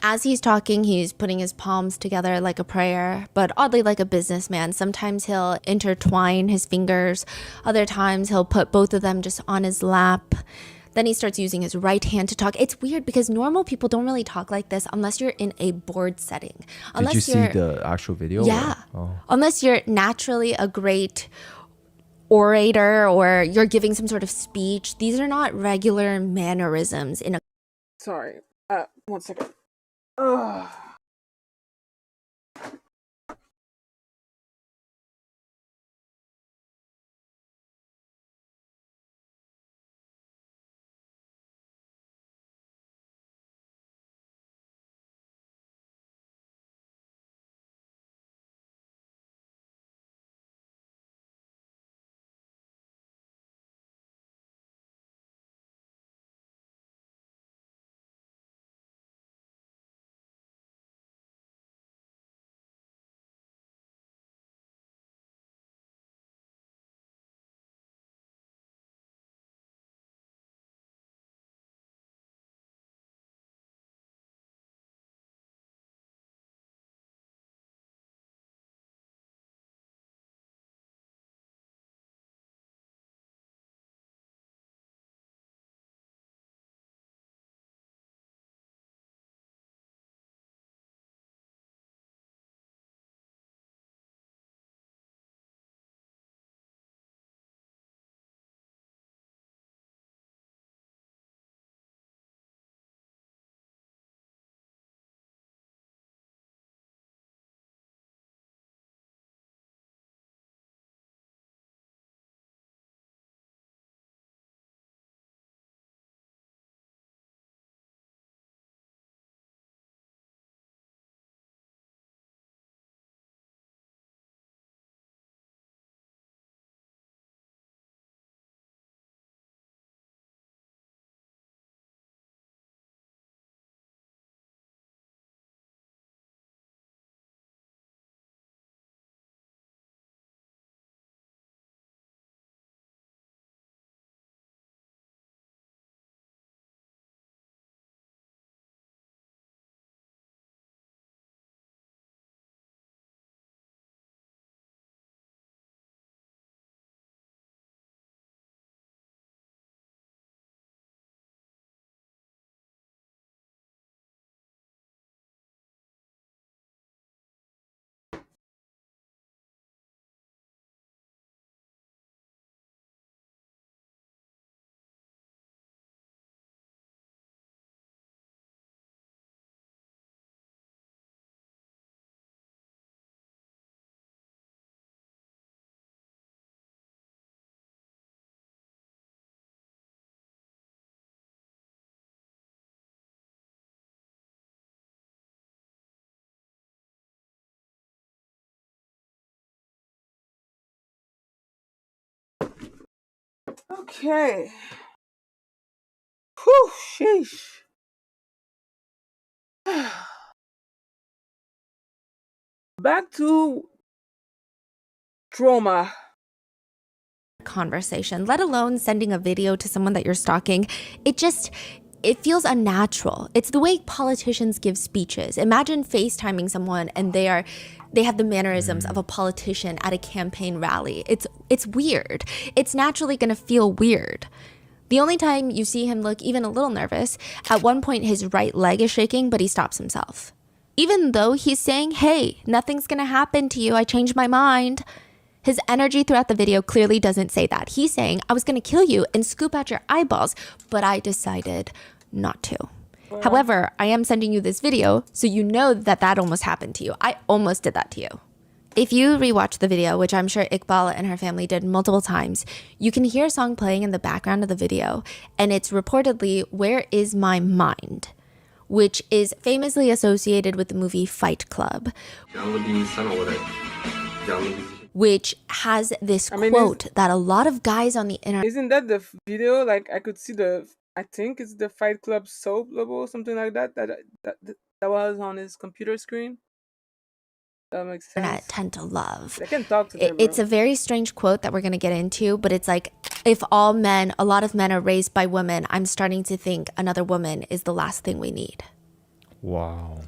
As he's talking, he's putting his palms together like a prayer, but oddly like a businessman. Sometimes he'll intertwine his fingers. Other times he'll put both of them just on his lap. Then he starts using his right hand to talk. It's weird because normal people don't really talk like this unless you're in a board setting. Did you see the actual video? Yeah. Unless you're naturally a great orator or you're giving some sort of speech. These are not regular mannerisms in a... Sorry. 1 second. Ugh. Okay. Whew, sheesh. Back to trauma. Conversation, let alone sending a video to someone that you're stalking. It feels unnatural. It's the way politicians give speeches. Imagine FaceTiming someone and they have the mannerisms of a politician at a campaign rally. It's weird. It's naturally going to feel weird. The only time you see him look even a little nervous, at one point his right leg is shaking, but he stops himself. Even though he's saying, hey, nothing's going to happen to you, I changed my mind. His energy throughout the video clearly doesn't say that. He's saying, I was going to kill you and scoop out your eyeballs, but I decided not to. However, I am sending you this video so you know that almost happened to you. I almost did that to you. If you rewatch the video, which I'm sure Iqbal and her family did multiple times, you can hear a song playing in the background of the video, and it's reportedly Where Is My Mind?, which is famously associated with the movie Fight Club, which has this quote that a lot of guys on the internet... Isn't that the video? Like, I could see I think it's the Fight Club soap logo or something like that was on his computer screen. That makes sense. tend to love. They can talk to them, It's a very strange quote that we're going to get into, but it's like, if a lot of men are raised by women, I'm starting to think another woman is the last thing we need. Wow.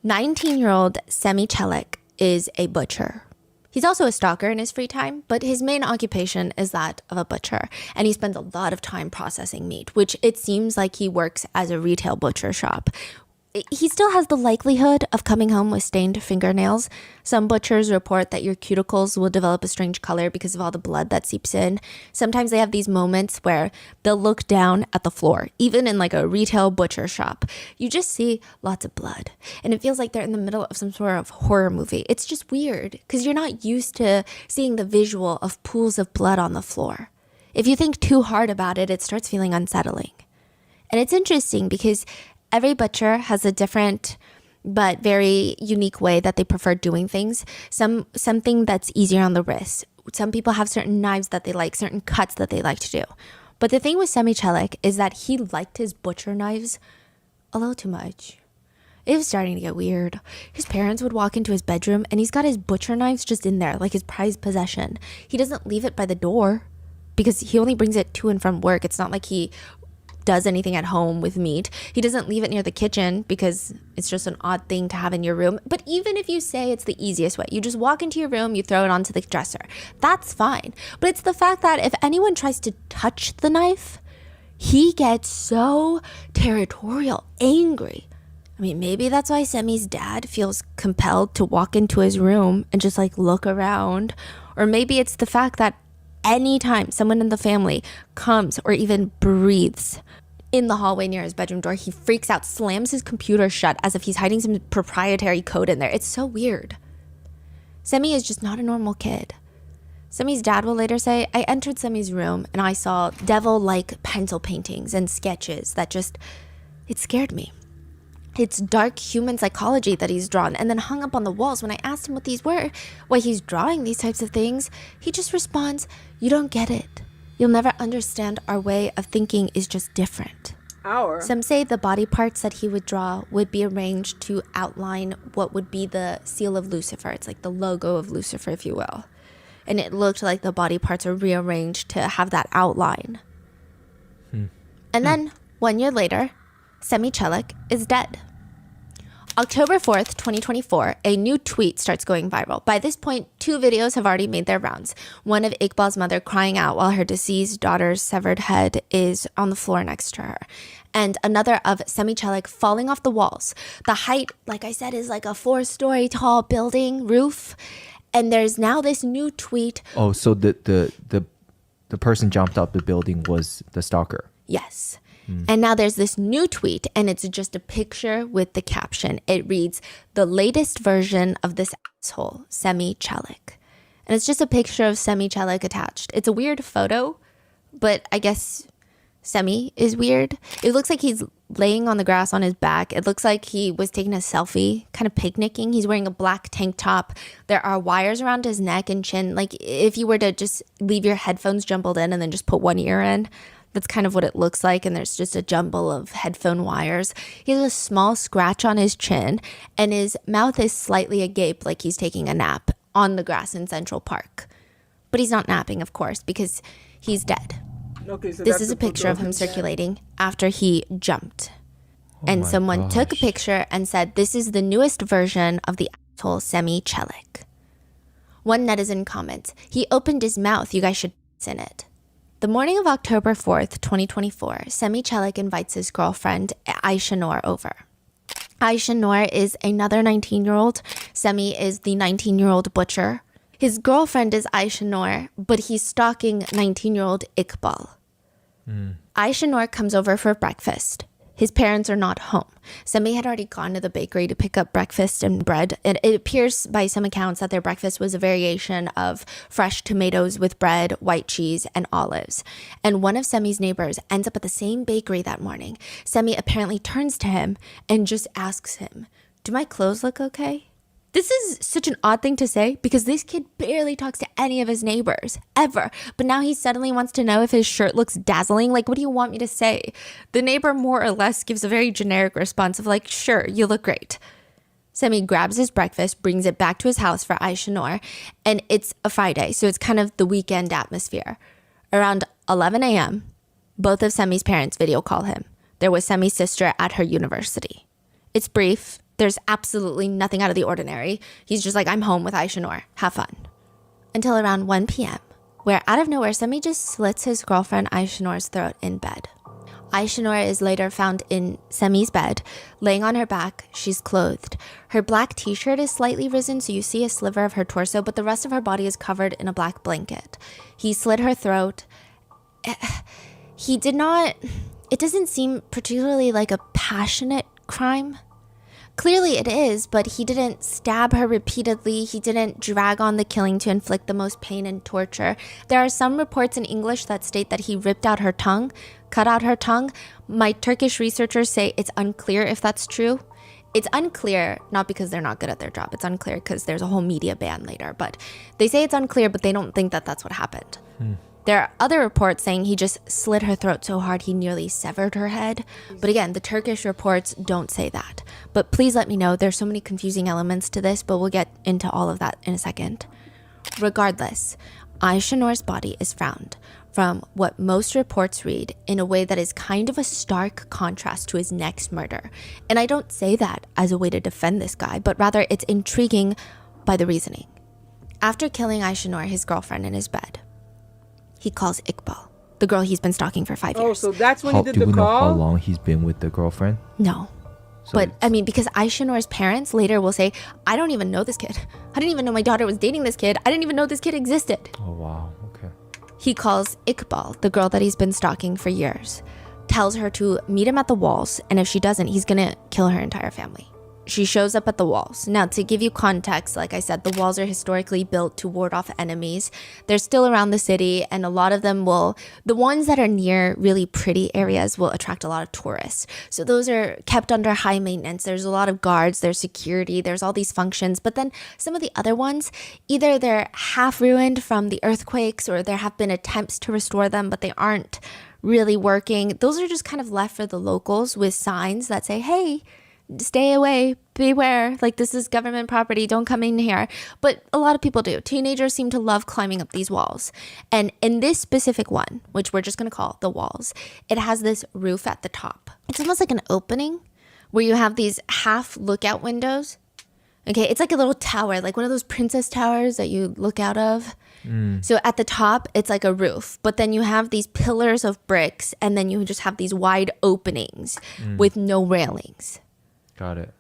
19-year-old Semi Chelik is a butcher. He's also a stalker in his free time, but his main occupation is that of a butcher. And he spends a lot of time processing meat, which it seems like he works as a retail butcher shop. He still has the likelihood of coming home with stained fingernails. Some butchers report that your cuticles will develop a strange color because of all the blood that seeps in. Sometimes they have these moments where they'll look down at the floor, even in like a retail butcher shop. You just see lots of blood, and it feels like they're in the middle of some sort of horror movie. It's just weird because you're not used to seeing the visual of pools of blood on the floor. If you think too hard about it, it starts feeling unsettling. And it's interesting because every butcher has a different but very unique way that they prefer doing things. Something that's easier on the wrist. Some people have certain knives that they like, certain cuts that they like to do. But the thing with Semi Chelik is that he liked his butcher knives a little too much. It was starting to get weird. His parents would walk into his bedroom and he's got his butcher knives just in there, like his prized possession. He doesn't leave it by the door because he only brings it to and from work. It's not like he does anything at home with meat. He doesn't leave it near the kitchen because it's just an odd thing to have in your room. But even if you say it's the easiest way, you just walk into your room, you throw it onto the dresser. That's fine. But it's the fact that if anyone tries to touch the knife, he gets so territorial, angry. I mean, maybe that's why Semi's dad feels compelled to walk into his room and just like look around. Or maybe it's the fact that anytime someone in the family comes or even breathes in the hallway near his bedroom door, he freaks out, slams his computer shut as if he's hiding some proprietary code in there. It's so weird. Semi is just not a normal kid. Semi's dad will later say, I entered Semi's room and I saw devil-like pencil paintings and sketches that it scared me. It's dark human psychology that he's drawn and then hung up on the walls. When I asked him what these were, why he's drawing these types of things, he just responds, you don't get it. You'll never understand. Our way of thinking is just different. Some say the body parts that he would draw would be arranged to outline what would be the seal of Lucifer. It's like the logo of Lucifer, if you will. And it looked like the body parts are rearranged to have that outline. And then 1 year later, Semi Chelik is dead. October 4th, 2024, a new tweet starts going viral. By this point, 2 videos have already made their rounds. One of Iqbal's mother crying out while her deceased daughter's severed head is on the floor next to her. And another of Semi Chelik falling off the walls. The height, like I said, is like a 4-story tall building roof. And there's now this new tweet. Oh, so the person jumped up the building was the stalker. Yes. And now there's this new tweet, and it's just a picture with the caption. It reads, the latest version of this asshole, Semi Chelik. And it's just a picture of Semi Chelik attached. It's a weird photo, but I guess Semi is weird. It looks like he's laying on the grass on his back. It looks like he was taking a selfie, kind of picnicking. He's wearing a black tank top. There are wires around his neck and chin. Like if you were to just leave your headphones jumbled in and then just put one ear in, that's kind of what it looks like. And there's just a jumble of headphone wires. He has a small scratch on his chin and his mouth is slightly agape like he's taking a nap on the grass in Central Park. But he's not napping, of course, because he's dead. Okay, so This is a picture of him circulating after he jumped. And someone took a picture and said, this is the newest version of the asshole Semi Celik. One netizen comments, he opened his mouth, you guys should in it. The morning of October 4th, 2024, Semi Celik invites his girlfriend, Aisha Noor, over. Aisha Noor is another 19-year-old. Semi is the 19-year-old butcher. His girlfriend is Aisha Noor, but he's stalking 19-year-old Iqbal. Aisha Noor comes over for breakfast. His parents are not home. Semi had already gone to the bakery to pick up breakfast and bread. It appears by some accounts that their breakfast was a variation of fresh tomatoes with bread, white cheese, and olives. And one of Semi's neighbors ends up at the same bakery that morning. Semi apparently turns to him and just asks him, "Do my clothes look okay?" This is such an odd thing to say because this kid barely talks to any of his neighbors, ever. But now he suddenly wants to know if his shirt looks dazzling. Like, what do you want me to say? The neighbor more or less gives a very generic response of like, sure, you look great. Semi grabs his breakfast, brings it back to his house for Aisha Noor, and it's a Friday, so it's kind of the weekend atmosphere. Around 11 a.m., both of Semi's parents video call him. There was Semi's sister at her university. It's brief. There's absolutely nothing out of the ordinary. He's just like, I'm home with Aisha Noor. Have fun. Until around 1 p.m., where out of nowhere, Semi just slits his girlfriend Aisha Noor's throat in bed. Aisha Noor is later found in Semi's bed, laying on her back. She's clothed. Her black t-shirt is slightly risen, so you see a sliver of her torso, but the rest of her body is covered in a black blanket. He slit her throat. It doesn't seem particularly like a passionate crime. Clearly it is, but he didn't stab her repeatedly. He didn't drag on the killing to inflict the most pain and torture. There are some reports in English that state that he ripped out her tongue, cut out her tongue. My Turkish researchers say it's unclear if that's true. It's unclear, not because they're not good at their job. It's unclear because there's a whole media ban later. But they say it's unclear, but they don't think that that's what happened. There are other reports saying he just slit her throat so hard he nearly severed her head. But again, the Turkish reports don't say that. But please let me know. There's so many confusing elements to this, but we'll get into all of that in a second. Regardless, Aisha Noor's body is found from what most reports read in a way that is kind of a stark contrast to his next murder. And I don't say that as a way to defend this guy, but rather it's intriguing by the reasoning. After killing Aisha Noor, his girlfriend, in his bed, he calls Iqbal, the girl he's been stalking for 5 years. Oh, so that's when he did the call? Do we know how long he's been with the girlfriend? No. So but, I mean, because Aisha Noor's parents later will say, I don't even know this kid. I didn't even know my daughter was dating this kid. I didn't even know this kid existed. Oh, wow. Okay. He calls Iqbal, the girl that he's been stalking for years, tells her to meet him at the walls, and if she doesn't, he's gonna kill her entire family. She shows up at the walls. Now, to give you context, like I said, the walls are historically built to ward off enemies. They're still around the city, and a lot of them the ones that are near really pretty areas will attract a lot of tourists. So those are kept under high maintenance. There's a lot of guards, there's security, there's all these functions. But then some of the other ones, either they're half ruined from the earthquakes or there have been attempts to restore them, but they aren't really working. Those are just kind of left for the locals with signs that say, hey, stay away, beware, like this is government property, don't come in here. But a lot of people do. Teenagers seem to love climbing up these walls. And in this specific one, which we're just going to call the walls, it has this roof at the top. It's almost like an opening where you have these half lookout windows. Okay, it's like a little tower, like one of those princess towers that you look out of. So at the top, it's like a roof, but then you have these pillars of bricks, and then you just have these wide openings with no railings. Got it.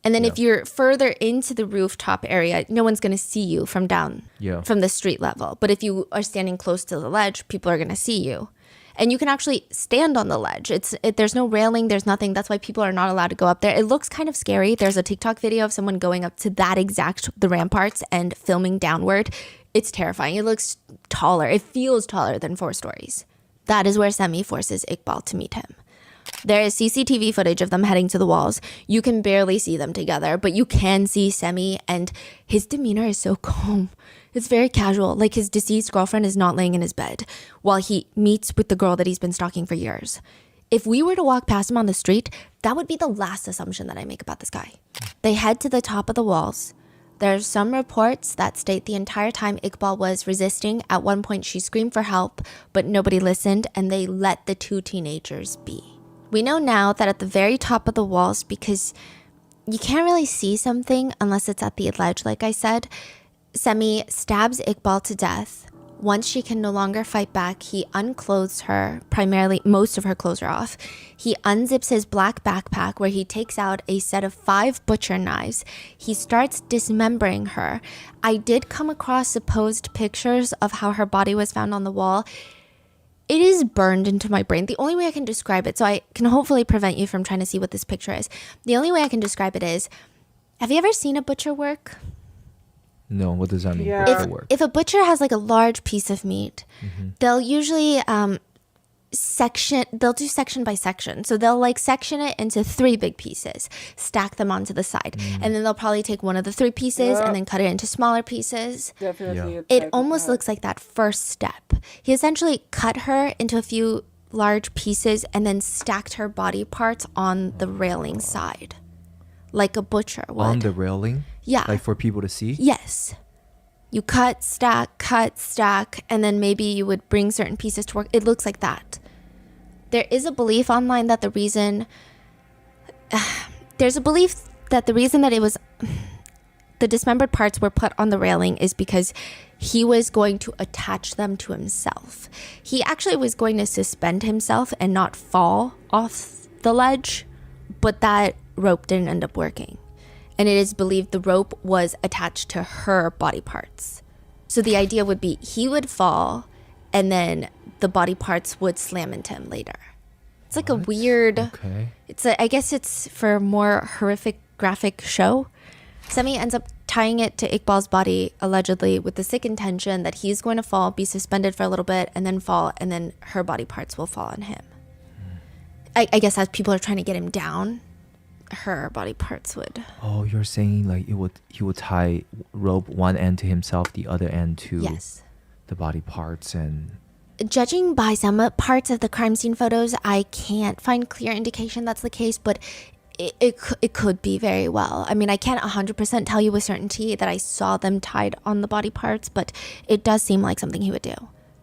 And then if you're further into the rooftop area, no one's going to see you from from the street level. But if you are standing close to the ledge, people are going to see you. And you can actually stand on the ledge. There's no railing, there's nothing. That's why people are not allowed to go up there. It looks kind of scary. There's a TikTok video of someone going up to the ramparts and filming downward. It's terrifying. It looks taller. It feels taller than 4 stories. That is where Semi forces Iqbal to meet him. There is CCTV footage of them heading to the walls. You can barely see them together, but you can see Semi, and his demeanor is so calm. It's very casual, like his deceased girlfriend is not laying in his bed while he meets with the girl that he's been stalking for years. If we were to walk past him on the street, that would be the last assumption that I make about this guy. They head to the top of the walls. There's some reports that state the entire time Iqbal was resisting. At one point, she screamed for help, but nobody listened, and they let the two teenagers be. We know now that at the very top of the walls, because you can't really see something unless it's at the ledge, like I said, Semi stabs Iqbal to death. Once she can no longer fight back, he unclothes her, primarily most of her clothes are off. He unzips his black backpack where he takes out a set of 5 butcher knives. He starts dismembering her. I did come across supposed pictures of how her body was found on the wall. It is burned into my brain. The only way I can describe it, so I can hopefully prevent you from trying to see what this picture is. The only way I can describe it is, have you ever seen a butcher work? No, what does that mean? Yeah. Butcher work. If a butcher has like a large piece of meat, they'll usually they'll do section by section. So they'll like section it into 3 big pieces, stack them onto the side. And then they'll probably take one of the 3 pieces and then cut it into smaller pieces. Definitely. It almost looks like that first step. He essentially cut her into a few large pieces and then stacked her body parts on the railing side, like a butcher would. On the railing? Yeah. Like for people to see? Yes. You cut, stack, and then maybe you would bring certain pieces to work. It looks like that. There is a belief online that the reason that it was the dismembered parts were put on the railing is because he was going to attach them to himself. He actually was going to suspend himself and not fall off the ledge, but that rope didn't end up working. And it is believed the rope was attached to her body parts. So the idea would be he would fall and then the body parts would slam into him later. It's like a weird, I guess it's for a more horrific graphic show. Semi ends up tying it to Iqbal's body, allegedly, with the sick intention that he's going to fall, be suspended for a little bit, and then fall, and then her body parts will fall on him. I guess as people are trying to get him down, her body parts would. Oh, you're saying like he would tie rope one end to himself, the other end to the body parts. And judging by some parts of the crime scene photos, I can't find clear indication that's the case, but it could be very well. I mean, I can't 100% tell you with certainty that I saw them tied on the body parts, but it does seem like something he would do.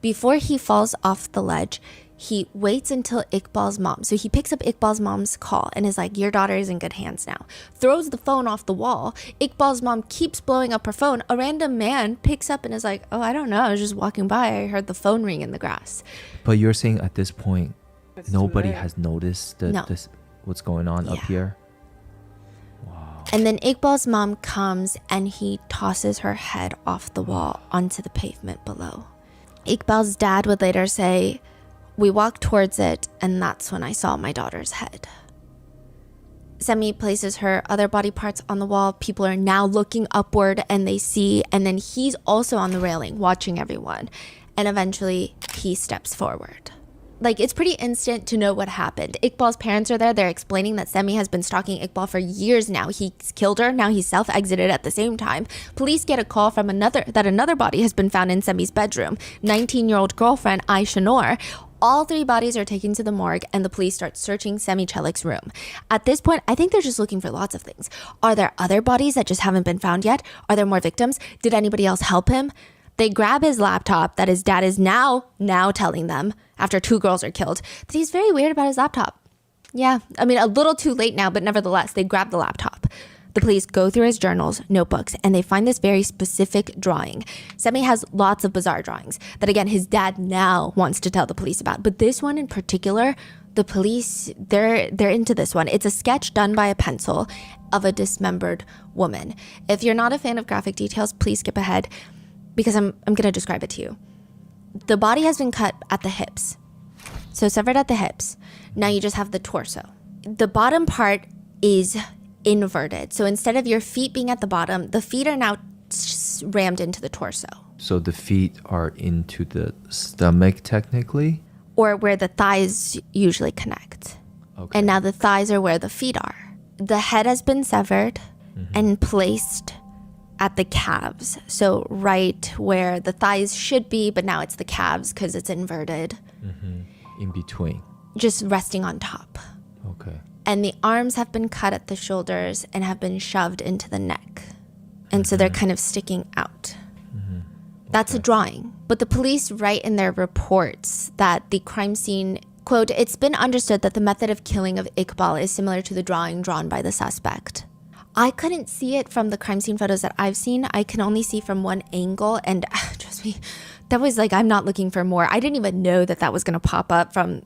Before he falls off the ledge, he waits until Iqbal's mom. So he picks up Iqbal's mom's call and is like, your daughter is in good hands now. Throws the phone off the wall. Iqbal's mom keeps blowing up her phone. A random man picks up and is like, oh, I don't know. I was just walking by. I heard the phone ring in the grass. But you're saying at this point, nobody has noticed this what's going on up here? Wow. And then Iqbal's mom comes and he tosses her head off the wall onto the pavement below. Iqbal's dad would later say, we walked towards it, and that's when I saw my daughter's head. Semi places her other body parts on the wall. People are now looking upward, and they see, and then he's also on the railing watching everyone. And eventually, he steps forward. Like, it's pretty instant to know what happened. Iqbal's parents are there. They're explaining that Semi has been stalking Iqbal for years now. He's killed her. Now he's self-exited at the same time. Police get a call from another body has been found in Semi's bedroom. 19-year-old girlfriend, Aisha Noor. All 3 bodies are taken to the morgue, and the police start searching Semi Chelik's room. At this point, I think they're just looking for lots of things. Are there other bodies that just haven't been found yet? Are there more victims? Did anybody else help him? They grab his laptop that his dad is now telling them, after 2 girls are killed, that he's very weird about his laptop. Yeah, I mean, a little too late now, but nevertheless, they grab the laptop. The police go through his journals, notebooks, and they find this very specific drawing. Semi has lots of bizarre drawings that, again, his dad now wants to tell the police about. But this one in particular, the police, they're into this one. It's a sketch done by a pencil of a dismembered woman. If you're not a fan of graphic details, please skip ahead because I'm going to describe it to you. The body has been cut at the hips. So severed at the hips. Now you just have the torso. The bottom part is inverted. So instead of your feet being at the bottom, the feet are now rammed into the torso. So the feet are into the stomach technically? or where the thighs usually connect. Okay. And now the thighs are where the feet are. The head has been severed and placed at the calves. So right where the thighs should be, but now it's the calves because it's inverted. In between. Just resting on top. Okay. And the arms have been cut at the shoulders and have been shoved into the neck. And so they're kind of sticking out. That's a drawing. But the police write in their reports that the crime scene, quote, "It's been understood that the method of killing of Iqbal is similar to the drawing drawn by the suspect." I couldn't see it from the crime scene photos that I've seen. I can only see from one angle. And trust me, that was like, I'm not looking for more. I didn't even know that that was going to pop up from...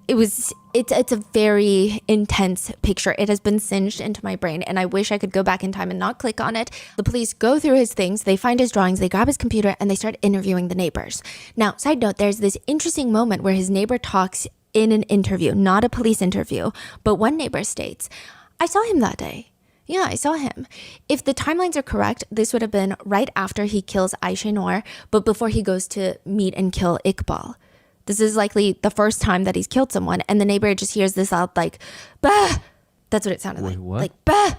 It's a very intense picture. It has been singed into my brain, and I wish I could go back in time and not click on it. The police go through his things, they find his drawings, they grab his computer, and they start interviewing the neighbors. Now, side note, there's this interesting moment where his neighbor talks in an interview, not a police interview, but one neighbor states, "I saw him that day. Yeah, I saw him." If the timelines are correct, this would have been right after he kills Aisha Noor, but before he goes to meet and kill Iqbal. This is likely the first time that he's killed someone, and the neighbor just hears this out like, "Bah!" That's what it sounded like. What? Like, "Bah!"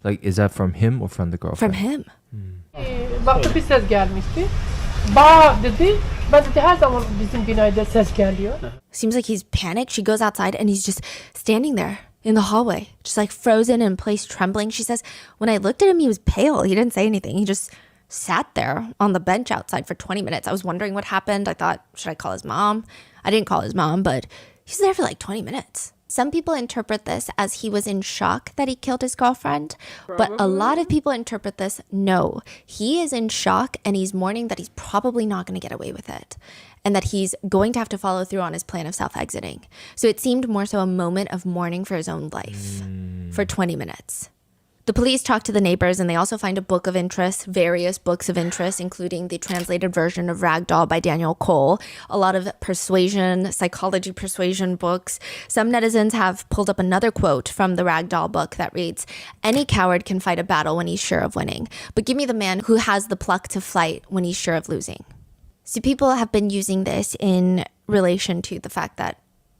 Like, is that from him or from the girlfriend? From him. Baktı bir ses gelmişti. Bah dedi. Ben dedi her zaman bizim binada ses geliyor. Seems like he's panicked. She goes outside and he's just standing there in the hallway, just like frozen in place, trembling. She says, "When I looked at him, he was pale. He didn't say anything. He just sat there on the bench outside for 20 minutes. I was wondering what happened. I thought, should I call his mom? I didn't call his mom, but he's there for like 20 minutes. Some people interpret this as he was in shock that he killed his girlfriend, but a lot of people interpret this, no, he is in shock and he's mourning that he's probably not going to get away with it and that he's going to have to follow through on his plan of self-exiting. So it seemed more so a moment of mourning for his own life for 20 minutes. The police talk to the neighbors, and they also find a book of interest, various books of interest, including the translated version of Ragdoll by Daniel Cole, a lot of persuasion, psychology persuasion books. Some netizens have pulled up another quote from the Ragdoll book that reads, "Any coward can fight a battle when he's sure of winning, but give me the man who has the pluck to fight when he's sure of losing." So people have been using this in relation to the fact that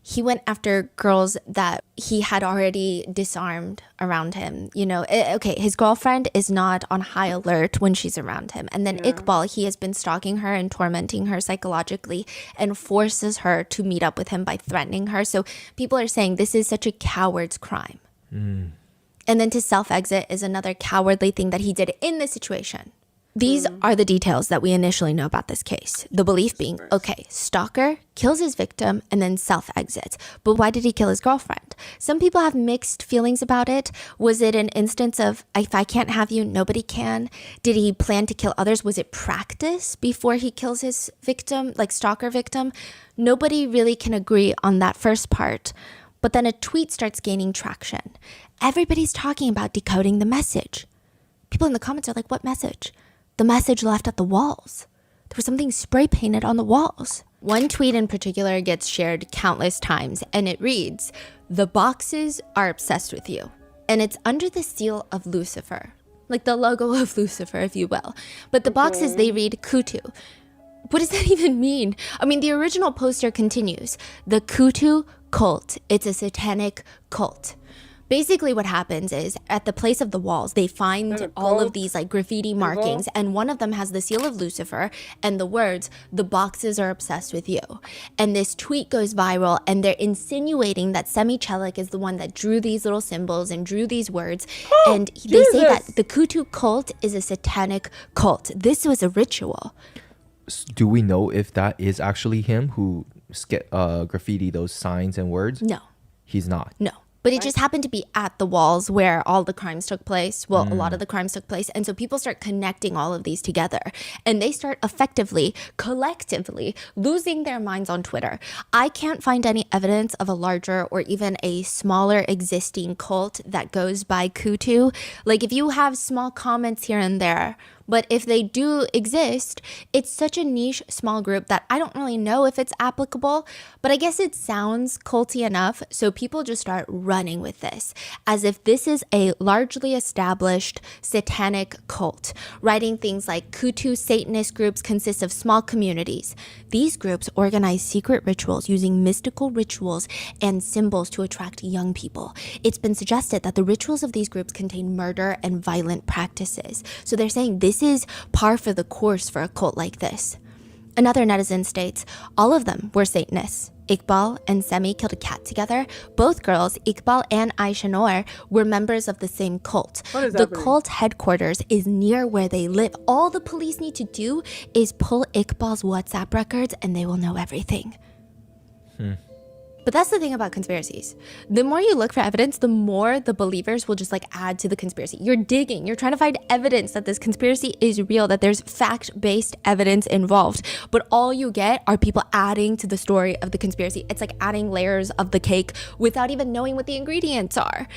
he went after girls that he had already disarmed around him. You know, okay, his girlfriend is not on high alert when she's around him. And then Iqbal, he has been stalking her and tormenting her psychologically and forces her to meet up with him by threatening her. So people are saying this is such a coward's crime. And then to self-exit is another cowardly thing that he did in this situation. These are the details that we initially know about this case. The belief being, okay, stalker kills his victim and then self-exits. But why did he kill his girlfriend? Some people have mixed feelings about it. Was it an instance of, if I can't have you, nobody can? Did he plan to kill others? Was it practice before he kills his victim, like stalker victim? Nobody really can agree on that first part. But then a tweet starts gaining traction. Everybody's talking about decoding the message. People in the comments are like, what message? The message left at the walls. There was something spray painted on the walls. One tweet in particular gets shared countless times, and it reads, "The boxes are obsessed with you." And it's under the seal of Lucifer, like the logo of Lucifer, if you will. But the boxes, they read Kutu. What does that even mean? I mean, the original poster continues, "The Kutu cult. It's a satanic cult." Basically what happens is at the place of the walls, they find all of these like graffiti markings, and one of them has the seal of Lucifer and the words, "The boxes are obsessed with you." And this tweet goes viral, and they're insinuating that Semi Chelik is the one that drew these little symbols and drew these words. And they say that the Kutu cult is a satanic cult. This was a ritual. Do we know if that is actually him who graffiti those signs and words? No. He's not? No. But it just happened to be at the walls where all the crimes took place. Well, a lot of the crimes took place. And so people start connecting all of these together. And they start effectively, collectively, losing their minds on Twitter. I can't find any evidence of a larger or even a smaller existing cult that goes by Kutu. Like if you have small comments here and there, But if they do exist, it's such a niche, small group that I don't really know if it's applicable, but I guess it sounds culty enough, so people just start running with this, as if this is a largely established satanic cult, writing things like Kutu Satanist groups consist of small communities. These groups organize secret rituals using mystical rituals and symbols to attract young people. It's been suggested that the rituals of these groups contain murder and violent practices. So they're saying this is par for the course for a cult like this. Another netizen states, all of them were Satanists. Iqbal and Semi killed a cat together. Both girls, Iqbal and Aisha Noor, were members of the same cult. The cult headquarters is near where they live. All the police need to do is pull Iqbal's WhatsApp records and they will know everything. But that's the thing about conspiracies. The more you look for evidence, the more the believers will just like add to the conspiracy. You're digging, you're trying to find evidence that this conspiracy is real, that there's fact-based evidence involved. But all you get are people adding to the story of the conspiracy. It's like adding layers of the cake without even knowing what the ingredients are.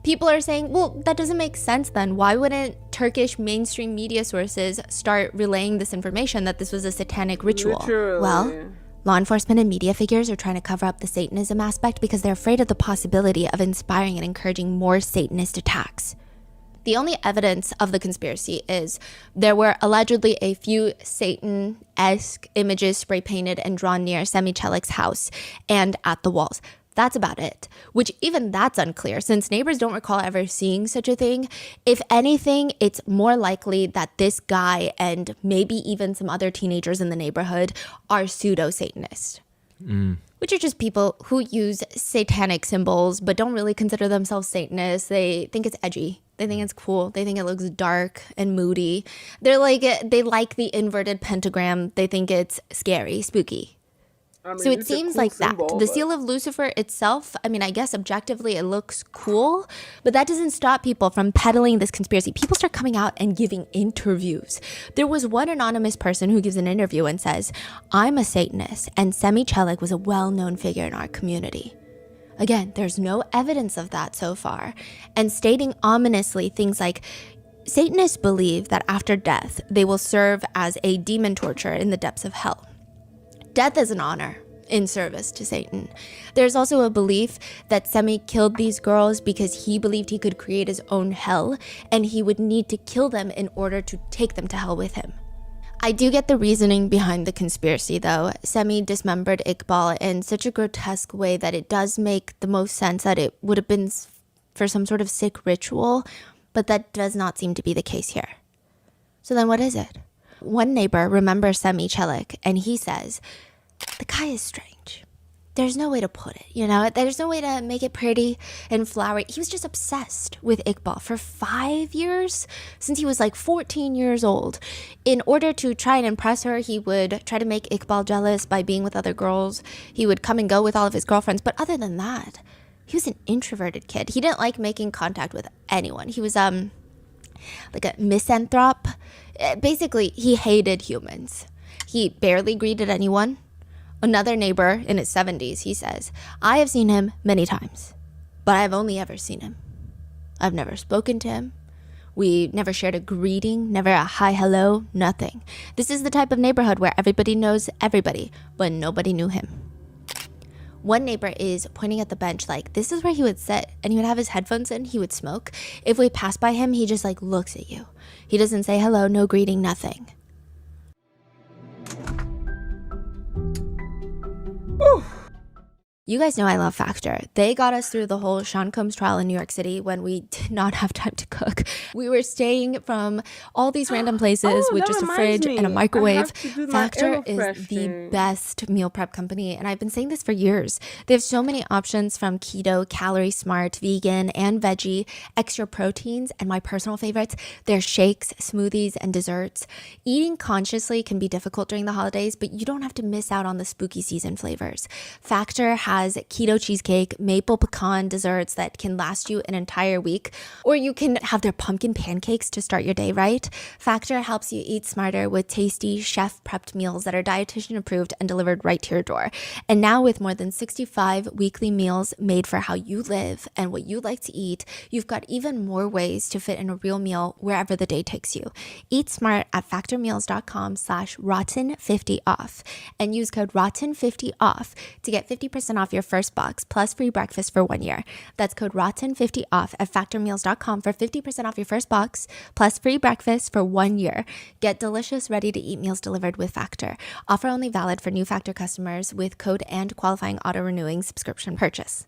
People are saying, well, that doesn't make sense then. Why wouldn't Turkish mainstream media sources start relaying this information that this was a satanic ritual? Literally. Well, law enforcement and media figures are trying to cover up the Satanism aspect because they're afraid of the possibility of inspiring and encouraging more Satanist attacks. The only evidence of the conspiracy is there were allegedly a few Satan-esque images spray painted and drawn near Semi Çelik's house and at the walls. That's about it, which even that's unclear since neighbors don't recall ever seeing such a thing. If anything, it's more likely that this guy and maybe even some other teenagers in the neighborhood are pseudo-Satanists, which are just people who use satanic symbols but don't really consider themselves Satanists. They think it's edgy. They think it's cool. They think it looks dark and moody. They like the inverted pentagram. They think it's scary, spooky. I mean, So it it's a seems cool like symbol, that. The but- seal of Lucifer itself, I mean, I guess objectively it looks cool, but that doesn't stop people from peddling this conspiracy. People start coming out and giving interviews. There was one anonymous person who gives an interview and says, I'm a Satanist, and Semi Çelik was a well-known figure in our community. Again, there's no evidence of that so far. And stating ominously things like, Satanists believe that after death, they will serve as a demon torturer in the depths of hell. Death is an honor in service to Satan. There's also a belief that Semi killed these girls because he believed he could create his own hell and he would need to kill them in order to take them to hell with him. I do get the reasoning behind the conspiracy though. Semi dismembered Iqbal in such a grotesque way that it does make the most sense that it would have been for some sort of sick ritual, but that does not seem to be the case here. So then what is it? One neighbor remembers Semi Çelik and he says, the guy is strange. There's no way to put it, you know? There's no way to make it pretty and flowery. He was just obsessed with Iqbal for 5 years, since he was like 14 years old. In order to try and impress her, he would try to make Iqbal jealous by being with other girls. He would come and go with all of his girlfriends. But other than that, he was an introverted kid. He didn't like making contact with anyone. He was like a misanthrope. Basically, he hated humans. He barely greeted anyone. Another neighbor in his 70s, he says, I have seen him many times, but I have only ever seen him. I've never spoken to him. We never shared a greeting, never a hi, hello, nothing. This is the type of neighborhood where everybody knows everybody, but nobody knew him. One neighbor is pointing at the bench like, this is where he would sit, and he would have his headphones in, he would smoke. If we pass by him, he just like looks at you. He doesn't say hello, no greeting, nothing. You guys know I love Factor. They got us through the whole Sean Combs trial in New York City when we did not have time to cook. We were staying from all these random places with just a fridge and a microwave. Factor is the best meal prep company, and I've been saying this for years. They have so many options from keto, calorie smart, vegan, and veggie, extra proteins, and my personal favorites, their shakes, smoothies, and desserts. Eating consciously can be difficult during the holidays, but you don't have to miss out on the spooky season flavors. Factor has has keto cheesecake, maple pecan desserts that can last you an entire week, or you can have their pumpkin pancakes to start your day right. Factor helps you eat smarter with tasty, chef-prepped meals that are dietitian approved and delivered right to your door. And now with more than 65 weekly meals made for how you live and what you like to eat, you've got even more ways to fit in a real meal wherever the day takes you. Eat smart at factormeals.com/rotten50off and use code rotten50off to get 50% off your first box plus free breakfast for 1 year. That's code rotten50off at factormeals.com for 50% off your first box plus free breakfast for 1 year. Get delicious, ready-to-eat meals delivered with Factor. Offer only valid for new Factor customers with code and qualifying auto-renewing subscription purchase.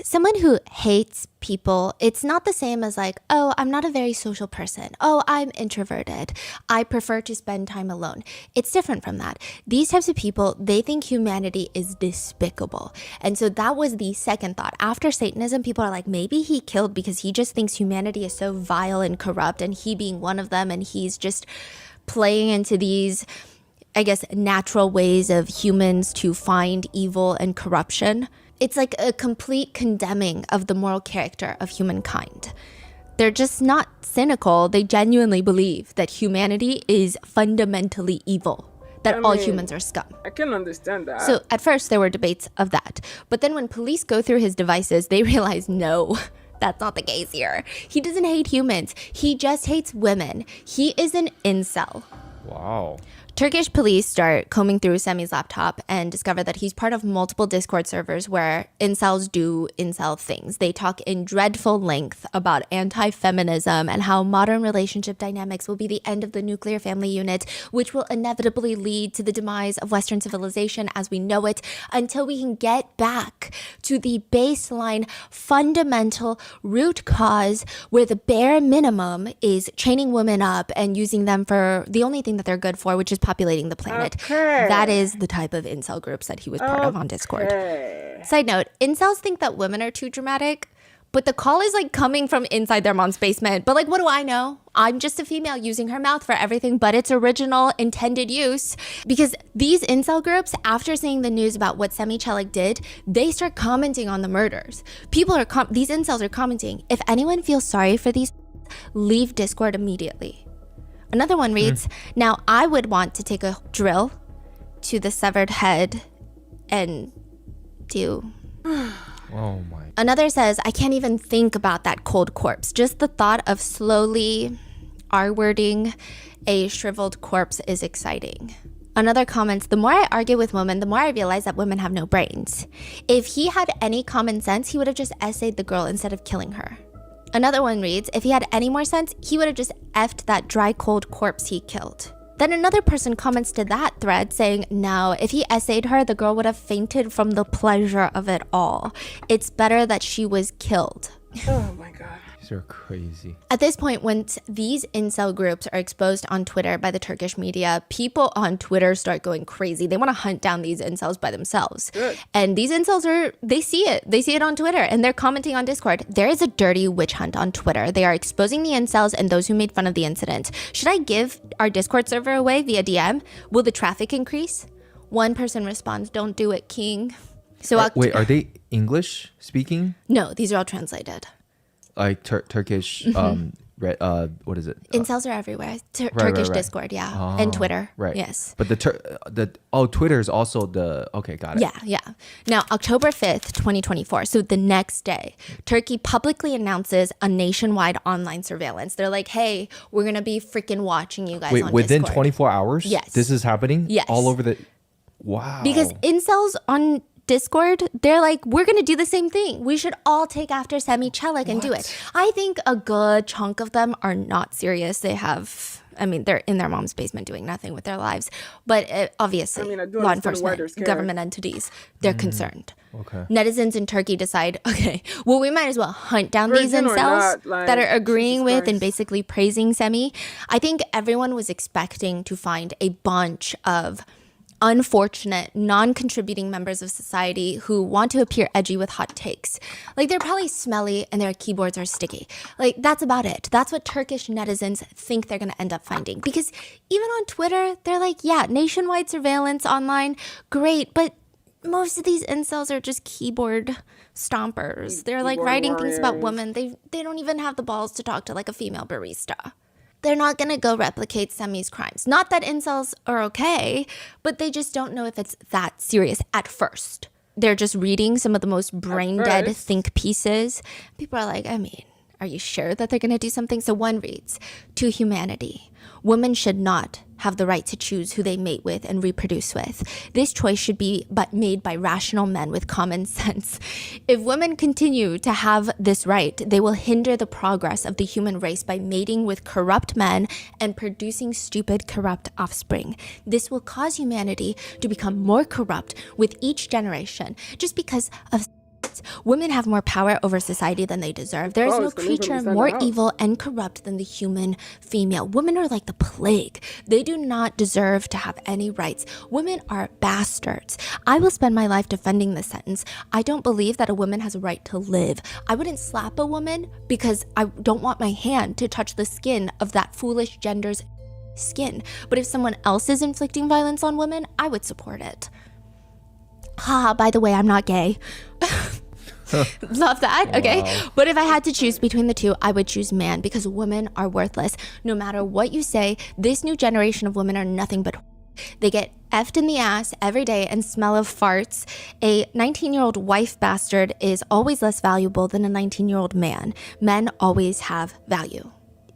Someone who hates people, it's not the same as like, oh, I'm not a very social person. Oh, I'm introverted. I prefer to spend time alone. It's different from that. These types of people, they think humanity is despicable. And so that was the second thought. After Satanism, people are like, maybe he killed because he just thinks humanity is so vile and corrupt, and he being one of them, and he's just playing into these, I guess, natural ways of humans to find evil and corruption. It's like a complete condemning of the moral character of humankind. They're just not cynical. They genuinely believe that humanity is fundamentally evil, that all humans are scum. I can understand that. So at first there were debates of that. But then when police go through his devices, they realize, no, that's not the case here. He doesn't hate humans. He just hates women. He is an incel. Wow. Turkish police start combing through Semi's laptop and discover that he's part of multiple Discord servers where incels do incel things. They talk in dreadful length about anti-feminism and how modern relationship dynamics will be the end of the nuclear family unit, which will inevitably lead to the demise of Western civilization as we know it, until we can get back to the baseline, fundamental root cause where the bare minimum is chaining women up and using them for the only thing that they're good for, which is populating the planet. Okay. That is the type of incel groups that he was part of on Discord. Side note, incels think that women are too dramatic, but the call is like coming from inside their mom's basement. But like, what do I know? I'm just a female using her mouth for everything but its original intended use. Because these incel groups, after seeing the news about what Semi Chelik did, they start commenting on the murders. These incels are commenting, if anyone feels sorry for these, leave Discord immediately. Another one reads, now I would want to take a drill to the severed head and do... Oh my. Another says, I can't even think about that cold corpse. Just the thought of slowly R-wording a shriveled corpse is exciting. Another comments, the more I argue with women, the more I realize that women have no brains. If he had any common sense, he would have just essayed the girl instead of killing her. Another one reads, if he had any more sense, he would have just effed that dry, cold corpse he killed. Then another person comments to that thread saying, no, if he essayed her, the girl would have fainted from the pleasure of it all. It's better that she was killed. Oh my God. These are crazy. At this point, when these incel groups are exposed on Twitter by the Turkish media, people on Twitter start going crazy. They want to hunt down these incels by themselves. Good. And these incels they see it. They see it on Twitter and they're commenting on Discord. There is a dirty witch hunt on Twitter. They are exposing the incels and those who made fun of the incident. Should I give our Discord server away via DM? Will the traffic increase? One person responds, don't do it, king. So Wait, are they English speaking? No, these are all translated. Like Turkish, what is it? Incels are everywhere. Turkish right. Discord, yeah. Oh, And Twitter. right. Yes. But Twitter is also okay, got it. Yeah. Now, October 5th, 2024, so the next day, Turkey publicly announces a nationwide online surveillance. They're like, hey, we're going to be freaking watching you guys on within Discord. 24 hours? Yes. This is happening? Yes. All over the... Wow. Because incels on Discord, they're like, we're going to do the same thing. We should all take after Semi Chelik and do it. I think a good chunk of them are not serious. They're in their mom's basement doing nothing with their lives. But obviously, law enforcement, government entities, they're concerned. Okay. Netizens in Turkey decide, okay, well, we might as well hunt down these incels that are agreeing with and basically praising Semi. I think everyone was expecting to find a bunch of unfortunate, non-contributing members of society who want to appear edgy with hot takes. Like, they're probably smelly and their keyboards are sticky. Like, that's about it. That's what Turkish netizens think they're going to end up finding. Because even on Twitter, they're like, yeah, nationwide surveillance online, great, but most of these incels are just keyboard stompers. They're like writing things about women. They don't even have the balls to talk to like a female barista. They're not going to go replicate Semi's crimes. Not that incels are okay, but they just don't know if it's that serious at first. They're just reading some of the most brain-dead think pieces. People are like, I mean, are you sure that they're going to do something? So one reads, to humanity, women should not have the right to choose who they mate with and reproduce with. This choice should be made by rational men with common sense. If women continue to have this right, they will hinder the progress of the human race by mating with corrupt men and producing stupid, corrupt offspring. This will cause humanity to become more corrupt with each generation just because of women have more power over society than they deserve. There is no creature more evil and corrupt than the human female. Women are like the plague. They do not deserve to have any rights. Women are bastards. I will spend my life defending this sentence. I don't believe that a woman has a right to live. I wouldn't slap a woman because I don't want my hand to touch the skin of that foolish gender's skin. But if someone else is inflicting violence on women, I would support it. Haha, by the way, I'm not gay. Love that. Okay. Wow. But if I had to choose between the two, I would choose man because women are worthless. No matter what you say, this new generation of women are nothing but they get effed in the ass every day and smell of farts. A 19-year-old wife bastard is always less valuable than a 19-year-old man. Men always have value.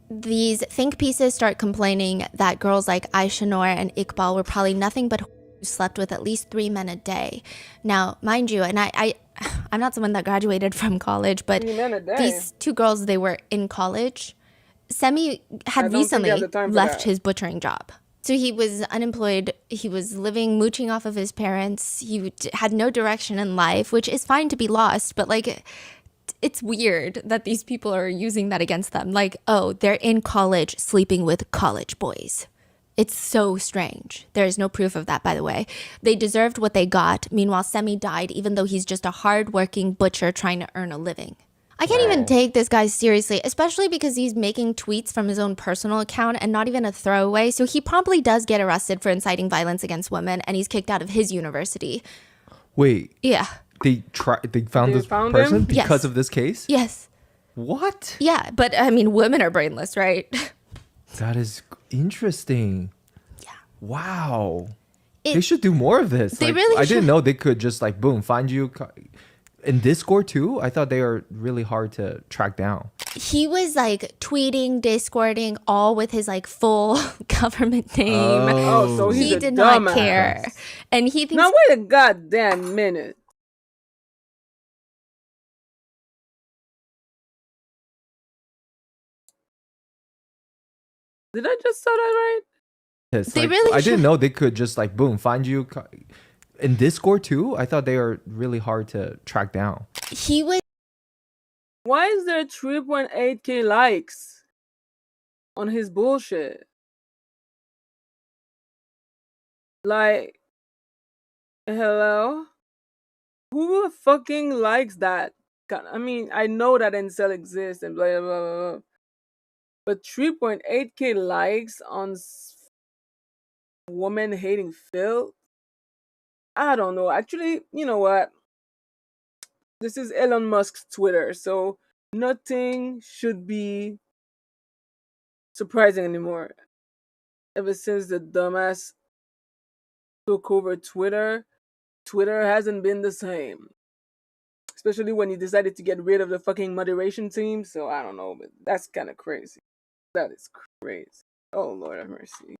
These think pieces start complaining that girls like Aisha Noor and Iqbal were probably nothing but who slept with at least 3 men a day. Now, mind you, and I'm not someone that graduated from college, but these 2 girls, they were in college. Semi had recently left his butchering job. So he was unemployed. He was living, mooching off of his parents. He had no direction in life, which is fine to be lost, but like, it's weird that these people are using that against them. Like, oh, they're in college sleeping with college boys. It's so strange. There is no proof of that, by the way. They deserved what they got. Meanwhile, Semi died, even though he's just a hardworking butcher trying to earn a living. I can't even take this guy seriously, especially because he's making tweets from his own personal account and not even a throwaway. So he promptly does get arrested for inciting violence against women, and he's kicked out of his university. Wait. Yeah. They found this person because of this case? Yes. What? Yeah, but I mean, women are brainless, right? That is interesting. Yeah. Wow. They should do more of this. They really I didn't know they could just like, boom, find you. In Discord too? I thought they are really hard to track down. He was like tweeting, Discording, all with his like full government name. Oh, so he did not care. And he thinks— Now wait a goddamn minute. Did I just say that right? Yes, they really I didn't know they could just like, boom, find you. In Discord too? I thought they are really hard to track down. He was— Why is there 3.8k likes on his bullshit? Like, hello? Who fucking likes that? I mean, I know that incel exists and blah, blah, blah, blah. But 3.8k likes on woman-hating filth? I don't know. Actually, you know what? This is Elon Musk's Twitter, so nothing should be surprising anymore. Ever since the dumbass took over Twitter, Twitter hasn't been the same. Especially when he decided to get rid of the fucking moderation team, so I don't know, but that's kind of crazy. That is crazy. Oh, Lord have mercy.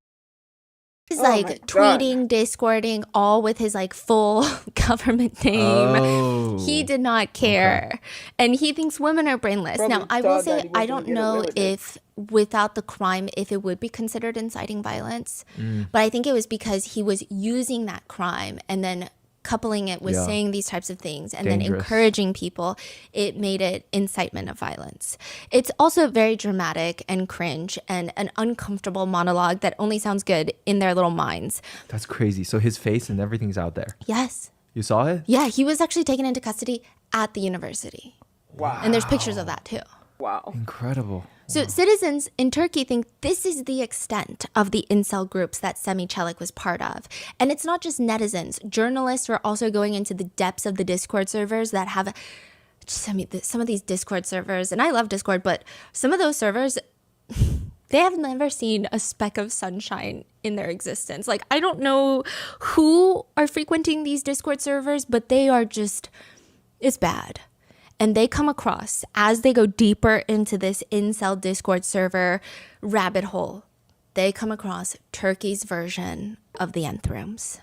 He's like tweeting, Discording, all with his like full government name. Oh. He did not care. Okay. And he thinks women are brainless. Probably now, I will say, I don't know if without the crime, if it would be considered inciting violence. But I think it was because he was using that crime and then coupling it with Yeah. saying these types of things and then Dangerous. encouraging people, it made it incitement of violence. It's also very dramatic and cringe and an uncomfortable monologue that only sounds good in their little minds. That's crazy. So his face and everything's out there. Yes. You saw it? Yeah, he was actually taken into custody at the university. Wow. And there's pictures of that too. Wow. Incredible. So citizens in Turkey think this is the extent of the incel groups that Semi Çelik was part of. And it's not just netizens. Journalists are also going into the depths of the Discord servers that have some of these Discord servers. And I love Discord, but some of those servers, they have never seen a speck of sunshine in their existence. Like, I don't know who are frequenting these Discord servers, but they are just, it's bad. And they come across, as they go deeper into this incel Discord server rabbit hole, they come across Turkey's version of the nth rooms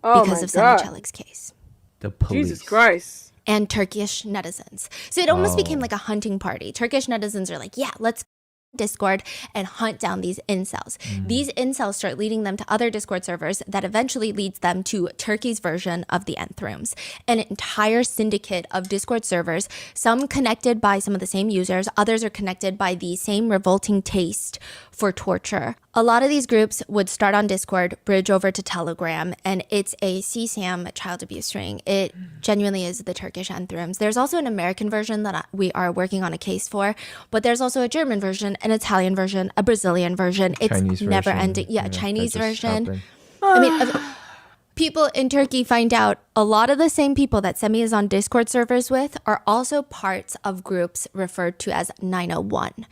because of Semi Çelik's case. The police. Jesus Christ. And Turkish netizens. So it almost became like a hunting party. Turkish netizens are like, yeah, let's Discord and hunt down these incels. These incels start leading them to other Discord servers that eventually leads them to Turkey's version of the nth rooms. An entire syndicate of Discord servers, some connected by some of the same users, others are connected by the same revolting taste for torture. A lot of these groups would start on Discord, bridge over to Telegram, and it's a CSAM child abuse ring. It genuinely is the Turkish nth rooms. There's also an American version that we are working on a case for, but there's also a German version, an Italian version, a Brazilian version. It's Chinese never version. ending. Yeah, Yeah, Chinese that just version. happened. I mean, people in Turkey find out a lot of the same people that Semi is on Discord servers with are also parts of groups referred to as 901.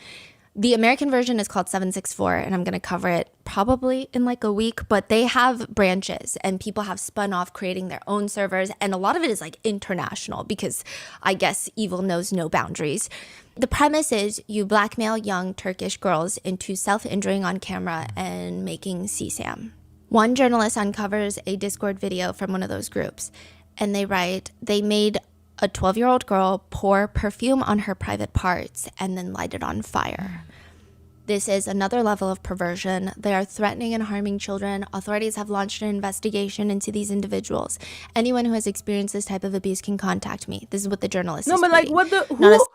The American version is called 764, and I'm going to cover it probably in like a week, but they have branches and people have spun off creating their own servers. And a lot of it is like international because I guess evil knows no boundaries. The premise is you blackmail young Turkish girls into self-injuring on camera and making CSAM. One journalist uncovers a Discord video from one of those groups, and they write, they made a 12-year-old girl pour perfume on her private parts and then light it on fire. This is another level of perversion. They are threatening and harming children. Authorities have launched an investigation into these individuals. Anyone who has experienced this type of abuse can contact me. This is what the journalist No, is but like, tweeting. what the Not who?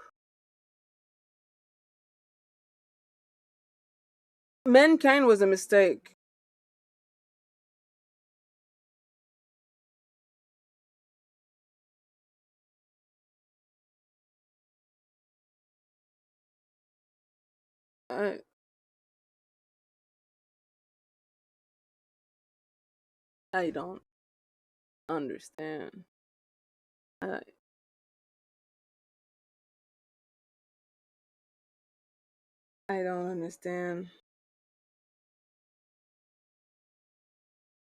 a Mankind was a mistake. I don't understand. I don't understand.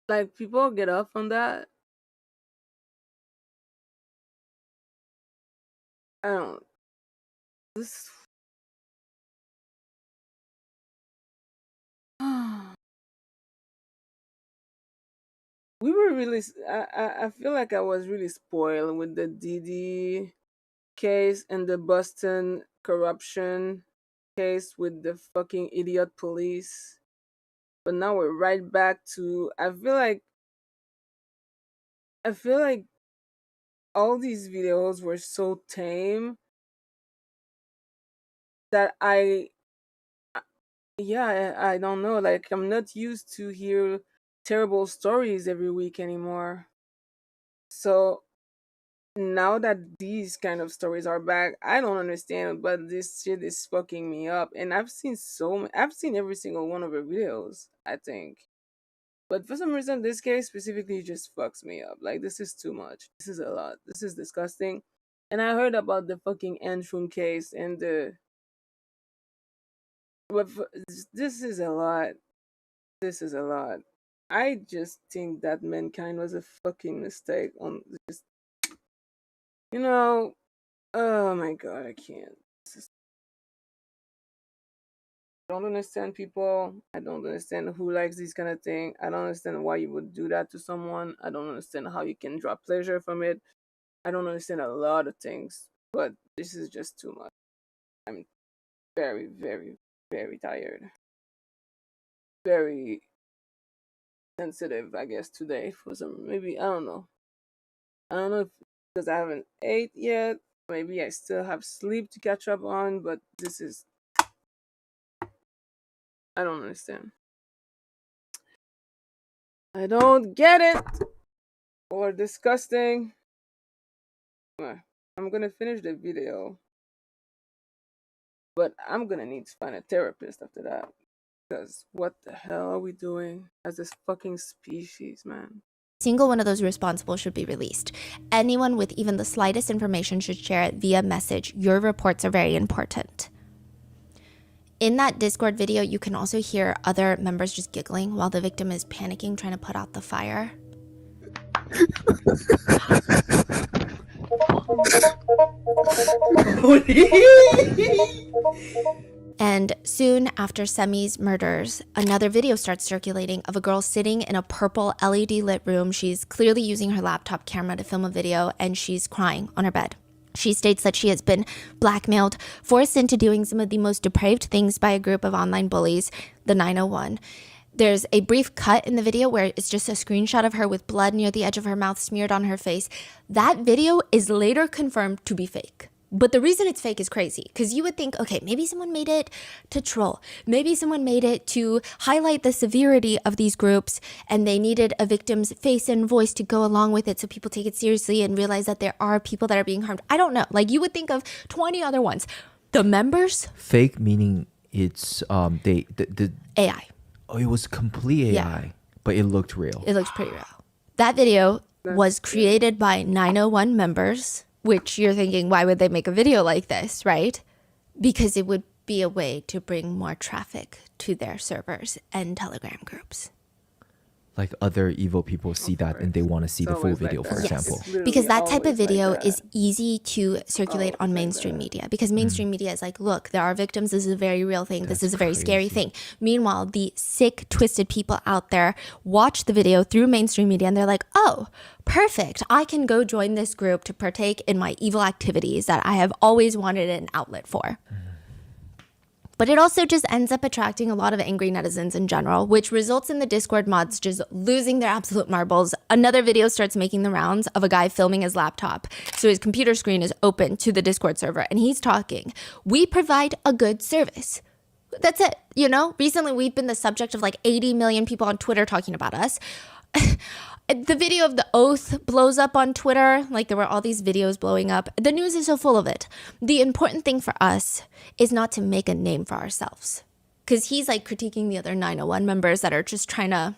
Like, people get off on that. I don't. This. We were really. I feel like I was really spoiled with the DD case and the Boston corruption case with the fucking idiot police. But now we're right back to. I feel like all these videos were so tame that I don't know, like, I'm not used to hear terrible stories every week anymore. So now that these kind of stories are back, I don't understand, but this shit is fucking me up. And I've seen I've seen every single one of her videos, I think. But for some reason, this case specifically just fucks me up. Like, this is too much. This is a lot. This is disgusting. And I heard about the fucking Antrim case and but this is a lot. This is a lot. I just think that Mankind was a fucking mistake on just, you know, oh my god, I can't. I don't understand people. I don't understand who likes this kind of thing. I don't understand why you would do that to someone. I don't understand how you can draw pleasure from it. I don't understand a lot of things, but this is just too much. I'm very, very, very tired. Very sensitive, I guess, today for some, maybe, I don't know. I don't know if because I haven't ate yet. Maybe I still have sleep to catch up on, but this is. I don't understand. I don't get it. Or disgusting. I'm gonna finish the video. But I'm gonna need to find a therapist after that. Because what the hell are we doing as this fucking species, man? Single one of those responsible should be released. Anyone with even the slightest information should share it via message. Your reports are very important. In that Discord video, you can also hear other members just giggling while the victim is panicking, trying to put out the fire. And soon after Semi's murders, another video starts circulating of a girl sitting in a purple LED lit room. She's clearly using her laptop camera to film a video, and she's crying on her bed. She states that she has been blackmailed, forced into doing some of the most depraved things by a group of online bullies, the 901. There's a brief cut in the video where it's just a screenshot of her with blood near the edge of her mouth smeared on her face. That video is later confirmed to be fake. But the reason it's fake is crazy, because you would think, okay, maybe someone made it to troll. Maybe someone made it to highlight the severity of these groups, and they needed a victim's face and voice to go along with it so people take it seriously and realize that there are people that are being harmed. I don't know. Like, you would think of 20 other ones. The members? Fake meaning it's the AI. Oh, it was complete AI, yeah. But it looked real. It looked pretty real. That video was created by 901 members, which you're thinking, why would they make a video like this, right? Because it would be a way to bring more traffic to their servers and Telegram groups. Like other evil people see that and they want to see the full video, for example. Because that type of video is easy to circulate on mainstream media. Because mainstream media is like, look, there are victims. This is a very real thing. This is a very scary thing. Meanwhile, the sick, twisted people out there watch the video through mainstream media and they're like, oh, perfect. I can go join this group to partake in my evil activities that I have always wanted an outlet for. But it also just ends up attracting a lot of angry netizens in general, which results in the Discord mods just losing their absolute marbles. Another video starts making the rounds of a guy filming his laptop. So his computer screen is open to the Discord server and he's talking. We provide a good service. That's it. You know, recently we've been the subject of like 80 million people on Twitter talking about us. The video of the oath blows up on Twitter. Like, there were all these videos blowing up. The news is so full of it. The important thing for us is not to make a name for ourselves. Because he's like critiquing the other 901 members that are just trying to...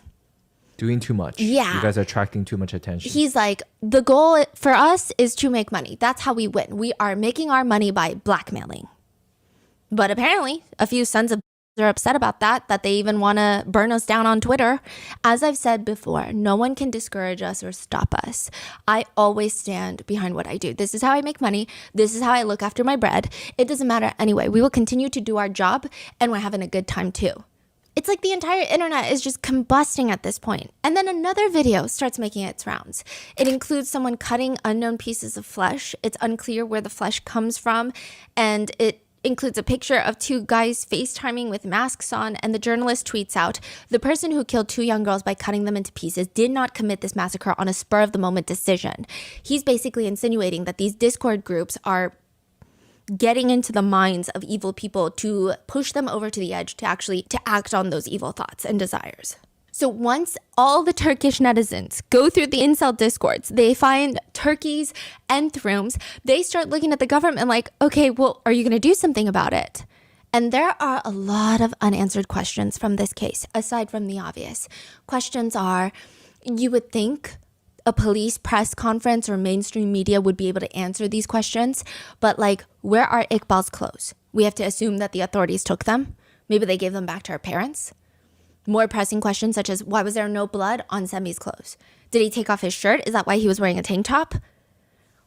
Doing too much. Yeah. You guys are attracting too much attention. He's like, the goal for us is to make money. That's how we win. We are making our money by blackmailing. But apparently, a few sons of are upset about that they even want to burn us down on Twitter. As I've said before, no one can discourage us or stop us. I always stand behind what I do. This is how I make money. This is how I look after my bread. It doesn't matter anyway. We will continue to do our job and we're having a good time too. It's like the entire internet is just combusting at this point. And then another video starts making its rounds. It includes someone cutting unknown pieces of flesh. It's unclear where the flesh comes from, and it includes a picture of two guys FaceTiming with masks on, and the journalist tweets out, the person who killed two young girls by cutting them into pieces did not commit this massacre on a spur-of-the-moment decision. He's basically insinuating that these Discord groups are getting into the minds of evil people to push them over to the edge to act on those evil thoughts and desires. So once all the Turkish netizens go through the incel discords, they find Turkey's nth rooms, they start looking at the government like, okay, well, are you going to do something about it? And there are a lot of unanswered questions from this case, aside from the obvious. Questions are, you would think a police press conference or mainstream media would be able to answer these questions, but like, where are Iqbal's clothes? We have to assume that the authorities took them. Maybe they gave them back to her parents. More pressing questions such as, why was there no blood on Semi's clothes? Did he take off his shirt? Is that why he was wearing a tank top?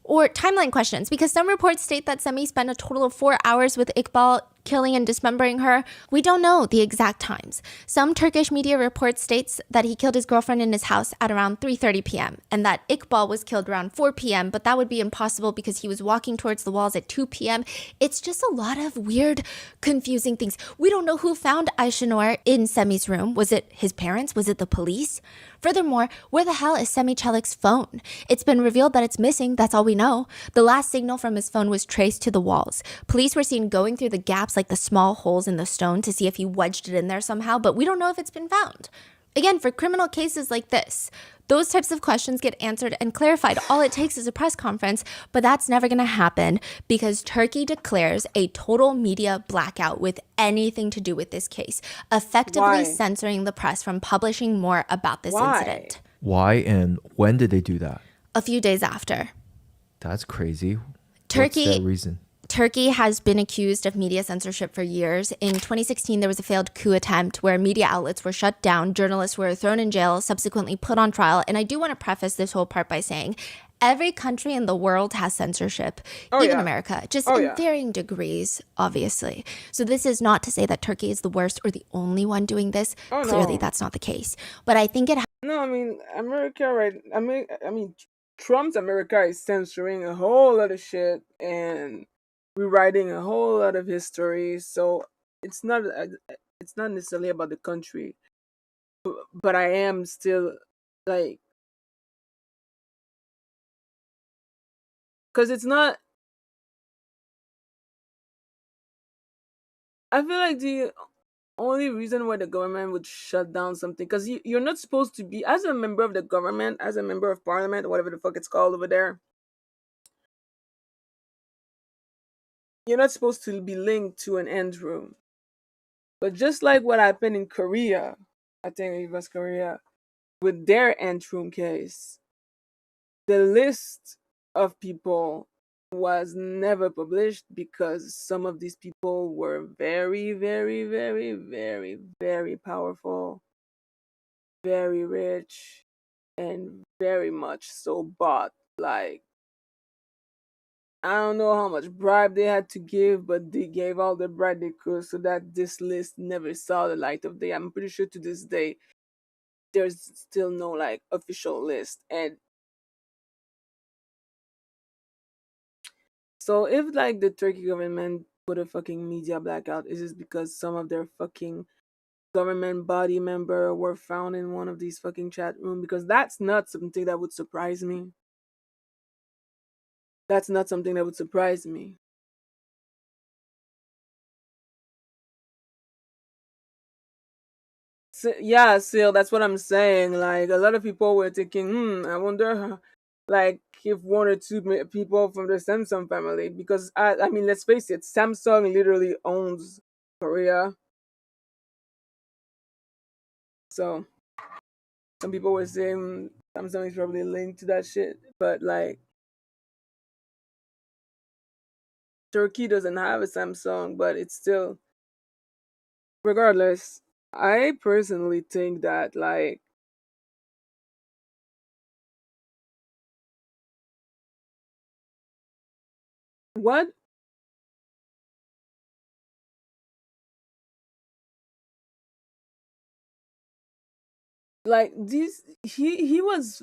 Or timeline questions, because some reports state that Semi spent a total of 4 hours with Iqbal, killing and dismembering her. We don't know the exact times. Some Turkish media reports states that he killed his girlfriend in his house at around 3:30 p.m. and that Iqbal was killed around 4 p.m., but that would be impossible because he was walking towards the walls at 2 p.m. It's just a lot of weird, confusing ththings. We don't know who found Ayşenur in Semi's room. Was it his parents? Was it the police? Furthermore, where the hell is Semi Celik's phone? It's been revealed that it's missing, that's all we know. The last signal from his phone was traced to the walls. Police were seen going through the gaps like the small holes in the stone to see if he wedged it in there somehow, but we don't know if it's been found. Again, for criminal cases like this, those types of questions get answered and clarified. All it takes is a press conference, but that's never going to happen because Turkey declares a total media blackout with anything to do with this case, effectively censoring the press from publishing more about this incident. Why and when did they do that? A few days after. That's crazy. Turkey. What's their reason? Turkey has been accused of media censorship for years. In 2016, there was a failed coup attempt where media outlets were shut down, journalists were thrown in jail, subsequently put on trial. And I do want to preface this whole part by saying every country in the world has censorship, even America, just in varying degrees, obviously. So this is not to say that Turkey is the worst or the only one doing this. Clearly, that's not the case. But I think it... No, I mean, America, right? I mean, Trump's America is censoring a whole lot of shit and rewriting a whole lot of history. So it's not necessarily about the country, but I am still like, because it's not. I feel like the only reason why the government would shut down something, because you're not supposed to be, as a member of the government, as a member of parliament, whatever the fuck it's called over there, you're not supposed to be linked to an end room. But just like what happened in Korea, I think it was Korea, with their end room case, the list of people was never published because some of these people were very, very, very, very, very powerful, very rich, and very much so bought. Like, I don't know how much bribe they had to give, but they gave all the bribe they could so that this list never saw the light of day. I'm pretty sure to this day, there's still no like official list. And so if like the Turkey government put a fucking media blackout, is this because some of their fucking government body member were found in one of these fucking chat room? Because that's not something that would surprise me. That's not something that would surprise me. So, yeah, Seal, that's what I'm saying. Like, a lot of people were thinking, I wonder, like, if one or two people from the Samsung family, because, I mean, let's face it, Samsung literally owns Korea. So, some people were saying Samsung is probably linked to that shit. But, like, Turkey doesn't have a Samsung, but it's still, regardless, I personally think that, like, what? Like, this, he was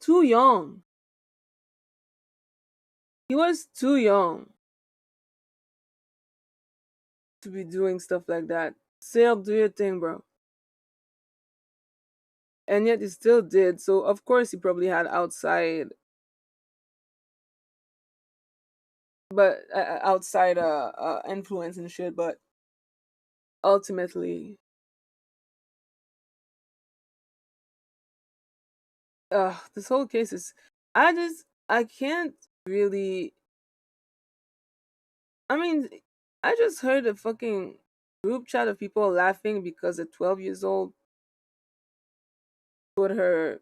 too young. He was too young to be doing stuff like that. Sail, do your thing, bro. And yet he still did. So of course he probably had outside, but outside influence and shit. But ultimately, this whole case is. I can't really. I mean, I just heard a fucking group chat of people laughing because a 12 years old put her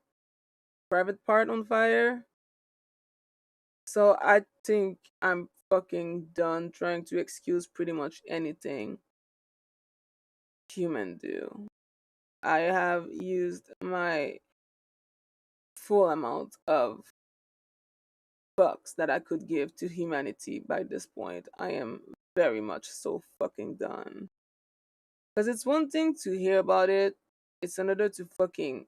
private part on fire. So I think I'm fucking done trying to excuse pretty much anything human do. I have used my full amount of fucks that I could give to humanity by this point. I am very much so fucking done. Because it's one thing to hear about it, it's another to fucking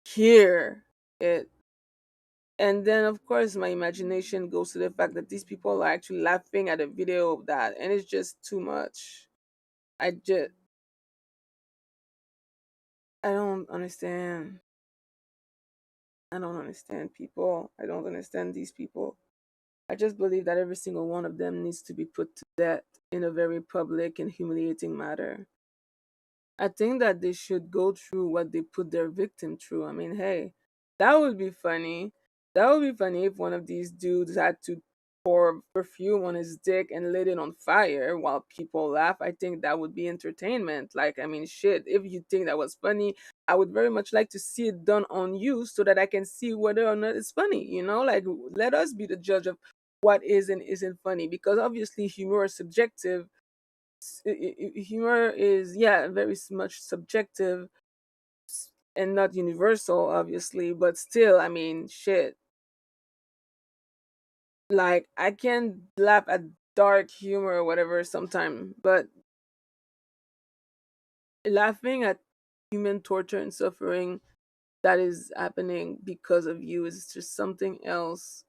hear it. And then, of course, my imagination goes to the fact that these people are actually laughing at a video of that, and it's just too much. I I don't understand. I don't understand people. I don't understand these people. I just believe that every single one of them needs to be put to death in a very public and humiliating manner. I think that they should go through what they put their victim through. I mean, hey, that would be funny. That would be funny if one of these dudes had to pour perfume on his dick and lit it on fire while people laugh. I think that would be entertainment. Like, I mean, shit, if you think that was funny, I would very much like to see it done on you so that I can see whether or not it's funny, you know? Like, let us be the judge of what is and isn't funny because obviously humor is subjective. Humor is, yeah, very much subjective and not universal, obviously, but still, I mean, shit. Like, I can laugh at dark humor or whatever sometime, but laughing at human torture and suffering that is happening because of you is just something else.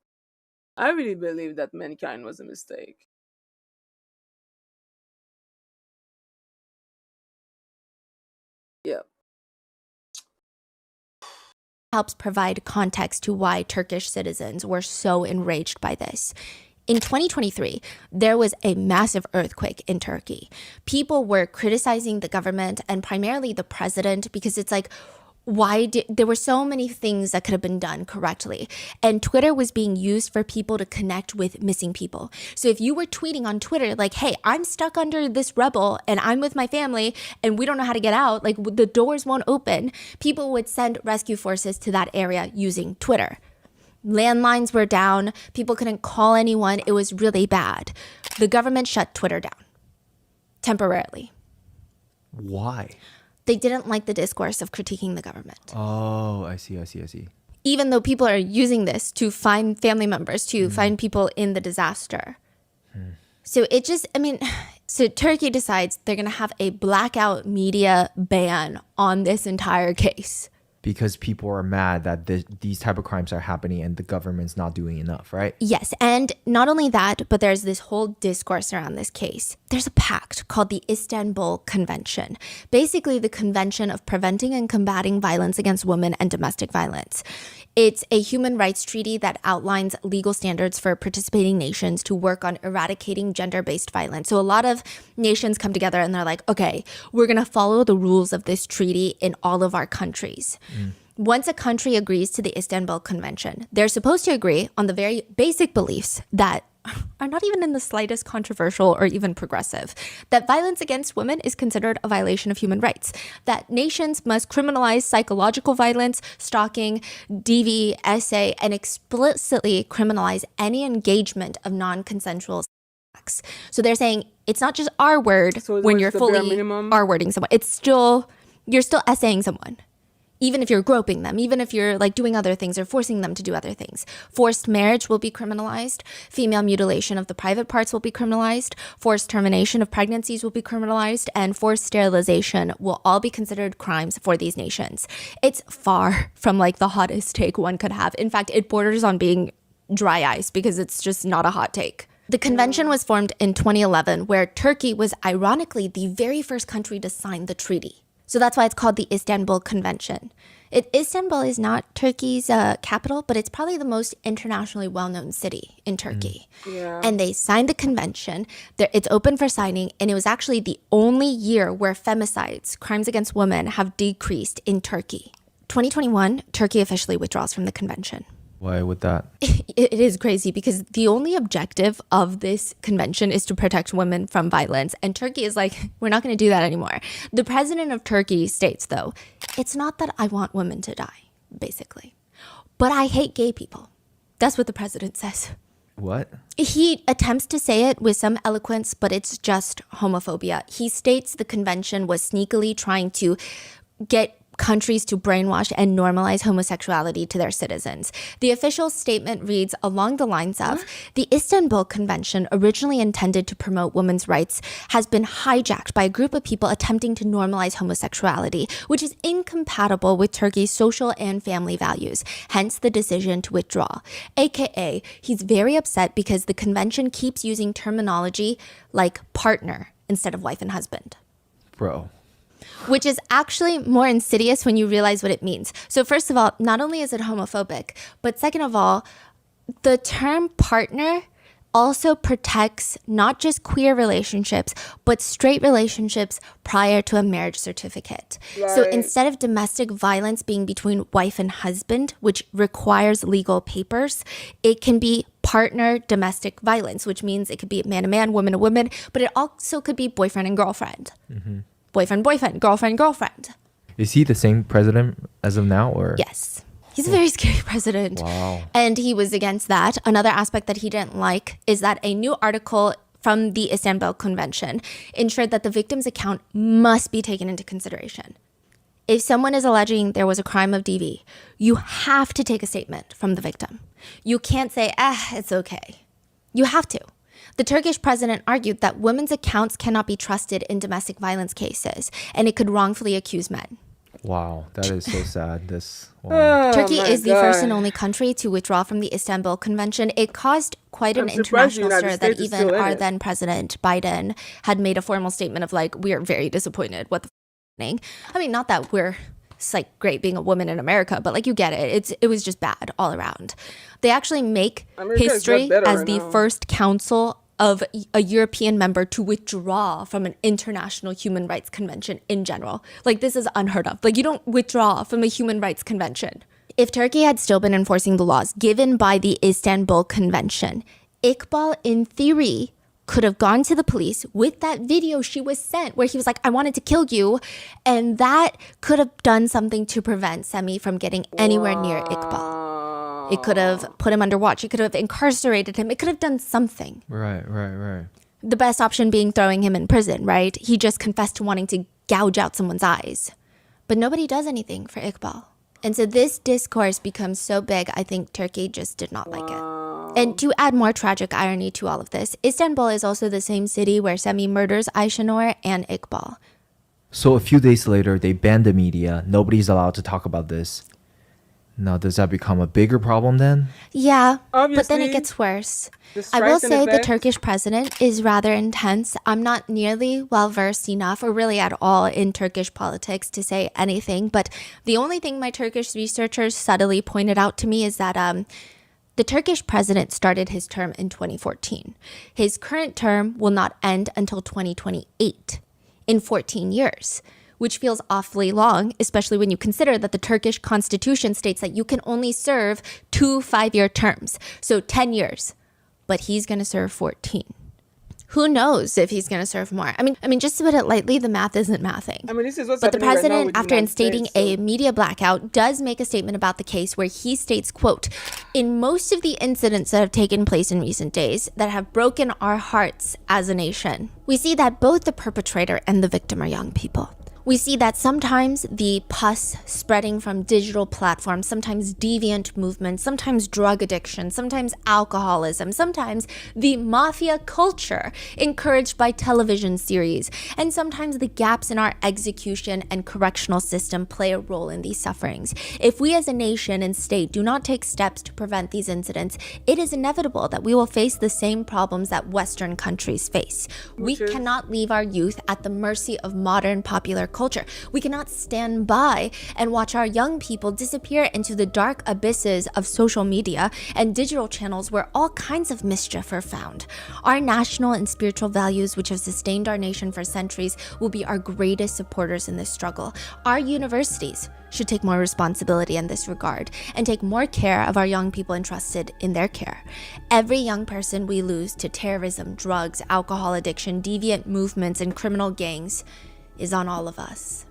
I really believe that mankind was a mistake. Yeah. Helps provide context to why Turkish citizens were so enraged by this. In 2023, there was a massive earthquake in Turkey. People were criticizing the government and primarily the president because it's like, there were so many things that could have been done correctly. And Twitter was being used for people to connect with missing people. So if you were tweeting on Twitter, like, hey, I'm stuck under this rubble and I'm with my family and we don't know how to get out, like the doors won't open, people would send rescue forces to that area using Twitter. Landlines were down. People couldn't call anyone. It was really bad. The government shut Twitter down temporarily. Why? They didn't like the discourse of critiquing the government. Oh, I see. Even though people are using this to find family members, to find people in the disaster. So it just, I mean, so Turkey decides they're going to have a blackout media ban on this entire case. Because people are mad that these type of crimes are happening and the government's not doing enough, right? Yes, and not only that, but there's this whole discourse around this case. There's a pact called the Istanbul Convention, basically the Convention of Preventing and Combating Violence Against Women and Domestic Violence. It's a human rights treaty that outlines legal standards for participating nations to work on eradicating gender-based violence. So a lot of nations come together and they're like, okay, we're going to follow the rules of this treaty in all of our countries. Once a country agrees to the Istanbul Convention, they're supposed to agree on the very basic beliefs that are not even in the slightest controversial or even progressive. That violence against women is considered a violation of human rights. That nations must criminalize psychological violence, stalking, DV, SA, and explicitly criminalize any engagement of non-consensual acts. So they're saying it's not just our word when you're fully R-wording someone. It's still, you're still essaying someone. Even if you're groping them, even if you're like doing other things or forcing them to do other things. Forced marriage will be criminalized. Female mutilation of the private parts will be criminalized. Forced termination of pregnancies will be criminalized. And forced sterilization will all be considered crimes for these nations. It's far from like the hottest take one could have. In fact, it borders on being dry ice because it's just not a hot take. The convention was formed in 2011, where Turkey was ironically the very first country to sign the treaty. So that's why it's called the Istanbul Convention. Istanbul is not Turkey's capital, but it's probably the most internationally well-known city in Turkey. Yeah. And they signed the convention. It's open for signing, and it was actually the only year where femicides, crimes against women, have decreased in Turkey. 2021, Turkey officially withdraws from the convention. Why would that? It is crazy because the only objective of this convention is to protect women from violence. And Turkey is like, we're not going to do that anymore. The president of Turkey states, though, it's not that I want women to die, basically, but I hate gay people. That's what the president says. What? He attempts to say it with some eloquence, but it's just homophobia. He states the convention was sneakily trying to get countries to brainwash and normalize homosexuality to their citizens. The official statement reads along the lines of, the Istanbul Convention, originally intended to promote women's rights, has been hijacked by a group of people attempting to normalize homosexuality, which is incompatible with Turkey's social and family values, hence the decision to withdraw. AKA, he's very upset because the convention keeps using terminology like partner instead of wife and husband. Bro. which is actually more insidious when you realize what it means. So first of all, not only is it homophobic, but second of all, the term partner also protects not just queer relationships, but straight relationships prior to a marriage certificate. So instead of domestic violence being between wife and husband, which requires legal papers, it can be partner domestic violence, which means it could be man to man, woman to woman, but it also could be boyfriend and girlfriend. Boyfriend, girlfriend. Is he the same president as of now, or? Yes. He's a very scary president. Wow. And he was against that. Another aspect that he didn't like is that a new article from the Istanbul Convention ensured that the victim's account must be taken into consideration. If someone is alleging there was a crime of DV, you have to take a statement from the victim. You can't say, it's okay. You have to. The Turkish president argued that women's accounts cannot be trusted in domestic violence cases, and it could wrongfully accuse men. Wow, that is so sad. Wow. Turkey is the first and only country to withdraw from the Istanbul Convention. It caused quite an international stir that even our then president Biden had made a formal statement of like, we are very disappointed. What the f***ing? I mean, not that it's like great being a woman in America, but like you get it. It was just bad all around. They actually make history as the first council of a European member to withdraw from an international human rights convention in general. Like, this is unheard of. Like, you don't withdraw from a human rights convention. If Turkey had still been enforcing the laws given by the Istanbul Convention, Iqbal, in theory, could have gone to the police with that video she was sent where he was like, I wanted to kill you. And that could have done something to prevent Semi from getting anywhere near Iqbal. It could have put him under watch. It could have incarcerated him. It could have done something. Right. The best option being throwing him in prison, right? He just confessed to wanting to gouge out someone's eyes. But nobody does anything for Iqbal. And so this discourse becomes so big, I think Turkey just did not like it. And to add more tragic irony to all of this, Istanbul is also the same city where Semi murders Ayşenur and Iqbal. So a few days later, they banned the media. Nobody's allowed to talk about this. Now, does that become a bigger problem then? Yeah, Obviously, but then it gets worse. I will say the Turkish president is rather intense. I'm not nearly well-versed enough or really at all in Turkish politics to say anything, but the only thing my Turkish researchers subtly pointed out to me is that the Turkish president started his term in 2014. His current term will not end until 2028, in 14 years. Which feels awfully long, especially when you consider that the Turkish constitution states that you can only serve 2 5-year terms, so 10 years. But he's going to serve 14. Who knows if he's going to serve more? I mean, just to put it lightly, the math isn't mathing. I mean, this is what's But the happening right now president, with the after United instating States, a media blackout, does make a statement about the case where he states, quote, in most of the incidents that have taken place in recent days that have broken our hearts as a nation, we see that both the perpetrator and the victim are young people. We see that sometimes the pus spreading from digital platforms, sometimes deviant movements, sometimes drug addiction, sometimes alcoholism, sometimes the mafia culture encouraged by television series, and sometimes the gaps in our execution and correctional system play a role in these sufferings. If we as a nation and state do not take steps to prevent these incidents, it is inevitable that we will face the same problems that Western countries face. We cannot leave our youth at the mercy of modern popular culture. We cannot stand by and watch our young people disappear into the dark abysses of social media and digital channels where all kinds of mischief are found. Our national and spiritual values, which have sustained our nation for centuries, will be our greatest supporters in this struggle. Our universities should take more responsibility in this regard and take more care of our young people entrusted in their care. Every young person we lose to terrorism, drugs, alcohol addiction, deviant movements, and criminal gangs is on all of us.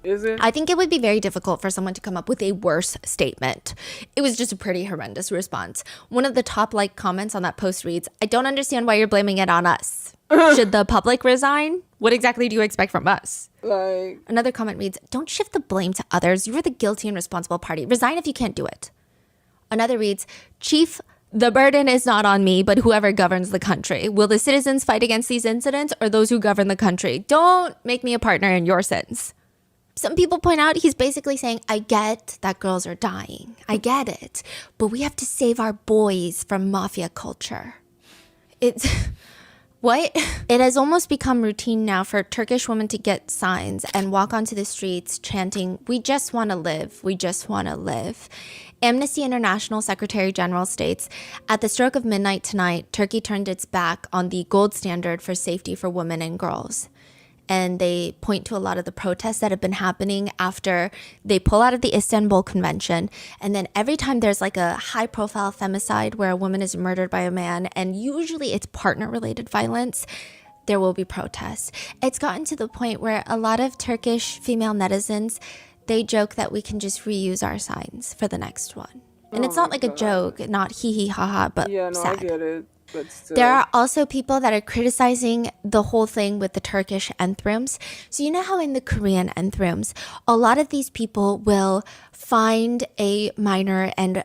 Is it? I think it would be very difficult for someone to come up with a worse statement. It was just a pretty horrendous response. One of the top comments on that post reads, I don't understand why you're blaming it on us. Should the public resign? What exactly do you expect from us? Another comment reads, don't shift the blame to others. You are the guilty and responsible party. Resign if you can't do it. Another reads, Chief, the burden is not on me, but whoever governs the country. Will the citizens fight against these incidents or those who govern the country? Don't make me a partner in your sins. Some people point out he's basically saying, I get that girls are dying. I get it. But we have to save our boys from mafia culture. What? It has almost become routine now for Turkish women to get signs and walk onto the streets chanting, "We just want to live. We just want to live." Amnesty International Secretary General states, at the stroke of midnight tonight, Turkey turned its back on the gold standard for safety for women and girls. And they point to a lot of the protests that have been happening after they pull out of the Istanbul Convention. And then every time there's like a high profile femicide where a woman is murdered by a man, and usually it's partner related violence, there will be protests. It's gotten to the point where a lot of Turkish female netizens, they joke that we can just reuse our signs for the next one. And it's not like a joke, not hee hee ha ha, but Yeah, no, sad. I get it. But still. There are also people that are criticizing the whole thing with the Turkish anthems. So you know how in the Korean anthems, a lot of these people will find a minor and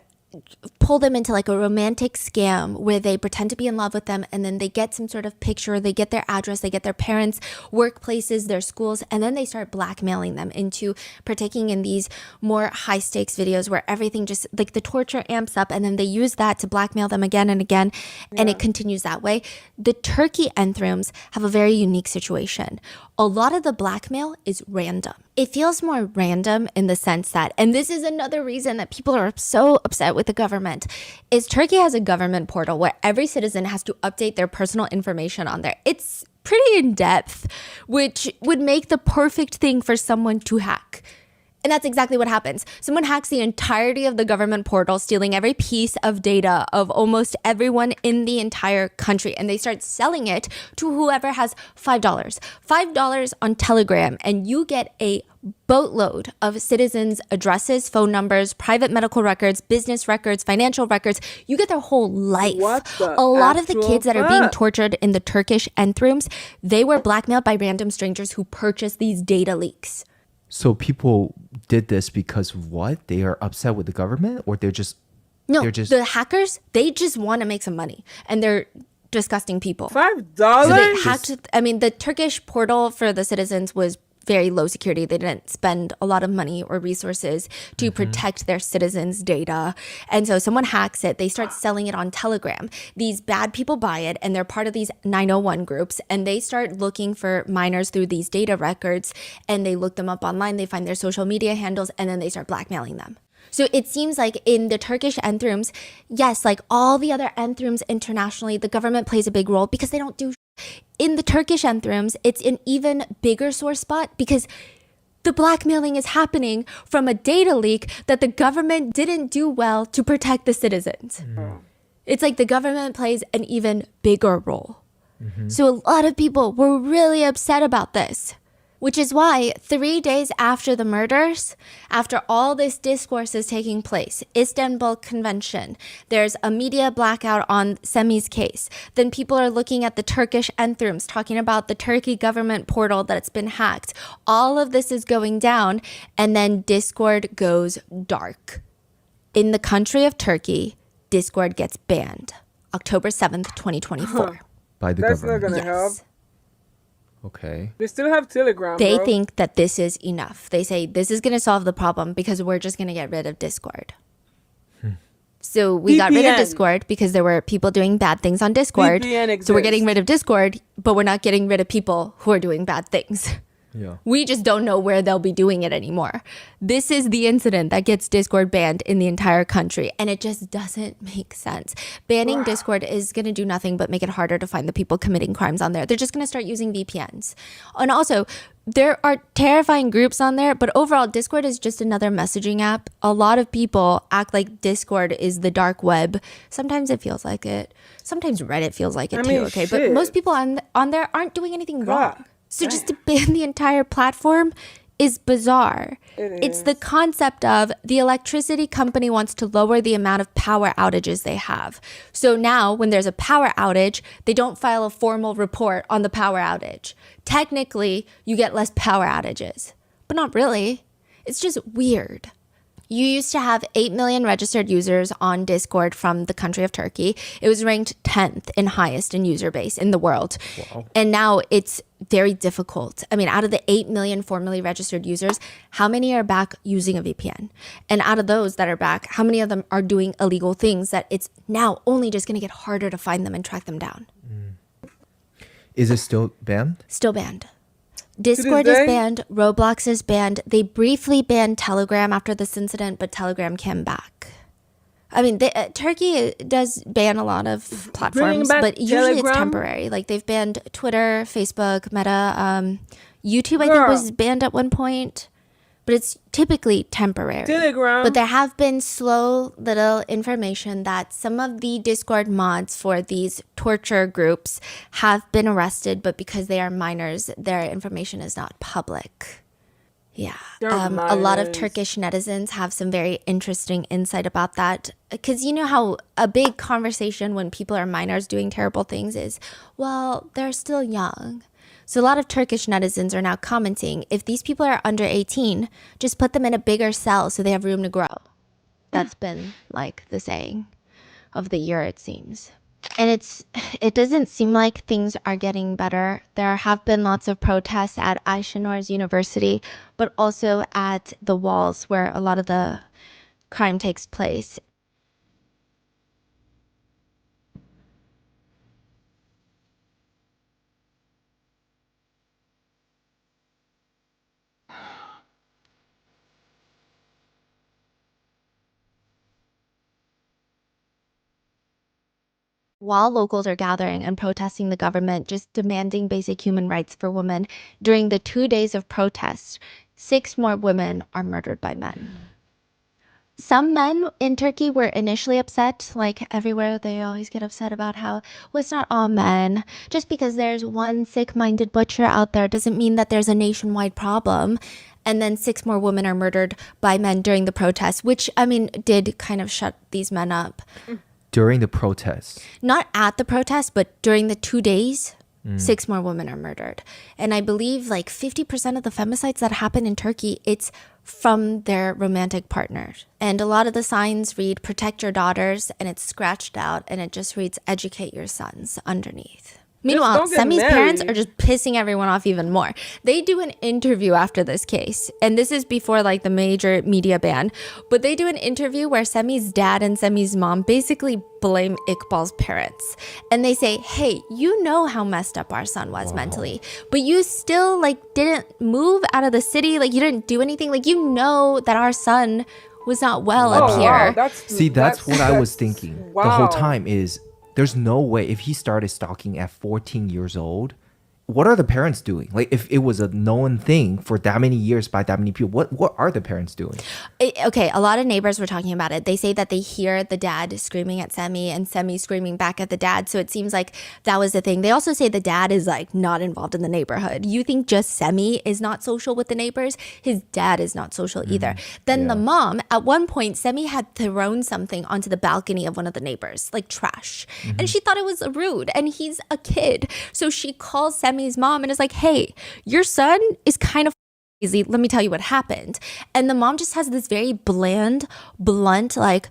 pull them into like a romantic scam where they pretend to be in love with them, and then they get some sort of picture, they get their address, they get their parents' workplaces, their schools, and then they start blackmailing them into partaking in these more high stakes videos where everything just like the torture amps up, and then they use that to blackmail them again and again, and it continues that way. The Turkey anthems have a very unique situation. A lot of the blackmail is random. It feels more random in the sense that, and this is another reason that people are so upset with the government, is Turkey has a government portal where every citizen has to update their personal information on there. It's pretty in depth, which would make the perfect thing for someone to hack. And that's exactly what happens. Someone hacks the entirety of the government portal, stealing every piece of data of almost everyone in the entire country. And they start selling it to whoever has $5. $5 on Telegram. And you get a boatload of citizens' addresses, phone numbers, private medical records, business records, financial records. You get their whole life. A lot of the kids that are being tortured in the Turkish anthems, they were blackmailed by random strangers who purchased these data leaks. So people did this because what? They are upset with the government, or they're just the hackers, they just want to make some money, and they're disgusting people. $5? So they hacked. I mean, the Turkish portal for the citizens was very low security. They didn't spend a lot of money or resources to protect their citizens' data. And so someone hacks it. They start selling it on Telegram. These bad people buy it, and they're part of these 901 groups. And they start looking for minors through these data records. And they look them up online. They find their social media handles, and then they start blackmailing them. So it seems like in the Turkish anthems, yes, like all the other anthems internationally, the government plays a big role because they don't do. In the Turkish anthems, it's an even bigger sore spot because the blackmailing is happening from a data leak that the government didn't do well to protect the citizens. It's like the government plays an even bigger role. So a lot of people were really upset about this. Which is why 3 days after the murders, after all this discourse is taking place, Istanbul Convention, there's a media blackout on Semih's case. Then people are looking at the Turkish anthems, talking about the Turkey government portal that's been hacked. All of this is going down, and then Discord goes dark. In the country of Turkey, Discord gets banned. October 7th, 2024. By the That's government. not going to help. Okay. They still have Telegram, They bro. think that this is enough. They say this is going to solve the problem because we're just going to get rid of Discord. So we got rid of VPN. Discord because there were people doing bad things on Discord. VPN So we're getting exists. rid of Discord, but we're not getting rid of people who are doing bad things. Yeah. We just don't know where they'll be doing it anymore. This is the incident that gets Discord banned in the entire country, and it just doesn't make sense. Banning Discord is going to do nothing but make it harder to find the people committing crimes on there. They're just going to start using VPNs. And also, there are terrifying groups on there, but overall, Discord is just another messaging app. A lot of people act like Discord is the dark web. Sometimes it feels like it. Sometimes Reddit feels like it too, okay? But shit. most people on there aren't doing anything wrong. So just to ban the entire platform is bizarre. It's the concept of the electricity company wants to lower the amount of power outages they have. So now when there's a power outage, they don't file a formal report on the power outage. Technically, you get less power outages, but not really. It's just weird. You used to have 8 million registered users on Discord from the country of Turkey. It was ranked 10th in highest in user base in the world. Wow. And now it's very difficult. I mean, out of the 8 million formally registered users, how many are back using a VPN? And out of those that are back, how many of them are doing illegal things that it's now only just going to get harder to find them and track them down? Is it still banned? Still banned. Discord is banned. Roblox is banned. They briefly banned Telegram after this incident, but Telegram came back. I mean, Turkey does ban a lot of platforms, but usually it's temporary. Like they've banned Twitter, Facebook, Meta, YouTube. I think was banned at one point, but it's typically temporary. Telegram. But there have been slow little information that some of the Discord mods for these torture groups have been arrested, but because they are minors, their information is not public. Yeah. A lot of Turkish netizens have some very interesting insight about that. Because you know how a big conversation when people are minors doing terrible things is, well, they're still young. So a lot of Turkish netizens are now commenting, if these people are under 18, just put them in a bigger cell so they have room to grow. That's been like the saying of the year, it seems. And it doesn't seem like things are getting better. There have been lots of protests at Ayşenur's University, but also at the walls where a lot of the crime takes place. While locals are gathering and protesting the government, just demanding basic human rights for women, during the 2 days of protests, 6 more women are murdered by men. Some men in Turkey were initially upset, like everywhere they always get upset about how, well, it's not all men. Just because there's one sick-minded butcher out there doesn't mean that there's a nationwide problem. And then 6 more women are murdered by men during the protests, which, I mean, did kind of shut these men up. During the protests? Not at the protest, but during the 2 days, 6 more women are murdered. And I believe like 50% of the femicides that happen in Turkey, it's from their romantic partners. And a lot of the signs read, protect your daughters, and it's scratched out, and it just reads, educate your sons underneath. Meanwhile, Semi's parents are just pissing everyone off even more. They do an interview after this case, and this is before like the major media ban, but they do an interview where Semi's dad and Semi's mom basically blame Iqbal's parents. And they say, hey, you know how messed up our son was mentally, but you still like didn't move out of the city, like you didn't do anything, like you know that our son was not well up here. That's what I was thinking the whole time is, there's no way if he started stalking at 14 years old, what are the parents doing? Like if it was a known thing for that many years by that many people, what are the parents doing? Okay, a lot of neighbors were talking about it. They say that they hear the dad screaming at Semi and Semi screaming back at the dad. So it seems like that was the thing. They also say the dad is like not involved in the neighborhood. You think just Semi is not social with the neighbors? His dad is not social either. Then the mom, at one point, Semi had thrown something onto the balcony of one of the neighbors, like trash. And she thought it was rude, and he's a kid. So she calls Semi's mom and is like, hey, your son is kind of crazy. Let me tell you what happened. And the mom just has this very blunt, like,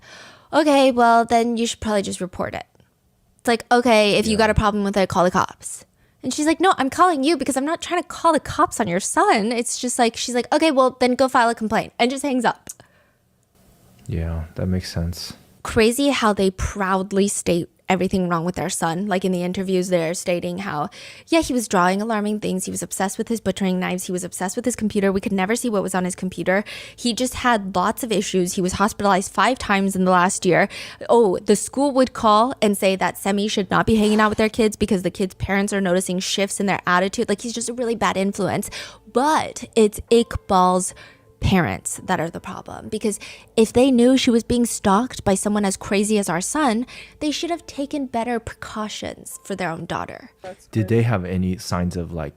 okay, well, then you should probably just report it. It's like, okay, if you got a problem with it, call the cops. And she's like, no, I'm calling you because I'm not trying to call the cops on your son. It's just like, she's like, okay, well, then go file a complaint, and just hangs up. Yeah, that makes sense. Crazy how they proudly state everything wrong with their son. Like in the interviews, they're stating how, yeah, he was drawing alarming things. He was obsessed with his butchering knives. He was obsessed with his computer. We could never see what was on his computer. He just had lots of issues. He was hospitalized 5 times in the last year. Oh, the school would call and say that Semi should not be hanging out with their kids because the kids' parents are noticing shifts in their attitude. Like he's just a really bad influence. But it's Iqbal's parents that are the problem, because if they knew she was being stalked by someone as crazy as our son, they should have taken better precautions for their own daughter. Did they have any signs of like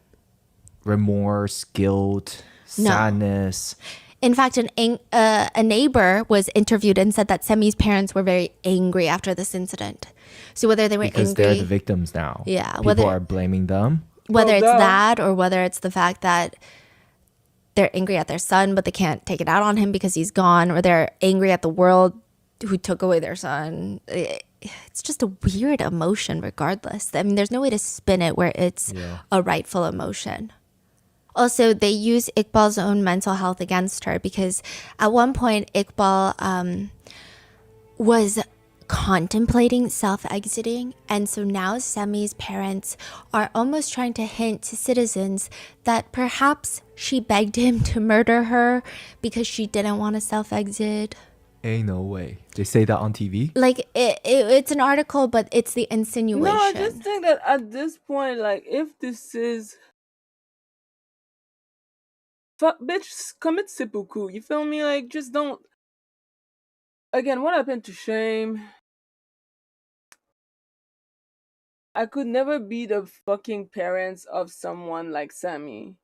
remorse, guilt, sadness? In fact, a neighbor was interviewed and said that Semi's parents were very angry after this incident. So whether they were because angry, they're the victims now. Yeah, people are blaming them. Whether it's that or whether it's the fact that they're angry at their son, but they can't take it out on him because he's gone, or they're angry at the world who took away their son. It's just a weird emotion regardless. I mean, there's no way to spin it where it's a rightful emotion. Also, they use Iqbal's own mental health against her because at one point, Iqbal was contemplating self-exiting, and so now Semi's parents are almost trying to hint to citizens that perhaps she begged him to murder her because she didn't want to self-exit. Ain't no way. They say that on TV? Like, it's an article, but it's the insinuation. No, I just think that at this point, like, if this is... bitch, commit seppuku. You feel me? Like, just don't... Again, what happened to shame? I could never be the fucking parents of someone like Semi.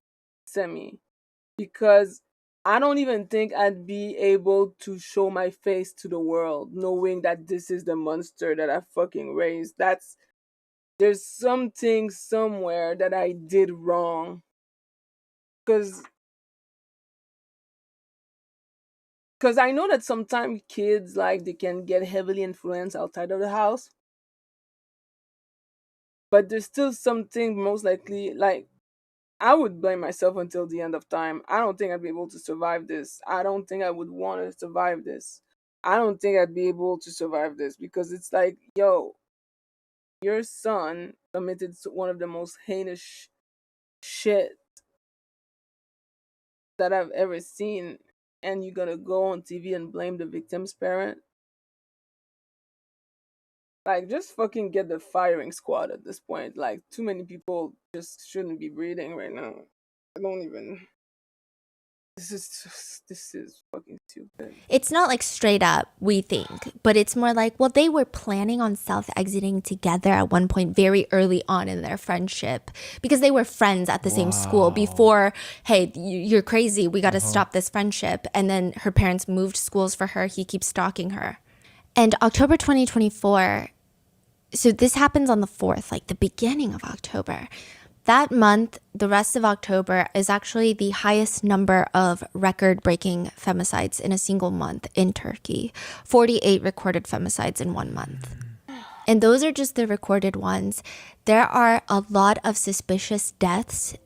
Because I don't even think I'd be able to show my face to the world knowing that this is the monster that I fucking raised. There's something somewhere that I did wrong. Because I know that sometimes kids, like, they can get heavily influenced outside of the house. But there's still something, most likely, like, I would blame myself until the end of time. I don't think I'd be able to survive this. I don't think I would want to survive this. I don't think I'd be able to survive this because it's like, yo, your son committed one of the most heinous shit that I've ever seen, and you're gonna go on TV and blame the victim's parent? Like, just fucking get the firing squad at this point. Like, too many people just shouldn't be breathing right now. I don't even... This is fucking stupid. It's not like straight up, we think, but it's more like, well, they were planning on self-exiting together at one point very early on in their friendship because they were friends at the same school before, hey, you're crazy, we got to stop this friendship. And then her parents moved schools for her. He keeps stalking her. And October 2024, so this happens on the 4th, like the beginning of October. That month, the rest of October, is actually the highest number of record-breaking femicides in a single month in Turkey. 48 recorded femicides in 1 month. And those are just the recorded ones. There are a lot of suspicious deaths.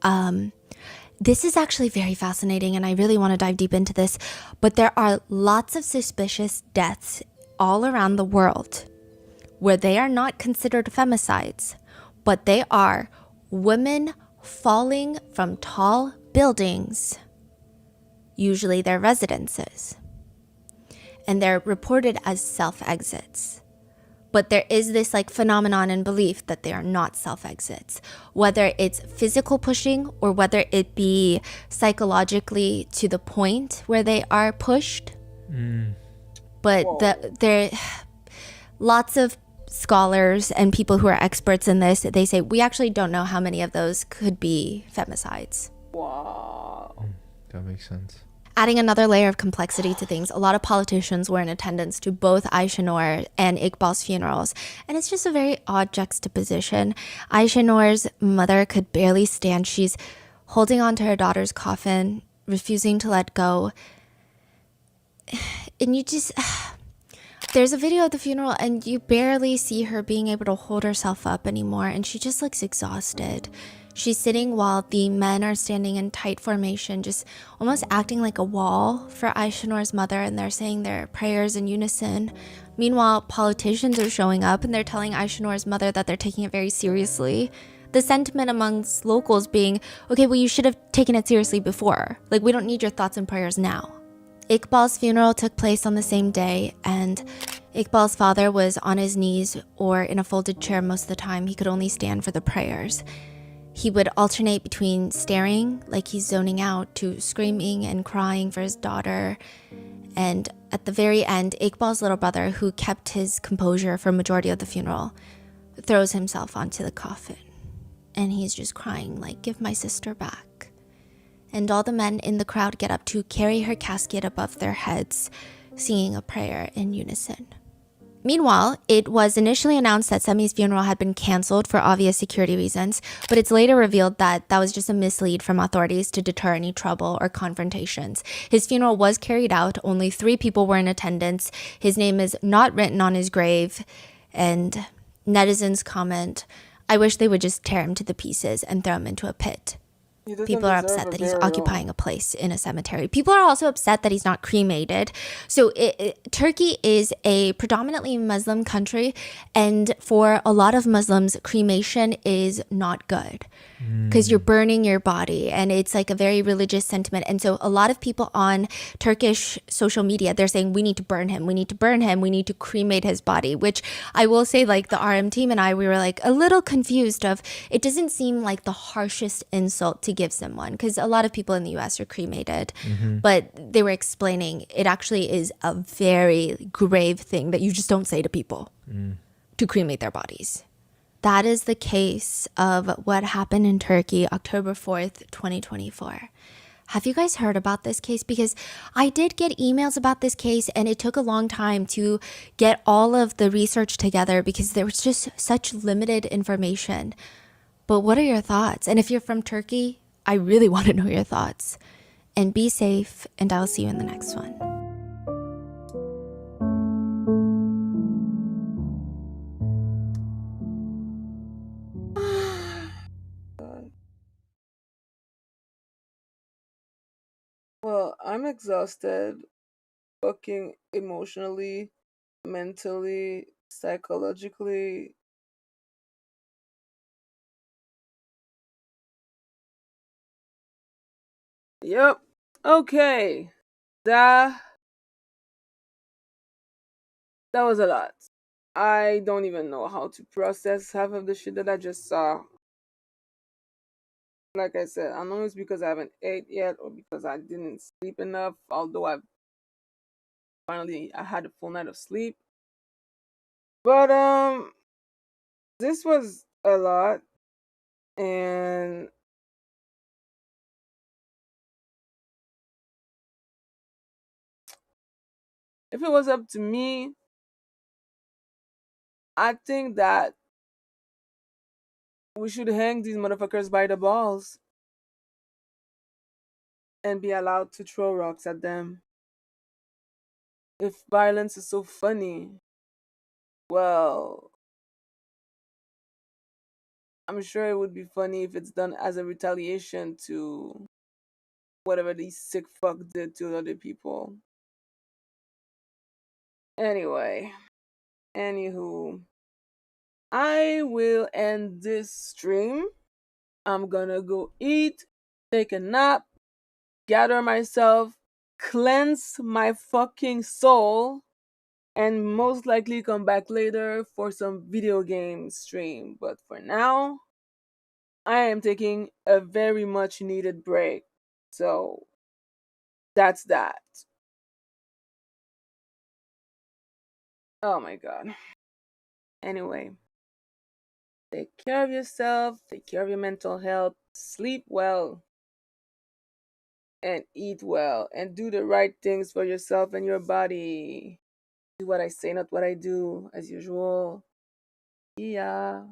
This is actually very fascinating, and I really want to dive deep into this. But there are lots of suspicious deaths all around the world where they are not considered femicides, but they are women falling from tall buildings, usually their residences, and they're reported as self-exits. But there is this like phenomenon and belief that they are not self-exits, whether it's physical pushing or whether it be psychologically to the point where they are pushed. But there lots of scholars and people who are experts in this, they say we actually don't know how many of those could be femicides. Wow. That makes sense. Adding another layer of complexity to things, a lot of politicians were in attendance to both Ayşenur and Iqbal's funerals, and it's just a very odd juxtaposition. Ayşenur's mother could barely stand. She's holding on to her daughter's coffin, refusing to let go. And you just... There's a video of the funeral and you barely see her being able to hold herself up anymore, and she just looks exhausted. She's sitting while the men are standing in tight formation, just almost acting like a wall for Ayşenur's mother, and they're saying their prayers in unison. Meanwhile, politicians are showing up and they're telling Ayşenur's mother that they're taking it very seriously. The sentiment amongst locals being, okay, well, you should have taken it seriously before. Like, we don't need your thoughts and prayers now. Iqbal's funeral took place on the same day, and Iqbal's father was on his knees or in a folded chair most of the time. He could only stand for the prayers. He would alternate between staring, like he's zoning out, to screaming and crying for his daughter. And at the very end, Iqbal's little brother, who kept his composure for a majority of the funeral, throws himself onto the coffin. And he's just crying, like, give my sister back. And all the men in the crowd get up to carry her casket above their heads, singing a prayer in unison. Meanwhile, it was initially announced that Semi's funeral had been canceled for obvious security reasons, but it's later revealed that that was just a mislead from authorities to deter any trouble or confrontations. His funeral was carried out, only 3 people were in attendance, his name is not written on his grave, and netizens comment, I wish they would just tear him to the pieces and throw him into a pit. He doesn't People are deserve upset a that he's burial. occupying a place in a cemetery. People are also upset that he's not cremated. So Turkey is a predominantly Muslim country, and for a lot of Muslims, cremation is not good because you're burning your body, and it's like a very religious sentiment. And so a lot of people on Turkish social media, they're saying we need to burn him, we need to burn him, we need to cremate his body, which I will say, like, the RM team and I, we were like a little confused of, it doesn't seem like the harshest insult to give someone, because a lot of people in the US are cremated, but they were explaining it actually is a very grave thing that you just don't say to people to cremate their bodies. That is the case of what happened in Turkey, October 4th, 2024. Have you guys heard about this case? Because I did get emails about this case, and it took a long time to get all of the research together because there was just such limited information. But what are your thoughts? And if you're from Turkey, I really want to know your thoughts. And be safe, and I'll see you in the next one. Well, I'm exhausted, fucking emotionally, mentally, psychologically. Yep. Okay. That was a lot. I don't even know how to process half of the shit that I just saw. Like I said, I know it's because I haven't ate yet or because I didn't sleep enough, although I had a full night of sleep. But this was a lot, and if it was up to me, I think that we should hang these motherfuckers by the balls and be allowed to throw rocks at them. If violence is so funny, well, I'm sure it would be funny if it's done as a retaliation to whatever these sick fuck did to other people. Anyway, anywho, I will end this stream. I'm gonna go eat, take a nap, gather myself, cleanse my fucking soul, and most likely come back later for some video game stream. But for now, I am taking a very much needed break. So that's that. Oh my god. Anyway, take care of yourself, take care of your mental health, sleep well, and eat well, and do the right things for yourself and your body. Do what I say, not what I do, as usual. Yeah.